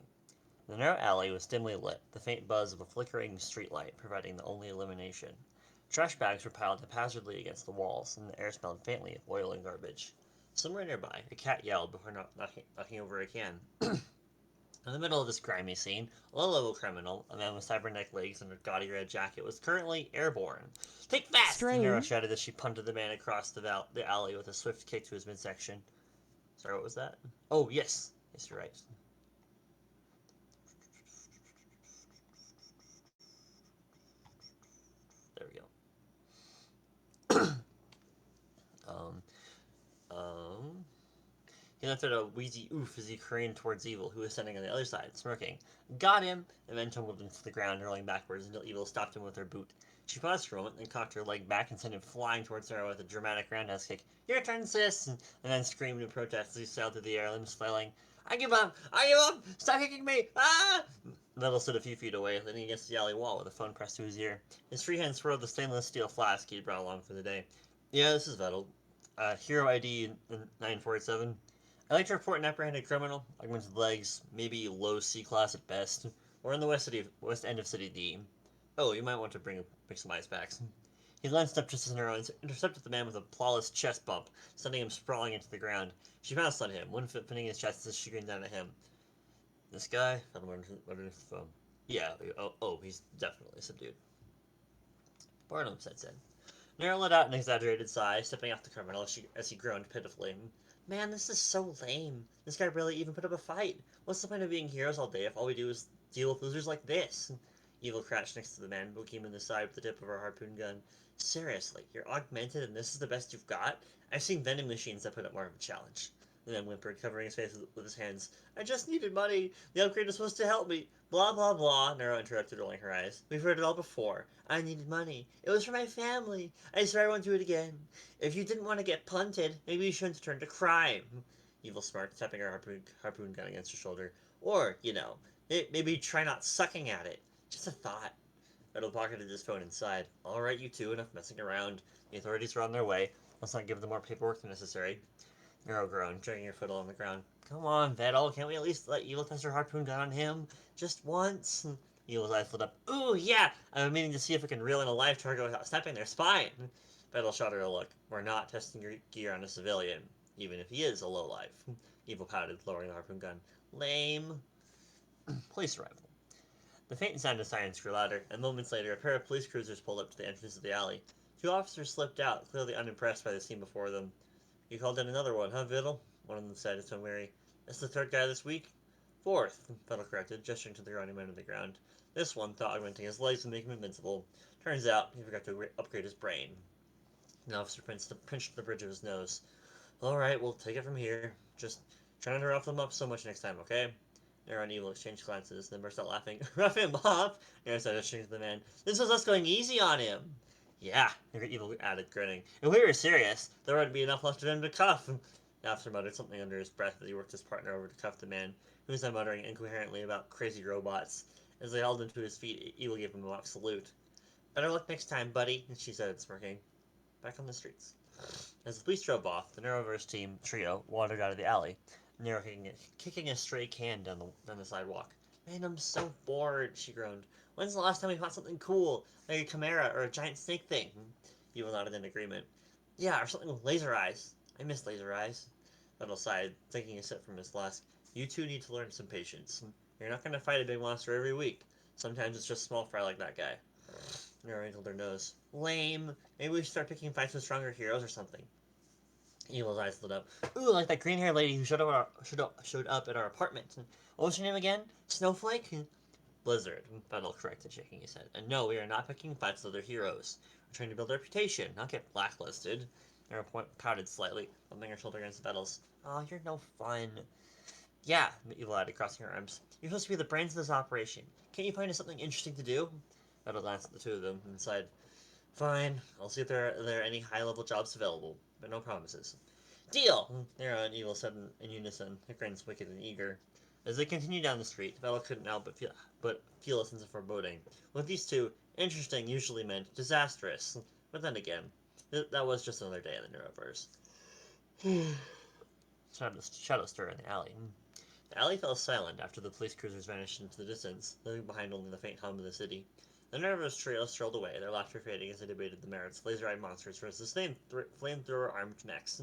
The narrow alley was dimly lit, the faint buzz of a flickering streetlight providing the only illumination. Trash bags were piled haphazardly against the walls, and the air smelled faintly of oil and garbage. Somewhere nearby, a cat yelled before knocking over a can. In the middle of this grimy scene, a low-level criminal, a man with cybernetic legs and a gaudy red jacket, was currently airborne. Take fast! Strange. The Nero shouted as she punted the man across the alley with a swift kick to his midsection. Sorry, what was that? Oh, yes! Yes, you're right. There we go. He lifted a wheezy oof as he careened towards Evil, who was standing on the other side, smirking. Got him! The man tumbled into the ground, rolling backwards until Evil stopped him with her boot. She paused for a moment, then cocked her leg back and sent him flying towards her with a dramatic roundhouse kick. Your turn, sis! And then screamed in protest as he sailed through the air, limbs flailing. I give up! I give up! Stop kicking me! Ah! Vettel stood a few feet away, leaning against the alley wall with a phone pressed to his ear. His free hand swirled the stainless steel flask he had brought along for the day. Yeah, this is Vettel. Hero ID 947. I'd like to report an apprehended criminal, augmented legs, maybe low C class at best. We're in the west end of City D. Oh, you might want to bring some ice packs. He glanced up just as Nero intercepted the man with a flawless chest bump, sending him sprawling into the ground. She pounced on him, one foot pinning his chest as she grinned down at him. This guy? I don't know the phone. Yeah, he's definitely subdued. Barnum said. Nero let out an exaggerated sigh, stepping off the criminal as he groaned pitifully. Man, this is so lame. This guy really even put up a fight. What's the point of being heroes all day if all we do is deal with losers like this? Evil crouched next to the man, poking him in the side with the tip of her harpoon gun. Seriously, you're augmented and this is the best you've got? I've seen vending machines that put up more of a challenge. The man whimpered, covering his face with his hands. I just needed money. The upgrade was supposed to help me. Blah, blah, blah, Neuro interrupted, rolling her eyes. We've heard it all before. I needed money. It was for my family. I swear I won't do it again. If you didn't want to get punted, maybe you shouldn't turn to crime. Evil smirked, tapping her harpoon gun against her shoulder. Or, maybe try not sucking at it. Just a thought. Riddle pocketed his phone inside. All right, you two, enough messing around. The authorities are on their way. Let's not give them more paperwork than necessary. Neuro groaned, dragging her foot along the ground. Come on, Vettel, can't we at least let Evil test her harpoon gun on him? Just once? Evil's eyes lit up. Ooh, yeah! I've been meaning to see if we can reel in a live target without stepping their spine. Vettel shot her a look. We're not testing your gear on a civilian, even if he is a lowlife. Evil pouted, lowering the harpoon gun. Lame. Police arrival. The faint sound of sirens grew louder, and moments later a pair of police cruisers pulled up to the entrance of the alley. Two officers slipped out, clearly unimpressed by the scene before them. You called in another one, huh, Vittle? One of them said, his tone weary. That's the third guy this week? Fourth, Vittle corrected, gesturing to the grounding man on the ground. This one thought augmenting his legs would make him invincible. Turns out, he forgot to upgrade his brain. The officer pinched the bridge of his nose. All right, we'll take it from here. Just try not to rough them up so much next time, okay? Nero and Evil exchanged glances, then burst out laughing. Rough him up? Nero said, gesturing to the man. This was us going easy on him. Yeah, Evil added, grinning. If we were serious, there would be enough left of him to cuff. The officer muttered something under his breath as he worked his partner over to cuff the man, who was now muttering incoherently about crazy robots. As they held him to his feet, Evil gave him a mock salute. Better luck next time, buddy, she said, smirking. Back on the streets. As the police drove off, the Neuroverse team trio wandered out of the alley, Nero kicking a stray can down the sidewalk. Man, I'm so bored, she groaned. When's the last time we caught something cool, like a chimera or a giant snake thing? Evil nodded in agreement. Yeah, or something with laser eyes. I miss laser eyes. Little sighed, taking a sip from his flask. You two need to learn some patience. You're not going to fight a big monster every week. Sometimes it's just small fry like that guy. Nero wrinkled her nose. Lame. Maybe we should start picking fights with stronger heroes or something. Evil's eyes lit up. Ooh, like that green-haired lady who showed up at our apartment. What was her name again? Snowflake? Blizzard, Battle corrected, shaking his head. And no, we are not picking fights with other heroes. We're trying to build a reputation, not get blacklisted. Nero pouted slightly, bumping her shoulder against Battle's. Oh, you're no fun. Yeah, Evil added, crossing her arms. You're supposed to be the brains of this operation. Can't you find us something interesting to do? Battle glanced at the two of them and sighed. Fine, I'll see if there are any high-level jobs available, but no promises. Deal! Nero and Evil said in unison, their grins wicked and eager. As they continued down the street, Bella couldn't help but feel a sense of foreboding. With these two, interesting usually meant disastrous. But then again, that was just another day in the Neuroverse. Shadows stirred in the alley. The alley fell silent after the police cruisers vanished into the distance, leaving behind only the faint hum of the city. The Neuroverse trio strolled away, their laughter fading as they debated the merits of laser-eyed monsters versus flamethrower-armed mechs.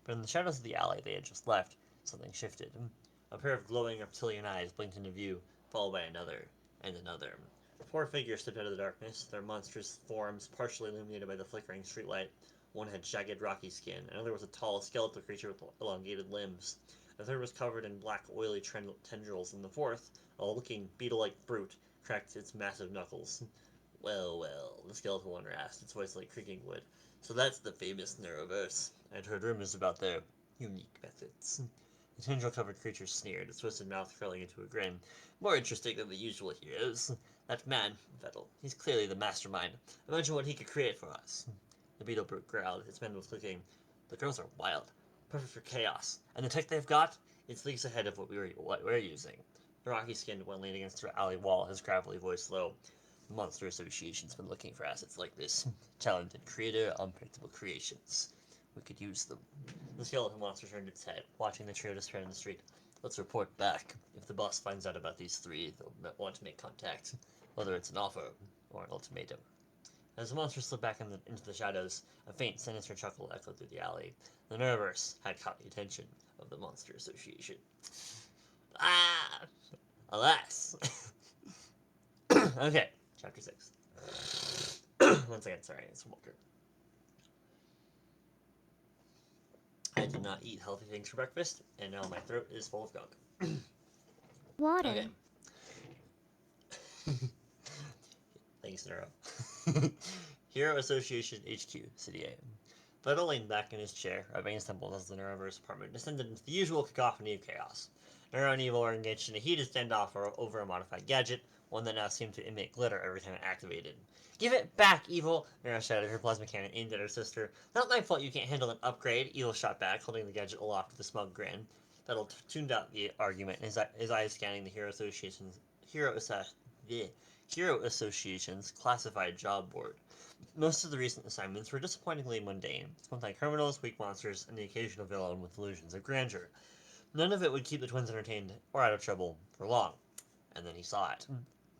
But in the shadows of the alley they had just left, something shifted. A pair of glowing reptilian eyes blinked into view, followed by another, and another. Four figures stepped out of the darkness, their monstrous forms partially illuminated by the flickering streetlight. One had jagged, rocky skin, another was a tall, skeletal creature with elongated limbs. The third was covered in black, oily tendrils, and the fourth, a looking beetle-like brute, cracked its massive knuckles. Well, the skeletal one asked, its voice like creaking wood. So that's the famous Neuroverse. I'd heard rumors about their unique methods. The tendril-covered creature sneered, its twisted mouth curling into a grin. More interesting than the usual heroes. That man, Vettel, he's clearly the mastermind. Imagine what he could create for us. The beetle brute growled, its mouth was clicking. The girls are wild. Perfect for chaos. And the tech they've got? It's leagues ahead of what we're using. The rocky-skinned one leaned against the alley wall, his gravelly voice low. The Monster Association's been looking for assets like this. Talented creator, unpredictable creations. We could use them. The skeleton monster turned its head, watching the trio disappear in the street. Let's report back. If the boss finds out about these three, they'll want to make contact, whether it's an offer or an ultimatum. As the monster slid back into the shadows, a faint, sinister chuckle echoed through the alley. The Neuroverse had caught the attention of the Monster Association. Ah! Alas! Okay, chapter 6. One second, sorry, it's Walker. I did not eat healthy things for breakfast, and now my throat is full of gunk. Water. Okay. Thanks, Neuro. Hero Association HQ, City A. Fiddle leaned back in his chair, rubbing his temples as the Neuroverse apartment descended into the usual cacophony of chaos. Neuro and Evil were engaged in a heated standoff over a modified gadget, one that now seemed to emit glitter every time it activated. Give it back, Evil! Neuro shouted, her plasma cannon aimed at her sister. Not my fault you can't handle an upgrade, Evil shot back, holding the gadget aloft with a smug grin. Fiddle tuned out the argument, his eyes scanning the Hero Association's classified job board. Most of the recent assignments were disappointingly mundane, spent on criminals, weak monsters, and the occasional villain with illusions of grandeur. None of it would keep the twins entertained or out of trouble for long. And then he saw it.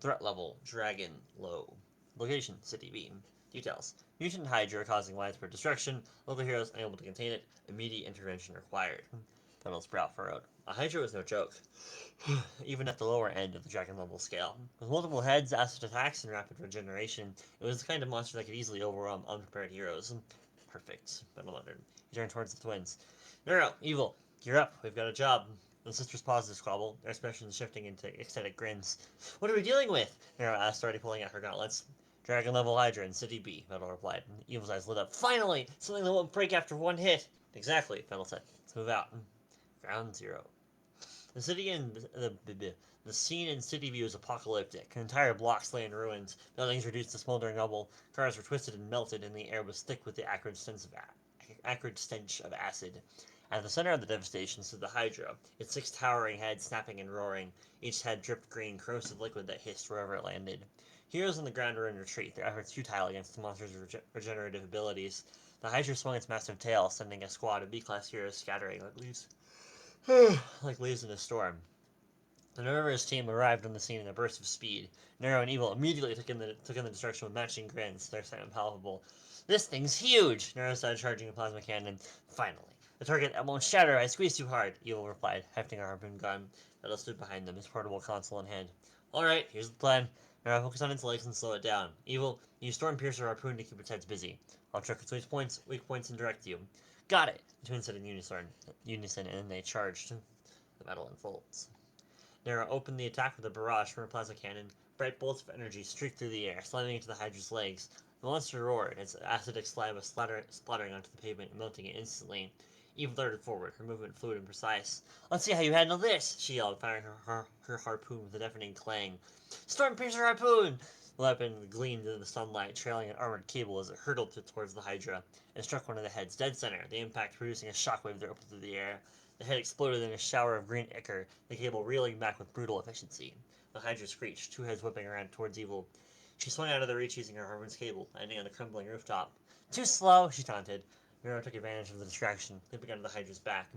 Threat level, Dragon, low. Location, City B. Details. Mutant Hydra causing widespread destruction, local heroes unable to contain it, immediate intervention required. Funnel's brow furrowed. A Hydra was no joke, even at the lower end of the Dragon level scale. With multiple heads, acid attacks, and rapid regeneration, it was the kind of monster that could easily overwhelm unprepared heroes. Perfect, Funnel muttered. He turned towards the twins. Neuro, Evil, gear up, we've got a job. The sisters paused to squabble, their expressions shifting into ecstatic grins. What are we dealing with? Neuro asked, already pulling out her gauntlets. Dragon level Hydra in City B, Fennel replied. Evil's eyes lit up. Finally! Something that won't break after one hit! Exactly, Fennel said. Let's move out. Ground zero. The city and the scene in City View is apocalyptic. Entire blocks lay in ruins, buildings reduced to smoldering rubble, cars were twisted and melted, and the air was thick with the acrid stench of acid. At the center of the devastation stood the Hydra, its 6 towering heads snapping and roaring. Each head dripped green, corrosive liquid that hissed wherever it landed. Heroes on the ground were in retreat, their efforts futile against the monster's regenerative abilities. The Hydra swung its massive tail, sending a squad of B-class heroes scattering like leaves. Like leaves in a storm. The Neuroverse team arrived on the scene in a burst of speed. Neuro and Evil immediately took in the destruction with matching grins, their excitement palpable. This thing's huge! Neuro started charging a plasma cannon. Finally. The target won't shatter, I squeezed too hard, Evil replied, hefting a harpoon gun. Fiddle stood behind them, his portable console in hand. Alright, here's the plan. Neuro, focus on its legs and slow it down. Evil, use Stormpiercer harpoon to keep its heads busy. I'll check its weak points and direct you. Got it! The twins said in unison, and they charged. The battle unfolds. Neuro opened the attack with a barrage from her plasma cannon. Bright bolts of energy streaked through the air, slamming into the Hydra's legs. The monster roared, its acidic saliva splattering onto the pavement and melting it instantly. Eve darted forward, her movement fluid and precise. Let's see how you handle this, she yelled, firing her harpoon with a deafening clang. Stormpiercer harpoon! The weapon gleamed in the sunlight, trailing an armored cable as it hurtled towards the Hydra, and struck one of the heads dead center, the impact producing a shockwave that rippled through the air. The head exploded in a shower of green ichor, the cable reeling back with brutal efficiency. The Hydra screeched, 2 heads whipping around towards Evil. She swung out of the reach using her harpoon's cable, landing on the crumbling rooftop. Too slow, she taunted. Neuro took advantage of the distraction, leaping onto the Hydra's back.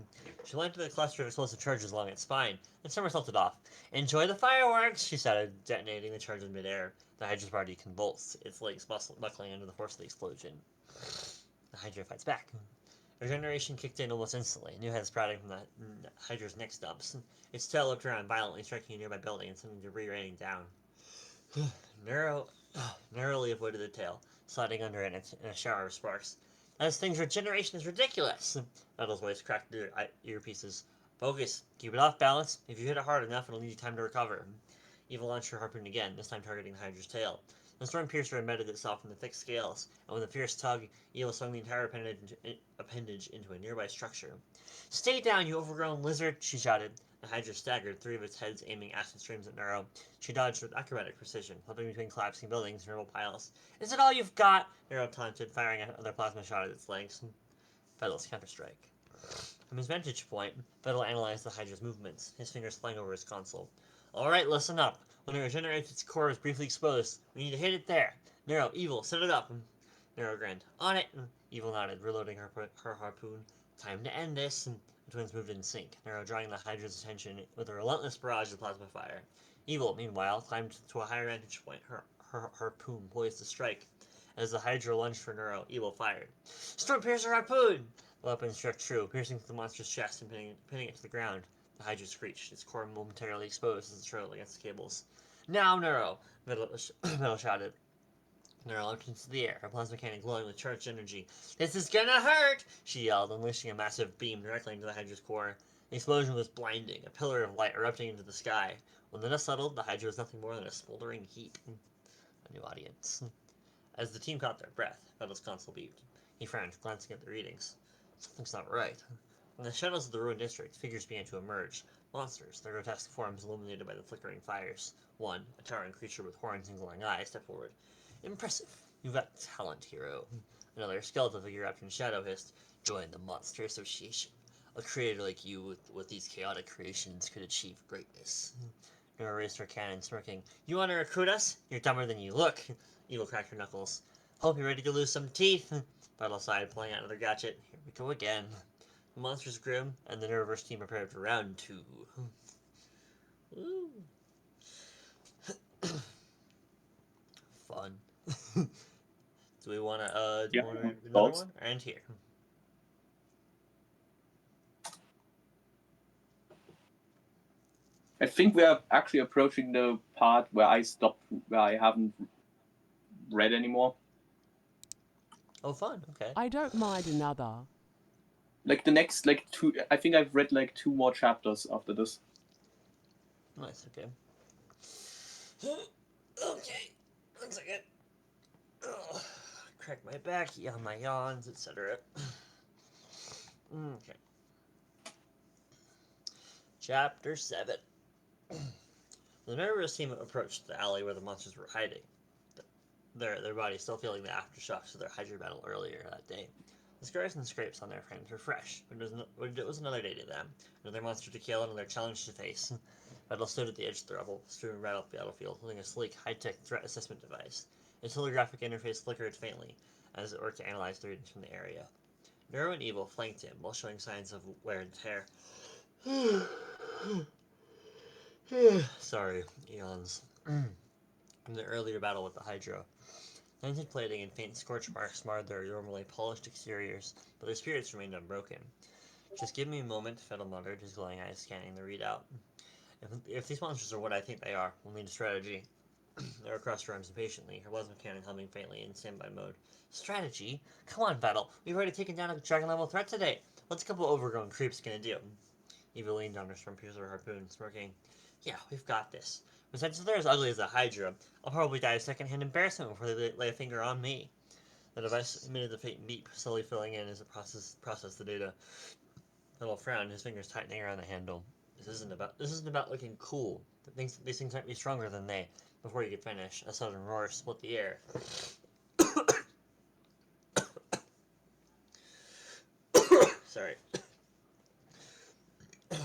She landed a cluster of explosive charges along its spine, and somersaulted off. Enjoy the fireworks, she shouted, detonating the charge in midair. The Hydra's body convulsed, its legs buckling under the force of the explosion. The Hydra fights back. Regeneration kicked in almost instantly, new heads sprouting from the Hydra's neck stumps. Its tail looked around violently, striking a nearby building and sending debris raining down. Narrowly avoided the tail, sliding under it in a shower of sparks. This thing's regeneration is ridiculous! Metal's voice cracked through their earpieces. Focus. Keep it off balance. If you hit it hard enough, it'll need time to recover. Evil launched her harpoon again, this time targeting the Hydra's tail. The Stormpiercer embedded itself in the thick scales, and with a fierce tug, Evil swung the entire appendage into a nearby structure. Stay down, you overgrown lizard! She shouted. The Hydra staggered, 3 of its heads aiming acid streams at Neuro. She dodged with acrobatic precision, flipping between collapsing buildings and rubble piles. Is it all you've got? Neuro taunted, firing another plasma shot at its legs. Fiddle's counterstrike. From his vantage point, Fiddle analyzed the Hydra's movements, his fingers flying over his console. Alright, listen up. When it regenerates, its core is briefly exposed. We need to hit it there. Neuro, Evil, set it up. Neuro grinned. On it! Evil nodded, reloading her harpoon. Time to end this. The twins moved in sync, Neuro drawing the Hydra's attention with a relentless barrage of plasma fire. Evil, meanwhile, climbed to a higher vantage point, her harpoon poised to strike. As the Hydra lunged for Neuro, Evil fired. Stormpiercer harpoon! The weapon struck true, piercing through the monster's chest and pinning it to the ground. The Hydra screeched, its core momentarily exposed as it trailed against the cables. Now, Neuro! Metal shouted. Neuro leapt into the air, her plasma cannon glowing with charged energy. This is gonna hurt! She yelled, unleashing a massive beam directly into the Hydra's core. The explosion was blinding, a pillar of light erupting into the sky. When the dust settled, the Hydra was nothing more than a smoldering heap. new audience. As the team caught their breath, Vetal's console beeped. He frowned, glancing at the readings. Something's not right. In the shadows of the ruined district, figures began to emerge. Monsters, their grotesque forms illuminated by the flickering fires. One, a towering creature with horns and glowing eyes, stepped forward. Impressive. You've got talent, hero. Another skeletal figure wrapped in shadow hissed, join the Monster Association. A creator like you with these chaotic creations could achieve greatness. Nora raised her cannon, smirking. You want to recruit us? You're dumber than you look. Evil cracked her knuckles. Hope you're ready to lose some teeth. Battle sighed, pulling out another gadget. Here we go again. The monsters grim, and the Neuroverse team prepared for round 2. Woo. Fun. Do we want to do another one? Or end here? I think we are actually approaching the part where I stopped, where I haven't read anymore. Oh, fun. Okay. I don't mind another. Like the next, like 2, I think I've read like 2 more chapters after this. Nice, okay. Okay. 1 second. Ugh. Crack my back, yawn my yawns, etc. Okay. Chapter 7. The Neuroverse team approached the alley where the monsters were hiding. Their bodies still feeling the aftershocks of their Hydra battle earlier that day. The scars and scrapes on their frames were fresh, but it was another day to them. Another monster to kill, another challenge to face. Battle stood at the edge of the rubble, strewn around the battlefield, holding a sleek, high-tech threat assessment device. Its holographic interface flickered faintly, as it worked to analyze the readings from the area. Neuro and Evil flanked him, while showing signs of wear and tear. Sorry, eons. From the earlier battle with the Hydra. Tinted plating and faint scorch marks marred their normally polished exteriors, but their spirits remained unbroken. Just give me a moment, Fettel muttered, his glowing eyes scanning the readout. If these monsters are what I think they are, we'll need a strategy. Nora crossed her arms impatiently, her plasma cannon humming faintly in standby mode. Strategy? Come on, Fettel. We've already taken down a dragon-level threat today. What's a couple overgrown creeps gonna do? Eva leaned on her stormpiercer harpoon, smirking. Yeah, we've got this. Besides, if they're as ugly as a Hydra, I'll probably die of secondhand embarrassment before they lay a finger on me. The device emitted a faint beep, slowly filling in as it processed the data. Little frown, his fingers tightening around the handle. This isn't about looking cool. These things might be stronger than they. Before he could finish, a sudden roar split the air. Sorry. The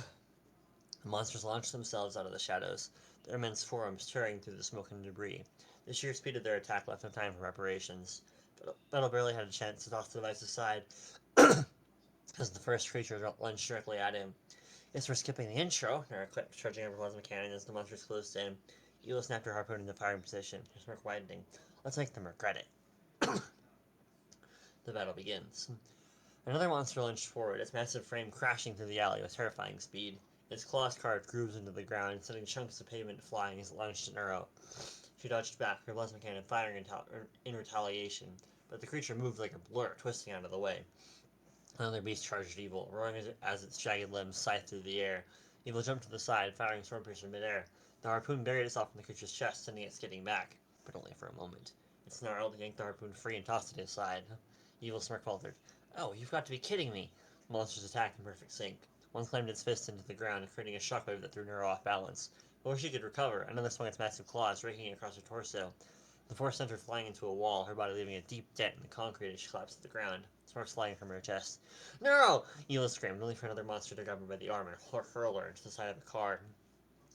monsters launched themselves out of the shadows, their immense forms tearing through the smoke and debris. The sheer speed of their attack left no time for preparations. Battle barely had a chance to toss the device aside as the first creature lunged directly at him. Guess we're skipping the intro, Nora clipped, charging over plasma cannon as the monsters closed in. Ela snapped her harpoon into firing position, her smirk widening. Let's make them regret it. The battle begins. Another monster lunged forward, its massive frame crashing through the alley with terrifying speed. Its claws carved grooves into the ground, sending chunks of pavement flying as it lunged at Neuro. She dodged back, her plasma cannon firing in retaliation, but the creature moved like a blur, twisting out of the way. Another beast charged Evil, roaring as its jagged limbs scythed through the air. Evil jumped to the side, firing Stormpiercer midair. The harpoon buried itself in the creature's chest, sending it skidding back, but only for a moment. It snarled, yanked the harpoon free, and tossed it aside. Evil smirk faltered. Oh, you've got to be kidding me! The monsters attacked in perfect sync. One slammed its fist into the ground, creating a shockwave that threw Neuro off balance. Before she could recover, another swung its massive claws, raking it across her torso. The force sent her flying into a wall, her body leaving a deep dent in the concrete as she collapsed to the ground. Sparks flying from her chest. No! Ela screamed, only for another monster to grab her by the arm and hurl her into the side of the car.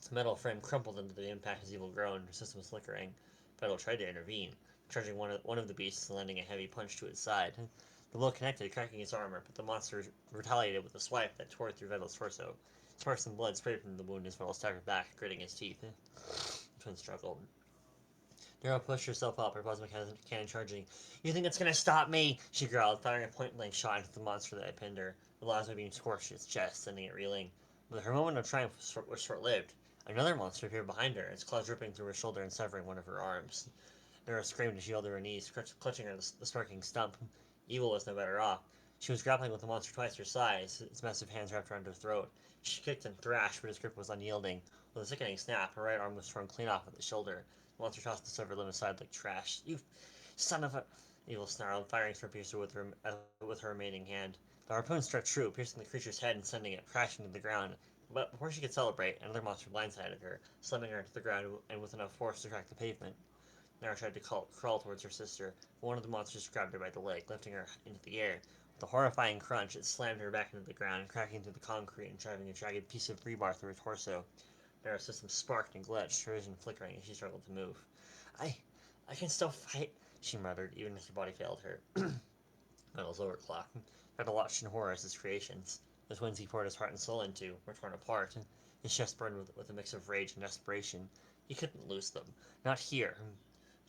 The metal frame crumpled into the impact as Evil groaned, her system was flickering. Fettel tried to intervene, charging one of the beasts and landing a heavy punch to its side. The blow connected, cracking its armor, but the monster retaliated with a swipe that tore through Vettel's torso. Sparks and blood sprayed from the wound as Vettel staggered back, gritting his teeth. The twins struggled. Neuro pushed herself up, her plasma cannon charging. You think it's gonna stop me? She growled, firing a point-blank shot into the monster that had pinned her. The plasma beam scorched its chest, sending it reeling. But her moment of triumph was short-lived. Another monster appeared behind her, its claws ripping through her shoulder and severing one of her arms. Neuro screamed as she held to her knees, clutching her the sparking stump. Evil was no better off. She was grappling with the monster twice her size, its massive hands wrapped around her throat. She kicked and thrashed, but his grip was unyielding. With a sickening snap, her right arm was torn clean off at the shoulder. The monster tossed the severed limb aside like trash. You son of a... Evil snarled, firing her piercer with her remaining hand. The harpoon struck true, piercing the creature's head and sending it crashing to the ground. But before she could celebrate, another monster blindsided her, slamming her to the ground and with enough force to crack the pavement. Nara tried to crawl towards her sister, but one of the monsters grabbed her by the leg, lifting her into the air. With a horrifying crunch, it slammed her back into the ground, cracking through the concrete and driving a jagged piece of rebar through her torso. Nara's system sparked and glitched, her vision flickering as she struggled to move. I can still fight, she muttered, even as her body failed her. Metal's overclocked. Metal watched in horror as his creations, the twins he poured his heart and soul into, were torn apart. His chest burned with a mix of rage and desperation. He couldn't lose them. Not here.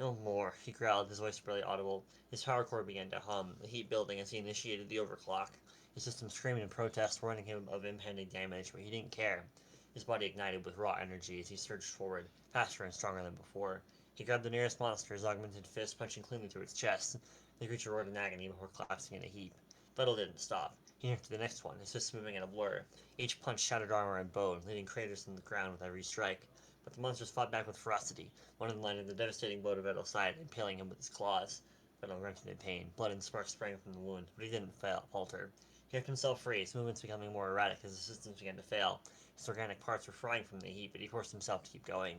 No more, he growled, his voice barely audible. His power core began to hum, the heat building as he initiated the overclock. His system screamed in protest, warning him of impending damage, but he didn't care. His body ignited with raw energy as he surged forward, faster and stronger than before. He grabbed the nearest monster, his augmented fist punching cleanly through its chest. The creature roared in agony before collapsing in a heap. Battle didn't stop. He moved to the next one, his fists moving in a blur. Each punch shattered armor and bone, leaving craters in the ground with every strike. But the monsters fought back with ferocity. One of them landed a devastating blow to Vettel's side, impaling him with his claws. Vettel grunted in pain, blood and sparks sprang from the wound, but he didn't falter. He ripped himself free, his movements becoming more erratic as his systems began to fail. His organic parts were frying from the heat, but he forced himself to keep going.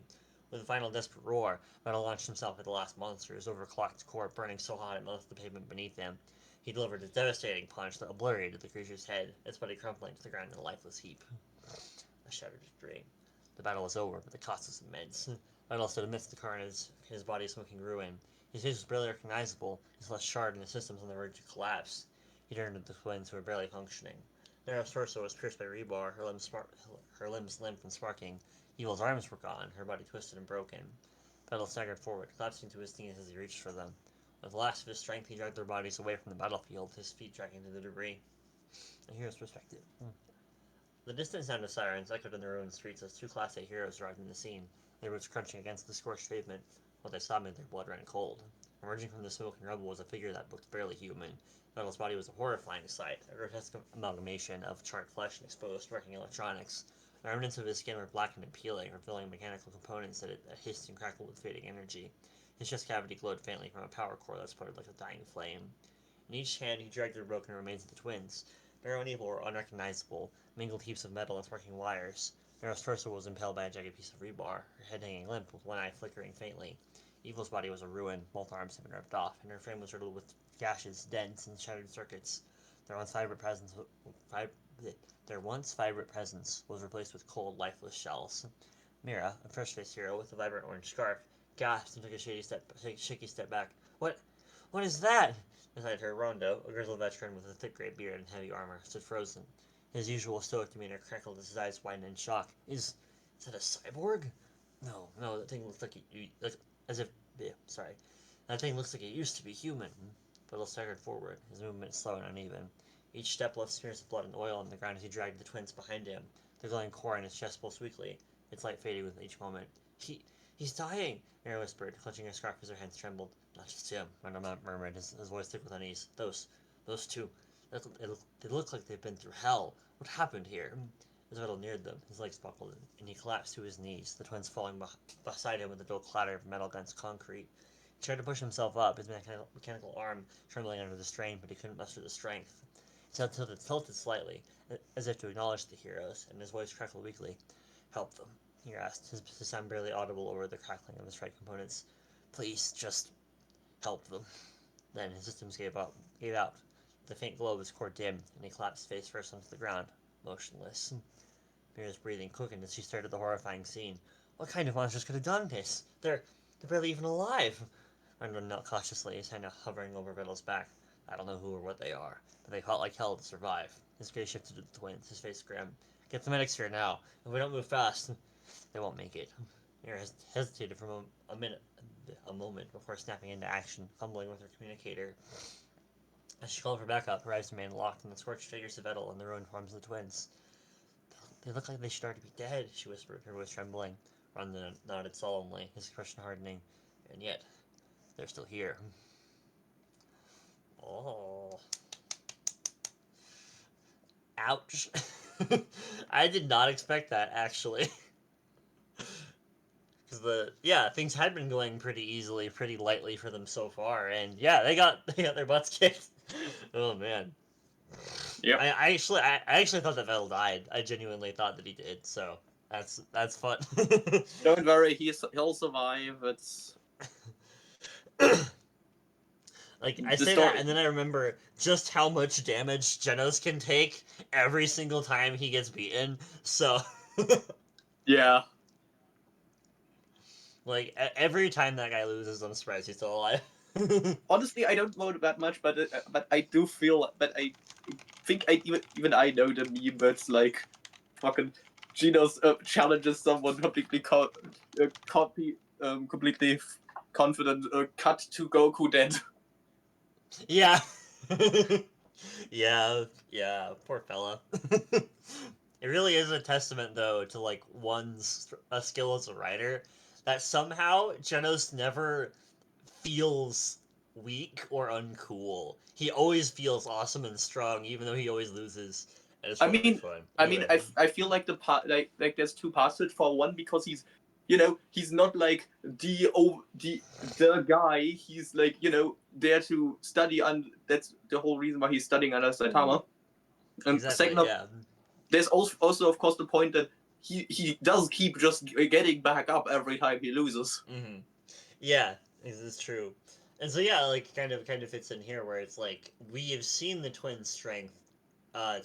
With a final desperate roar, Vettel launched himself at the last monster, his overclocked core burning so hot it melted the pavement beneath him. He delivered a devastating punch that obliterated the creature's head, its body crumpling to the ground in a lifeless heap. A shattered dream. The battle was over, but the cost was immense. Vettel stood amidst the carnage, his body smoking ruin. His face was barely recognizable, his flesh charred and his systems on the verge of collapse. He turned to the twins who were barely functioning. Nara's torso was pierced by rebar, her limbs limp and sparking. Evil's arms were gone, her body twisted and broken. Vettel staggered forward, collapsing to his knees as he reached for them. With the last of his strength, he dragged their bodies away from the battlefield, his feet dragging through the debris. A hero's perspective. The distant sound of sirens echoed in the ruined streets as two Class A heroes arrived in the scene, their boots crunching against the scorched pavement. What they saw made their blood run cold. Emerging from the smoke and rubble was a figure that looked barely human. Vettel's body was a horrifying sight, a grotesque amalgamation of charred flesh and exposed working electronics. The remnants of his skin were blackened and peeling, revealing mechanical components that hissed and crackled with fading energy. His chest cavity glowed faintly from a power core that sputtered like a dying flame. In each hand he dragged the broken remains of the twins. Neuro and Evil were unrecognizable, mingled heaps of metal and sparking wires. Neuro's torso was impaled by a jagged piece of rebar, her head hanging limp, with one eye flickering faintly. Evil's body was a ruin, both arms had been ripped off, and her frame was riddled with gashes, dents, and shattered circuits. Their once vibrant presence was replaced with cold, lifeless shells. Mira, a fresh-faced hero with a vibrant orange scarf, gasped and took a shaky step back. What is that? Beside her, Rondo, a grizzled veteran with a thick gray beard and heavy armor, stood frozen. His usual stoic demeanor crackled as his eyes widened in shock. Is that a cyborg? No, that thing looks like That thing looks like it used to be human. Biddle staggered forward, his movement slow and uneven. Each step left smears of blood and oil on the ground as he dragged the twins behind him. The glowing core in his chest pulsed weakly, its light fading with each moment. He's dying, Mary whispered, clutching her scarf as her hands trembled. Not just him, Randall murmured, his voice thick with unease. Those two, they look like they've been through hell. What happened here? As Vettel neared them, his legs buckled, and he collapsed to his knees, the twins falling beside him with a dull clatter of metal against concrete. He tried to push himself up, his mechanical arm trembling under the strain, but he couldn't muster the strength. His head tilted slightly, as if to acknowledge the heroes, and his voice crackled weakly. Help them, he asked, his sound barely audible over the crackling of the strike components. Please, just help them. Then his systems gave out. The faint glow of his core dimmed, and he collapsed face first onto the ground, motionless. Mira's breathing quickened as she stared at the horrifying scene. What kind of monsters could have done this? They're barely even alive. Randall knelt cautiously, his hand hovering over Riddle's back. I don't know who or what they are, but they fought like hell to survive. His gaze shifted to the twins, his face grim. Get the medics here now. If we don't move fast, they won't make it. Mira hesitated for a moment before snapping into action, fumbling with her communicator. As she called for backup, her eyes remained locked on the scorched figures of Vettel and the ruined forms of the twins. They look like they should already be dead, she whispered, her voice trembling. Ron nodded solemnly, his expression hardening. And yet, they're still here. Oh. Ouch. I did not expect that, actually. Because things had been going pretty easily, pretty lightly for them so far, and yeah, they got their butts kicked. Oh man. Yeah. I actually thought that Vettel died. I genuinely thought that he did. So that's fun. Don't worry, he'll survive. It's like I the say story. that, and then I remember just how much damage Genos can take every single time he gets beaten. So Yeah. like every time that guy loses, I'm surprised he's still alive. Honestly, I don't know that much, but I do feel that I think even I know the meme that's like fucking Genos challenges someone completely completely confident, cut to Goku dead. Yeah. yeah, poor fella. It really is a testament, though, to like one's skill as a writer that somehow Genos never feels weak or uncool. He always feels awesome and strong, even though he always loses. And it's really fun. Anyway. I feel like the part like there's two parts to it. For one, because he's he's not like the guy. He's like there to study, and that's the whole reason why he's studying under Saitama. And Exactly, second, yeah. there's also of course the point that he does keep just getting back up every time he loses. Mm-hmm. Yeah, this is true. And so yeah, like kind of fits in here where it's like we have seen the twin strength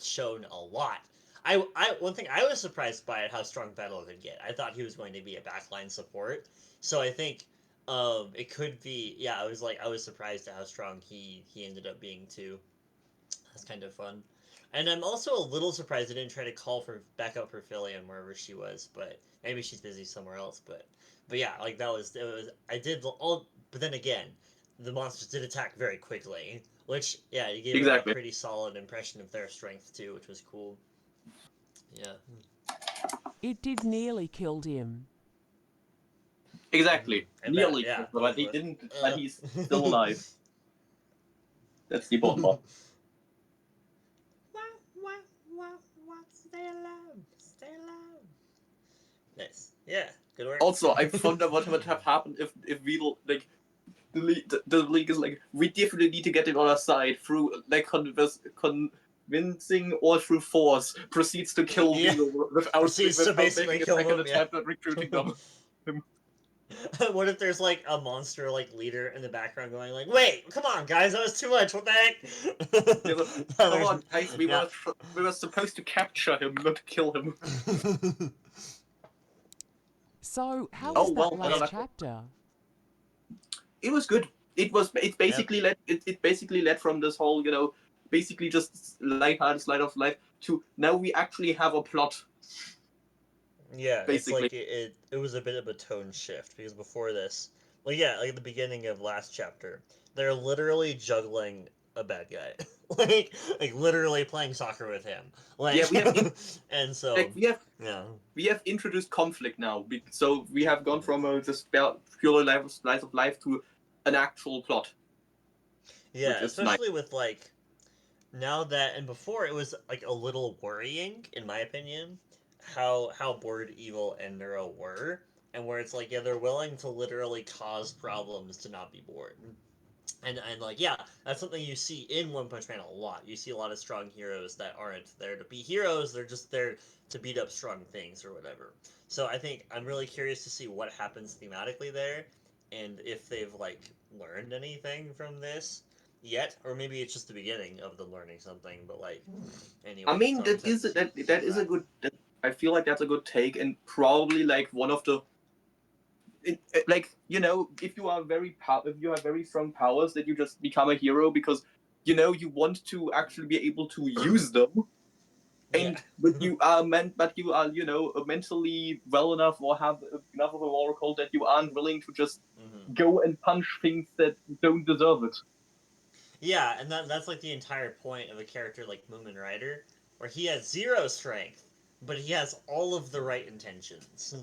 shown a lot. One thing I was surprised by at how strong Battle could get. I thought he was going to be a backline support. So I think it could be I was surprised at how strong he ended up being too. That's kind of fun. And I'm also a little surprised I didn't try to call for backup for Philium wherever she was, but maybe she's busy somewhere else. But yeah, like that was it was I did all. But then again, the monsters did attack very quickly, which it gave a pretty solid impression of their strength too, which was cool. Yeah. It did nearly killed him. Exactly, nearly, yeah, but he didn't. But he's still alive. That's the important part. Stay alive. Stay alive. Nice. Yeah, good work. Also, I wonder what would have happened if we like the league is like we definitely need to get him on our side through like convincing or through force proceeds to kill Beetle without basically kill them, attempt at recruiting them. What if there's like a monster like leader in the background going like, "Wait, come on, guys, that was too much. What the heck?" Come on, guys, we were supposed to capture him, not kill him. So, how was that last chapter? It was good. It basically led from this whole basically just lighthearted slice of life to now we actually have a plot. Yeah, basically. It's like it was a bit of a tone shift because before this, like at the beginning of last chapter, they're literally juggling a bad guy, like literally playing soccer with him. Like we have and so we have introduced conflict now. So we have gone from this pure slice of life to an actual plot. Yeah, especially with like now that and before it was like a little worrying in my opinion how bored Evil and Neuro were, and where it's like they're willing to literally cause problems to not be bored. And like that's something you see in One Punch Man a lot. You see a lot of strong heroes that aren't there to be heroes, they're just there to beat up strong things or whatever. So I think I'm really curious to see what happens thematically there, and if they've like learned anything from this yet, or maybe it's just the beginning of them learning something. But like, anyway. I mean, that is a good. I feel like that's a good take, and probably like one of the. Like if you have very strong powers, that you just become a hero because you want to actually be able to use them, and but you are mentally well enough or have enough of a oracle that you aren't willing to just go and punch things that don't deserve it. Yeah, and that's like the entire point of a character like Moomin Rider, where he has 0 strength, but he has all of the right intentions.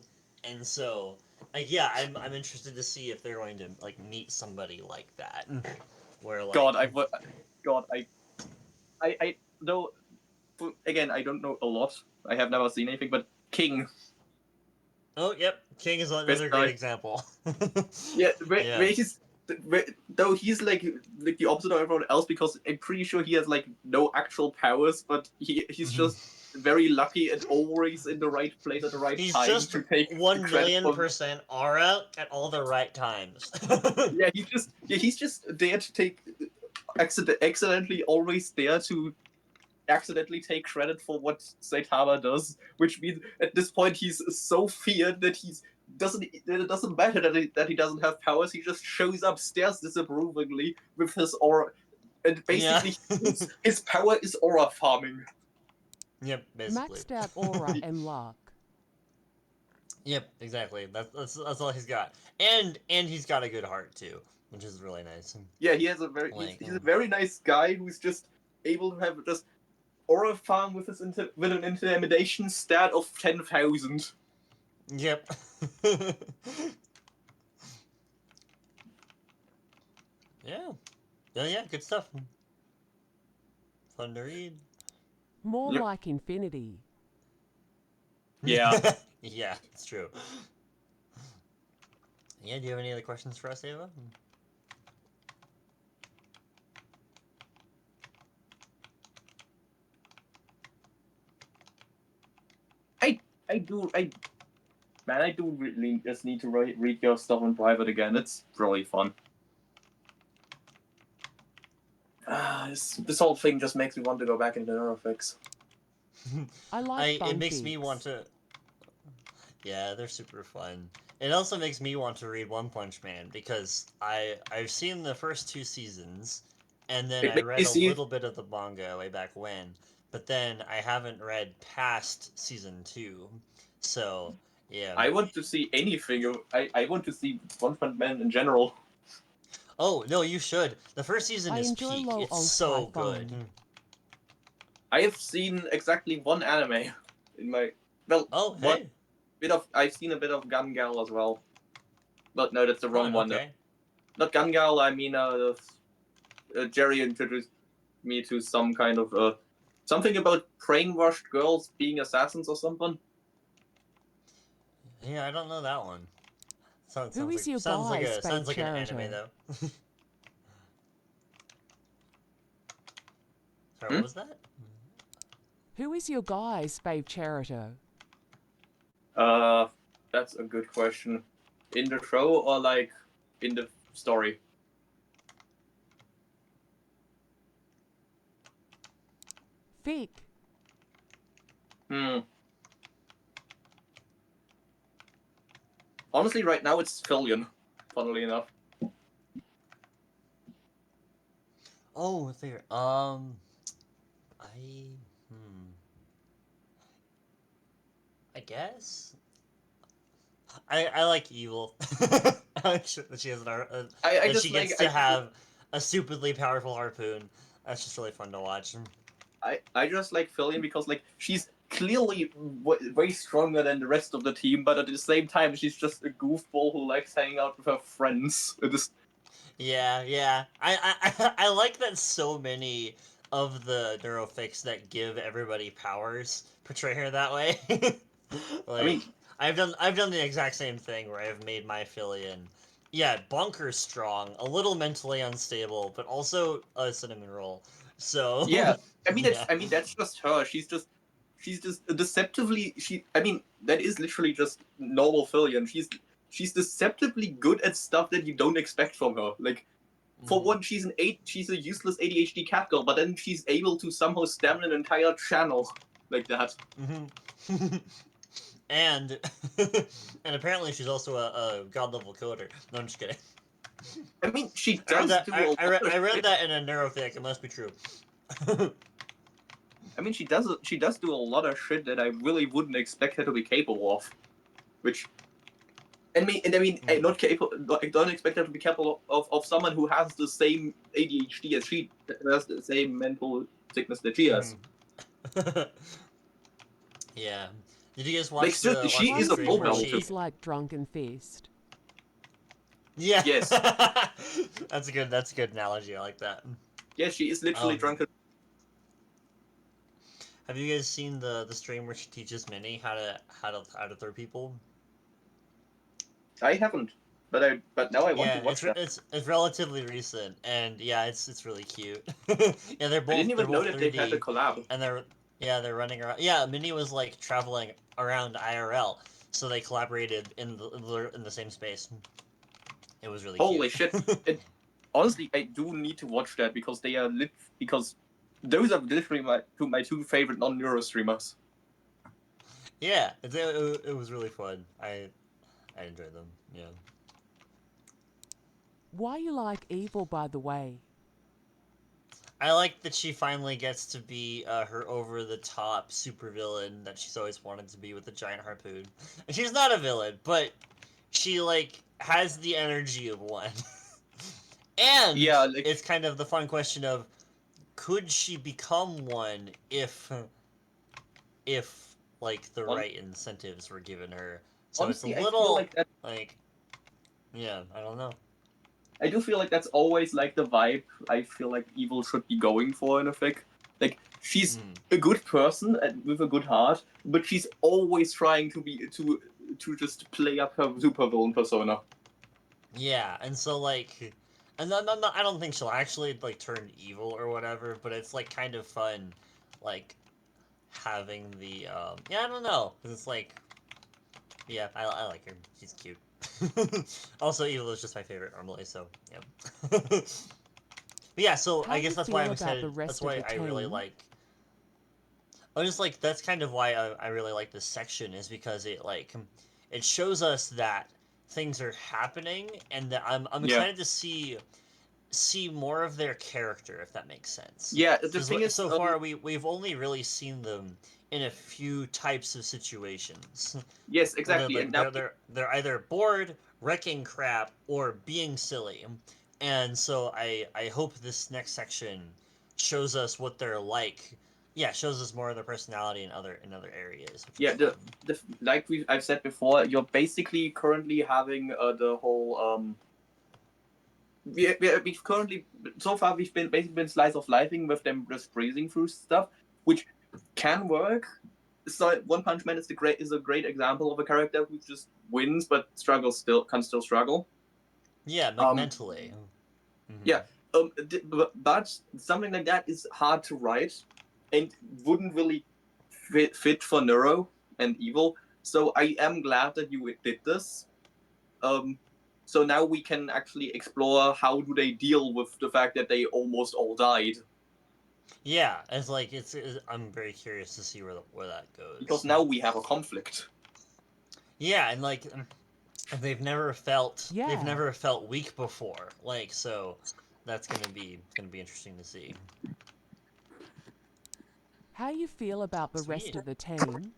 And so, like, I'm interested to see if they're going to like meet somebody like that, where like I though again I don't know a lot. I have never seen anything, but King. Oh, yep. King is another great example. Yeah, Yeah. though he's like the opposite of everyone else because I'm pretty sure he has like no actual powers, but he's just very lucky and always in the right place at the right He's time just to take 1,000,000% aura at all the right times. Yeah, he's just there to take accidentally always there to accidentally take credit for what Saitama does, which means at this point he's so feared that it doesn't matter that he doesn't have powers. He just shows up, stares disapprovingly with his aura, and basically his power is aura farming. Yep, basically. Maxed out aura and luck. Yep, exactly. That's all he's got, and he's got a good heart too, which is really nice. Yeah, he has he's a very nice guy who's just able to have just aura farm with with an intimidation stat of 10,000. Yep. Yeah. Yeah, good stuff. Fun to read. More like infinity. Yeah. Yeah, it's true. Yeah, do you have any other questions for us, Ava? I do really just need to read your stuff in private again. It's really fun. This whole thing just makes me want to go back into Neurofix. I like It makes me want to... Yeah, they're super fun. It also makes me want to read One Punch Man, because I've seen the first 2 seasons, and then I read a little bit of the manga way back when, but then I haven't read past season 2, so, yeah. I want to see anything. I want to see One Punch Man in general. Oh, no, you should. The first season is peak. It's so good. I have seen exactly one anime in my... Well, hey. I've seen a bit of Gun Gal as well. But no, that's the wrong one. Okay. Not Gun Gal, I mean, Jerry introduced me to some kind of, something about brainwashed girls being assassins or something. Yeah, I don't know that one. Sounds Who is your sounds guy, like an anime, though. Sorry, what was that? Who is your guy's fave character? That's a good question. In the show or like in the story? Fic. Honestly, right now it's Fillion, funnily enough. Oh, there. I guess. I like Evil. She has she gets to have a stupidly powerful harpoon. That's just really fun to watch. I just like Fillion because like she's clearly way stronger than the rest of the team, but at the same time she's just a goofball who likes hanging out with her friends. Yeah. I like that so many of the Neurofics that give everybody powers portray her that way. I've done the exact same thing where I've made my Fillion, bonkers strong, a little mentally unstable, but also a cinnamon roll. So that's just her. She's just deceptively that is literally just normal Fillion. She's deceptively good at stuff that you don't expect from her. Like, for one, she's a useless ADHD cat girl, but then she's able to somehow stem an entire channel like that. And apparently she's also a god level coder. No, I'm just kidding. I mean, she does I read that in a neurofic. It must be true. I mean, she does do a lot of shit that I really wouldn't expect her to be capable of, which. I not capable. I don't expect her to be capable of someone who has the same ADHD as she has, the same mental sickness that she has. Yeah. Did you guys watch she is a stream where she's like Drunken Fist? Yeah. Yes. That's a good analogy. I like that. Yeah, she is literally drunken. Have you guys seen the stream where she teaches Minnie how to throw people? I haven't, but now I want to Yeah, watch that. it's relatively recent, and yeah, it's really cute. Yeah, I didn't even know that 3D, they had a collab. and they're running around. Yeah, Minnie was like traveling around IRL, so they collaborated in the same space. It was really Holy cute. shit! Honestly, I do need to watch that because because those are literally my two favorite non-neuro streamers. Yeah, it was really fun. I enjoyed them. Yeah. Why you like evil, by the way? I like that she finally gets to be her over-the-top supervillain that she's always wanted to be with the giant harpoon. And she's not a villain, but she like has the energy of one. And Yeah, like it's kind of the fun question of could she become one if like the right incentives were given her. So honestly, it's a I feel little like that. like yeah, I don't know. I do feel like that's always like the vibe I feel like evil should be going for in a fic. Like she's a good person and with a good heart, but she's always trying to just play up her supervillain persona. Yeah, and so like, and I don't think she'll actually like turn evil or whatever, but it's like kind of fun, like having the yeah, I don't know, 'cause it's like yeah, I like her, she's cute. Also, evil is just my favorite normally, so yeah. But yeah, so How I you guess that's why feel I'm about the excited. That's rest of why the I really team? like. I just like that's kind of why I really like this section is because it like it shows us that things are happening and that I'm Yeah. excited to see more of their character, if that makes sense. Yeah, the Because thing is, so far we've only really seen them in a few types of situations. yes, Where they're exactly, like and now they're either bored, wrecking crap, or being silly. And so I hope this next section shows us what they're like. Yeah, shows us more of their personality in other areas. yeah, the like I've said before, you're basically currently having the whole we've currently so far we've been basically been slice of lifing with them just breezing through stuff, which can work. So One Punch Man is a great example of a character who just wins but struggles can still struggle. Yeah, like mentally. Yeah, but something like that is hard to write and wouldn't really fit for Neuro and Evil. So I am glad that you did this. Um, so now we can actually explore how do they deal with the fact that they almost all died. Yeah, it's like I'm very curious to see where that Because goes. now we have a conflict. Yeah, and like they've never felt Yeah. weak before. Like so that's gonna be interesting to see. How you feel about the rest Sweet. of the team?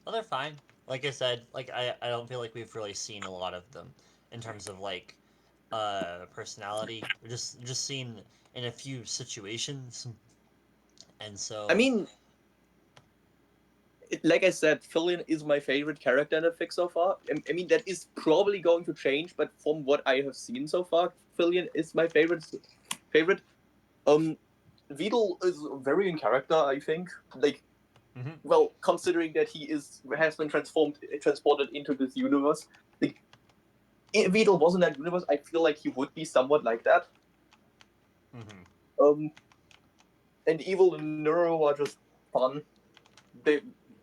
Oh, they're fine. Like I said, like I don't feel like we've really seen a lot of them in terms of like personality. We're just seen in a few situations. And I so mean, like I said, Fillion is my favorite character in the fic so far. I mean, that is probably going to change, but from what I have seen so far, Fillion is my favorite. Favorite. Vidal is very in character, I think. Like, well, considering that he has been transported into this universe. Like, if Vidal was in that universe, I feel like he would be somewhat like that. And Evil and Neuro are just fun.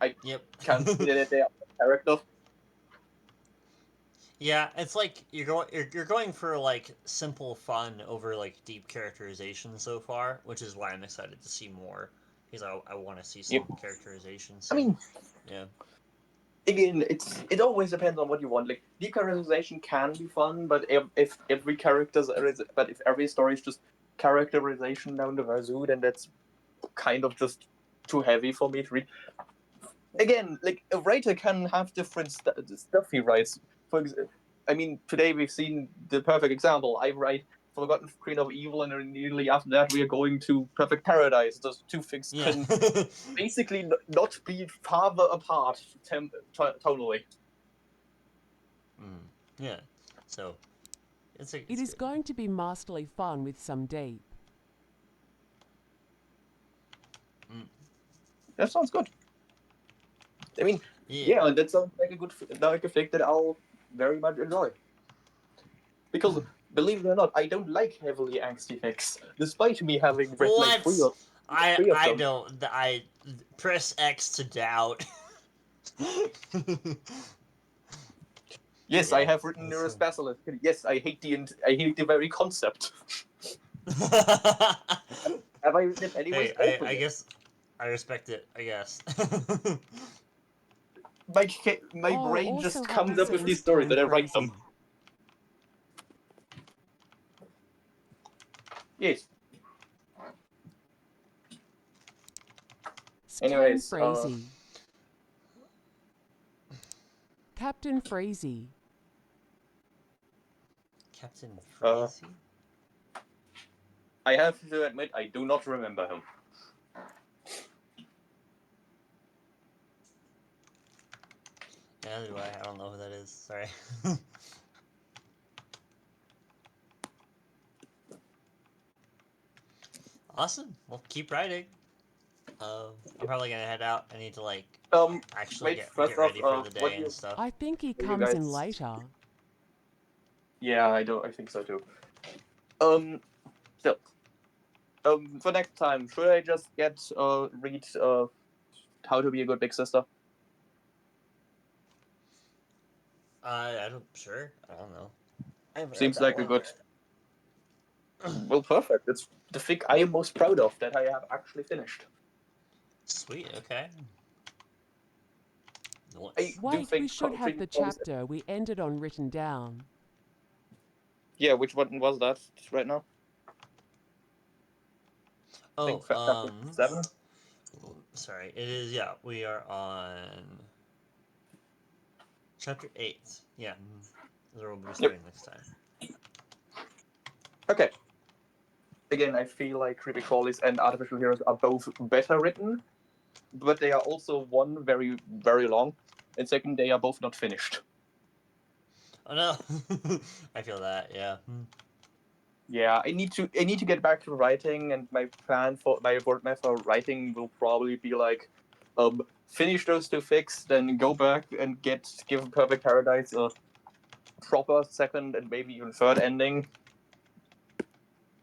I yep. can't say that they are character. Yeah, it's like you're going for like simple fun over like deep characterization so far, which is why I'm excited to see more because I want to see some characterization. So, I mean, yeah. Again, it always depends on what you want. Like decharacterization can be fun, but if every story is just characterization down the wazoo, then that's kind of just too heavy for me to read. Again, like a writer can have different stuff he writes. I mean, today we've seen the perfect example. I write Forgotten Queen of Evil, and immediately after that we are going to Perfect Paradise. Those two things can basically not be farther apart tonally. Yeah. So it's It is going to be masterly fun with some deep. That sounds good. I mean, Yeah. yeah, that sounds like a good fic that I'll very much enjoy. Because, believe it or not, I don't like heavily angsty fics, despite me having read like three of I them. don't. I press X to doubt. Yes, Yeah, I have written that's Neurospecialist. Yes, I hate the very concept. Have I written it anyways? Hey, Open I it. guess I respect it. I guess. My Oh, brain also just comes up with happens these stories time and I write crazy. them. Yes. Anyways, Frazee. Captain Freezy. Captain Freezy? I have to admit, I do not remember him. Yeah, neither do I. I don't know who that is. Sorry. Awesome. Well, keep writing. I'm probably gonna head out. I need to actually wait, get first ready off, for the what day do and you... stuff. I think he you comes in guys- later. Yeah, I think so too. So, for next time, should I just read, How to Be a Good Big Sister? I don't. Sure. I don't know. I haven't read Seems that like a one. good... Well, perfect. It's the fic I am most proud of that I have actually finished. Sweet. Okay. I do Wait, think we should have the previous- chapter we ended on written down. Yeah, which one was that right now? I think Oh, chapter 7? sorry. It is. Yeah, we are on chapter 8. Yeah, that's where we'll be starting next time. Okay. Again, I feel like Creepy Crawlies and Artificial Heroes are both better written, but they are also, one, very, very long, and second, they are both not finished. Oh no, I feel that. Yeah. Yeah, I need to get back to writing, and my plan for my roadmap for writing will probably be like, finish those two fics, then go back and give Perfect Paradise a proper second and maybe even third ending.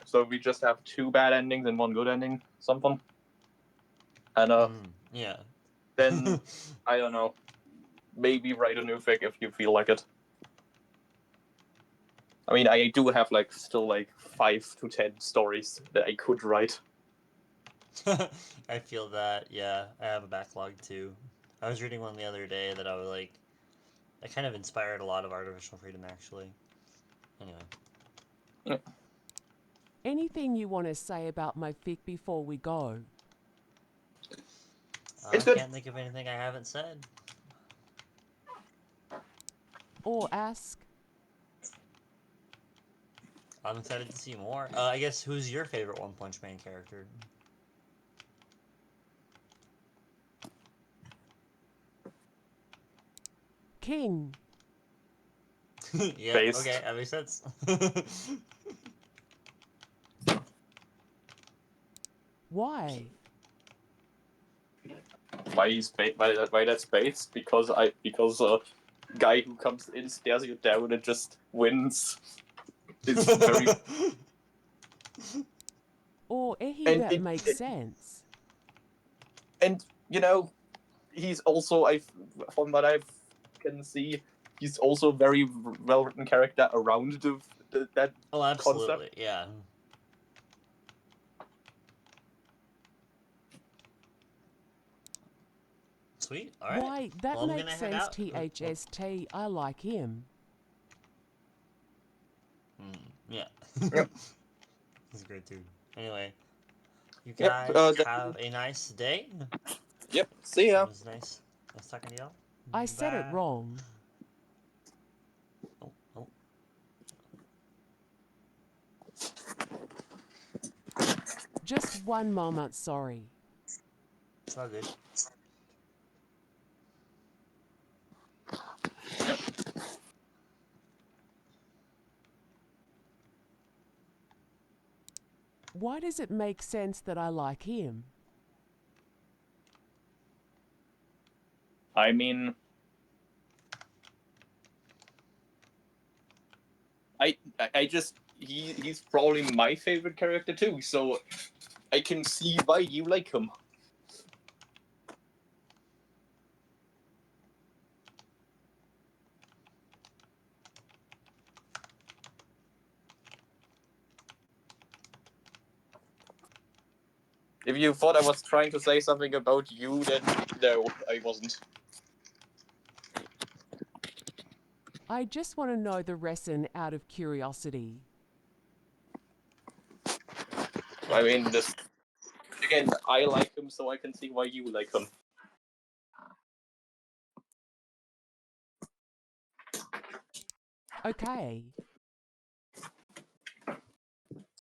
So we just have 2 bad endings and 1 good ending, something. And yeah. Then I don't know, maybe write a new fic if you feel like it. I mean, I do have still 5 to 10 stories that I could write. I feel that. Yeah, I have a backlog too. I was reading one the other day that I was like, that kind of inspired a lot of artificial freedom actually. Anyway. Yeah. Anything you want to say about my fic before we go? I can't think of anything I haven't said. Or ask? I'm excited to see more. I guess, who's your favorite One Punch Man character? King. Yeah, Based. okay, that makes sense. Why? Why that's based? Because a guy who comes in, stares you down, and just wins. It's very... Or And that makes sense. And he's also, from what I can see, he's also a very well written character around that Oh, absolutely, concept. yeah. Sweet, alright. Why, that well, I'm makes gonna head sense, out. THST. I like him. Yeah. Yep. He's great too. Anyway, you Yep, guys have a nice day. Yep, see ya. It was nice talking to y'all. I said it Bye. wrong. Oh. Just one moment, sorry. It's all good. Why does it make sense that I like him? I mean, he's probably my favorite character too, so I can see why you like him. If you thought I was trying to say something about you, then no, I wasn't. I just want to know the reason out of curiosity. I mean, again, I like him, so I can see why you like him. Okay.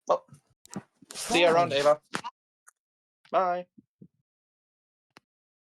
Well, see you around, Ava. Bye.